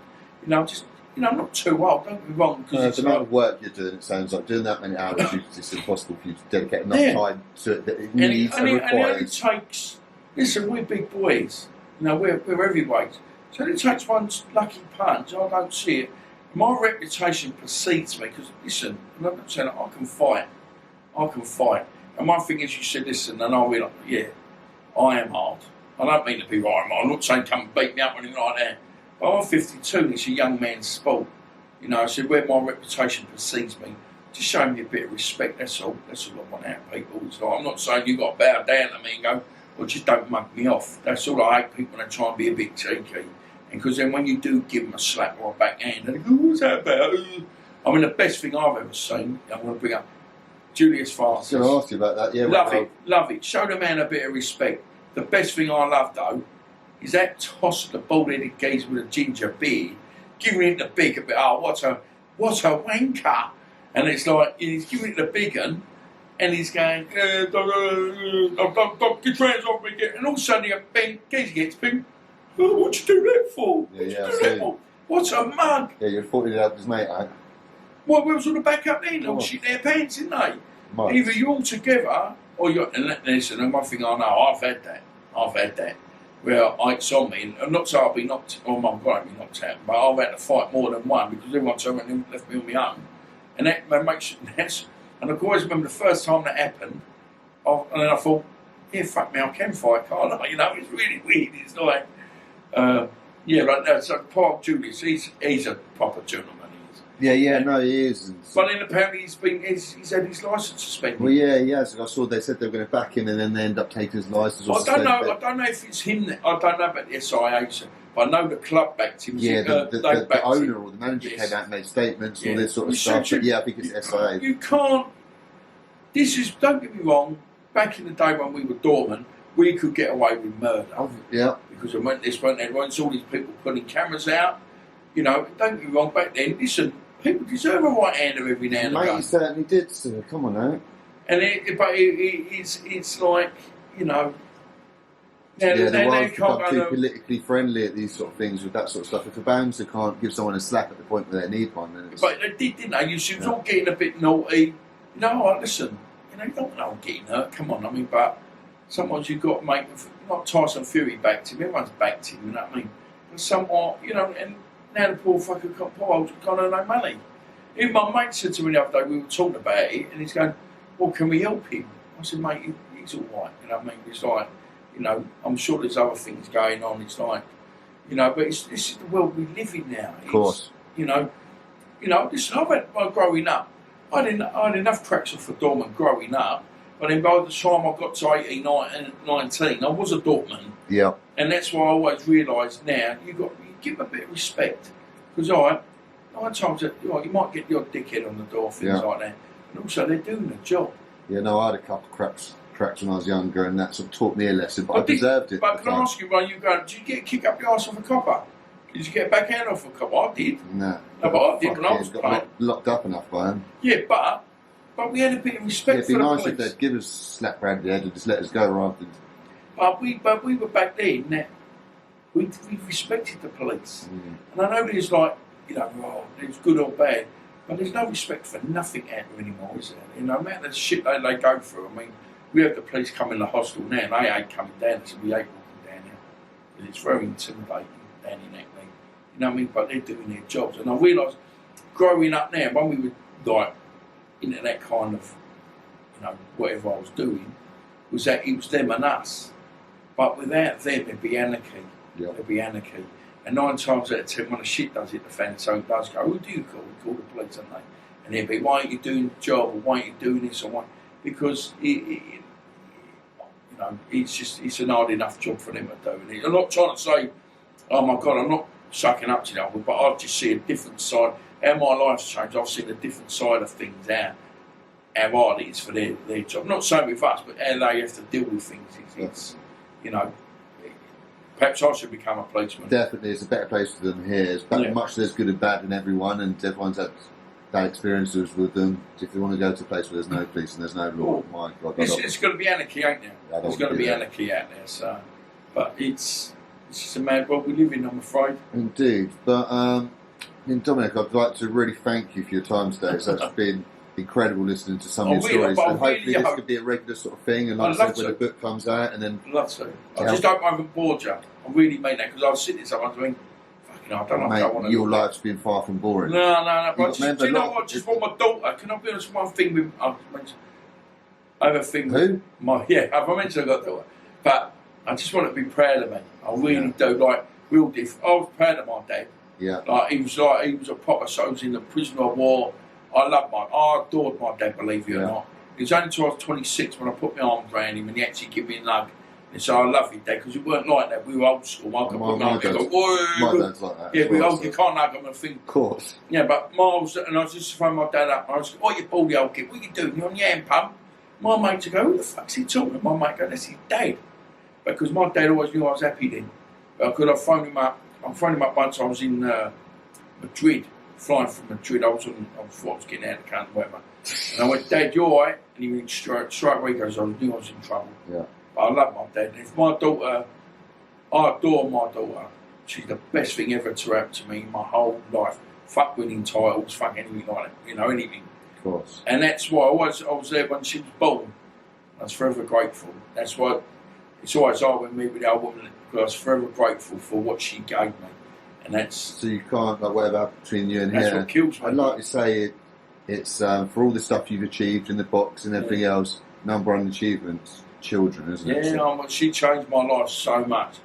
I'm not too old, don't get me wrong. The amount of work you're doing, it sounds like doing that many hours, it's impossible for you to dedicate enough time to it that it needs and requires. And it only takes, listen, we're big boys. We're heavyweights. So it takes one lucky punch. I don't see it. My reputation precedes me because, listen, I'm not saying I can fight. And one thing is, you said, listen, and I'll be like, yeah, I am hard. I don't mean to be right. I'm not saying come and beat me up or anything like that. But I'm 52 and it's a young man's sport. I said, where my reputation precedes me, just show me a bit of respect, that's all. That's all I want out of people. It's like, I'm not saying you've got to bow down to me and go, well, just don't mug me off. That's all. I hate people that try and be a bit cheeky. And because then when you do give them a slap or a backhand, they go, what's that about? I mean, the best thing I've ever seen, I'm going to bring up Julius Farsis. I was going to ask you about that, yeah. Love it. Show the man a bit of respect. The best thing I love, though, is that toss of the bald-headed geezer with a ginger beard, giving it the big a bit. Oh, what a wanker! And it's like he's giving it the big one, and he's going, don't get your hands off me, and all of a sudden, the geezer gets big. Oh, what'd you do that for? What's a mug? Yeah, you'd thought he'd help his mate out. Well, we was on the back up then, all shit their pants, didn't they? Might. Either you're all together, or you're. And listen, and one thing I know, I've had that. Where it's on me, and I'm not saying I'll be knocked, or my God, I'll be knocked out, but I've had to fight more than one because everyone turned around and left me on my own. And that makes it, and I always remember the first time that happened, and then I thought, yeah, fuck me, I can fight, can't I? It's really weird. It's like, so Paul Julius, he's a proper gentleman. He is. But then apparently he's had his licence suspended. Well, yeah, he has. I saw they said they were going to back him, and then they end up taking his licence. I don't know if it's him. I don't know about the SIA, but I know the club backed him. Yeah, the owner or the manager came out and made statements, all this sort of stuff. But I think it's SIA. You can't. Don't get me wrong. Back in the day when we were Dortmund, we could get away with murder. Because there weren't all these people putting cameras out. Don't get me wrong. Back then, listen. People deserve a right hander every now and again. Mate, he certainly did, sir. Come on now. And it's like, Now, the world's become too politically friendly at these sort of things with that sort of stuff. If a bouncer can't give someone a slap at the point where they need one, then it's... But they did, didn't they? You was all getting a bit naughty. Listen, you don't know I'm getting hurt. Come on, but sometimes you've got to make... Not Tyson Fury backed him. Everyone's backed him, you know what I mean? But somewhat, and... Now the poor fucker can't earn no money. Even my mate said to me the other day, we were talking about it, and he's going, well, can we help him? I said, mate, he's all right. It's like, I'm sure there's other things going on. It's like, but this is the world we live in now. Of course. Listen, I've had, growing up, I had enough cracks off for Dortmund growing up, but then by the time I got to 18, 19, I was a Dortmund. Yeah. And that's why I always realise now, you give them a bit of respect. Because 9 times you might get your dickhead on the door, things like that. And also they're doing the job. Yeah, no, I had a couple of cracks when I was younger, and that sort of taught me a lesson, but I deserved it. But can I ask you, when you go, did you get a kick up your arse off a copper? Did you get a backhand off a copper? I did. No, but I did when I was playing. Locked up enough by him. Yeah, but we had a bit of respect for the police. It'd be nice if they'd give us a slap round the head and just let us go rather than... But we were back then, we respected the police. And I know there's like, it's good or bad, but there's no respect for nothing out there anymore, is there? No matter the shit they go through. We have the police come in the hostel now, and they ain't coming down, so we ain't walking down here. Because it's very intimidating down in Hackney. But they're doing their jobs. And I realised, growing up now, when we were like into that kind of, whatever I was doing, was that it was them and us. But without them, there'd be anarchy. Yeah. There'd be anarchy. And 9 times out of 10, when the shit does hit the fan, so it does go, who do you call? We call the police, don't they? And they'd be, why aren't you doing the job, or why aren't you doing this, or why? Because, it's an hard enough job for them to do. I'm not trying to say, oh my God, I'm not sucking up to them, but I just see a different side. How my life's changed, I've seen a different side of things, how hard it is for their job. I'm not saying with us, but how they have to deal with things. It's Perhaps I should become a policeman. Definitely, it's a better place than here. It's much there's good and bad in everyone, and everyone's had bad experiences with them. If you want to go to a place where there's no police and there's no law, my God, it's going to be anarchy, ain't there? There's going to be anarchy out there. So, but it's just a mad world we live in, I'm afraid. Indeed, but Dominic, I'd like to really thank you for your time today. It's actually been incredible listening to some of your stories, and hopefully this could be a regular sort of thing. And like I said, when the book comes out, and then I'd love to. I just hope I haven't bored you. I really mean that, because I was sitting sometimes doing, fucking hell, I don't know if I want to. Your life's been far from boring. No. But do you know what? Just want my daughter. Can I be honest? One thing with I have a thing. Who? I've mentioned I've got a daughter, but I just want to be proud of me. I really do. Like real diff. I was proud of my dad. Yeah. He was a proper soldier in the prisoner of war. I adored my dad, believe you or not. It was only until I was 26 when I put my arms around him and he actually gave me a hug. And so I love you, Dad, because it weren't like that. We were old school. I could put my arms and go, my dad's like that. Yeah, you can't hug him and think. Of course. Yeah, but Miles, and I was just throwing my dad up. I was going, you baldy old kid, what are you doing? You're on your hand pump. My mate to go, who the fuck's he talking to? My mate go, that's his dad. Because my dad always knew I was happy then. Because I phoned him up. I phoned him up once. I was in Madrid, flying from Madrid. I thought I was getting out of the country, whatever. And I went, Dad, you alright? And he went straight away. He goes, I knew I was in trouble. Yeah. But I love my dad. And if my daughter, I adore my daughter. She's the best thing ever to happen to me in my whole life. Fuck winning titles, fuck anything like that. Anything. Of course. And that's why I was there when she was born. I was forever grateful. That's why it's always hard with me with the old woman, because I was forever grateful for what she gave me. And that's... So you can't, like, whatever happened between you and that's here. what kills me. I'd like to say it's for all the stuff you've achieved in the box and everything else, number one achievements, children, isn't it? Yeah, she changed my life so much.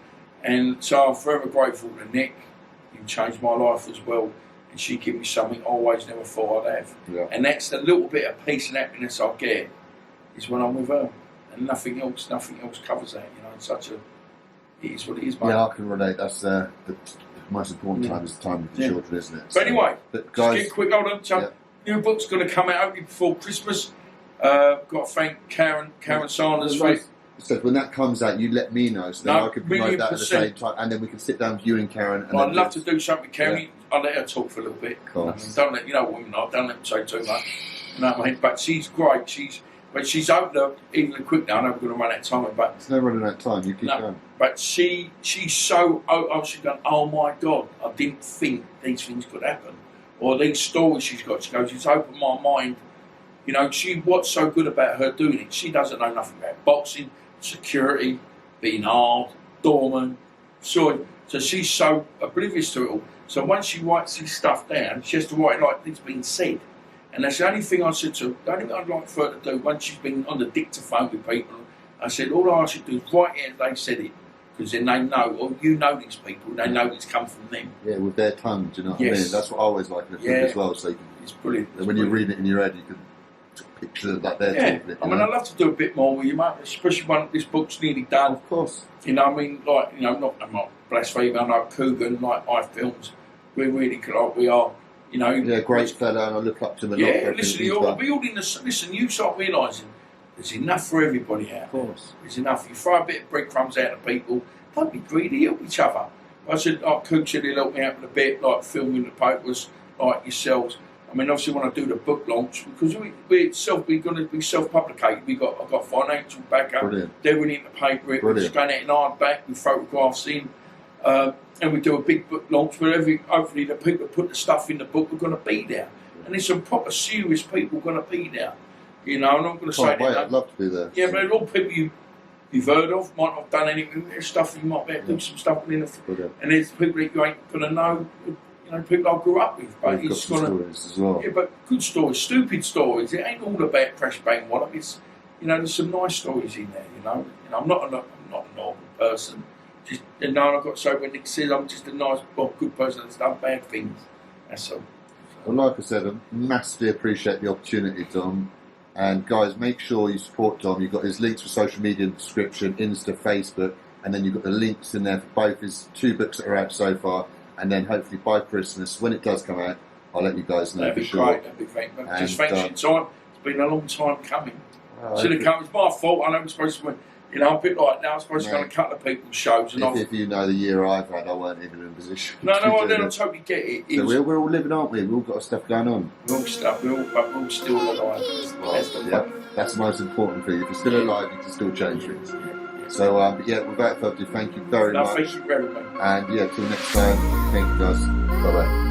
And so I'm forever grateful to Nick. He changed my life as well. And she gave me something I always never thought I'd have. Yeah. And that's the little bit of peace and happiness I get, is when I'm with her. And nothing else covers that. It's it is what it is, mate. Yeah, I can relate. That's the most important time is the time with the children, isn't it? But anyway, guys, just get quick, hold on. New book's going to come out hopefully before Christmas. Got to thank Karen Sanders. So when that comes out, you let me know, so then I can promote that at the same time, and then we can sit down with you and Karen. And I'd love to do something with Karen. I'll let her talk for a little bit. Don't let women are. Don't let them say too much. But she's great. But she's opened up even quick now. I know we're going to run out of time, but there's no running out of time. You keep going. But she's so she's going, oh my God, I didn't think these things could happen, or these stories she's got. She goes, it's opened my mind. What's so good about her doing it? She doesn't know nothing about boxing, security, being hard, doorman, so she's so oblivious to it all. So once she writes this stuff down, she has to write it like it's been said. And that's the only thing I said to her, the only thing I'd like for her to do, once she's been on the dictaphone with people, I said, all I ask you to do is write it as they said it, because then they know, or these people, they know it's come from them. Yeah, with their tongue, do you know what I mean? That's what I always like in a film as well. So it's brilliant. When you read it in your head, you can picture that they're talking it. I'd love to do a bit more with you, mate, especially when this book's nearly done. Of course. I'm not blaspheming, I'm like Coogan, like iFilms. We're really like we are. Great fella, and I look up to him a lot. Yeah, listen, you start realising there's enough for everybody out there. Of course. There's enough. You throw a bit of breadcrumbs out to people, don't be greedy, help each other. I said, Cook said he'll help me out with a bit, like filming the papers, like yourselves. Obviously when I do the book launch, because we're going to be self-publicated, I've got financial backup. Brilliant. They're in the paper, we're just going out in hardback with photographs in. And we do a big book launch where hopefully the people that put the stuff in the book are going to be there. And there's some proper serious people going to be there. I'm not going to say that. I'd love to be there. Yeah, but all people you've heard of, might not have done anything. There's stuff you might be able to do some stuff in the and there's people that you ain't going to know, people I grew up with. But it's got stories as well. Yeah, but good stories, stupid stories. It ain't all about crash bang wallop. It's, there's some nice stories in there, I'm not a normal person. I've got to say, when Nick says I'm just a nice, good person that's done bad things, that's all. Well, like I said, I massively appreciate the opportunity, Dom. And guys, make sure you support Dom. You've got his links for social media in the description, Insta, Facebook, and then you've got the links in there for both his 2 books that are out so far. And then hopefully by Christmas, when it does come out, I'll let you guys know. That'd be great. That'd be great. Just thanks for your time. It's been a long time coming. Should have come. It's my fault. I know we're supposed to. You know, a bit like now, I suppose you're going to cut the people's shows. And if you know the year I've had, I weren't even in a position. No, to I do it. totally get it. So we're all living, aren't we? We've all got stuff going on. We're all stuff, but we're all still alive. That's the most important thing. If you're still alive, you can still change things. So, but yeah, without further ado, thank you very much. Thank you very much. And yeah, till next time, thank you guys. Bye bye.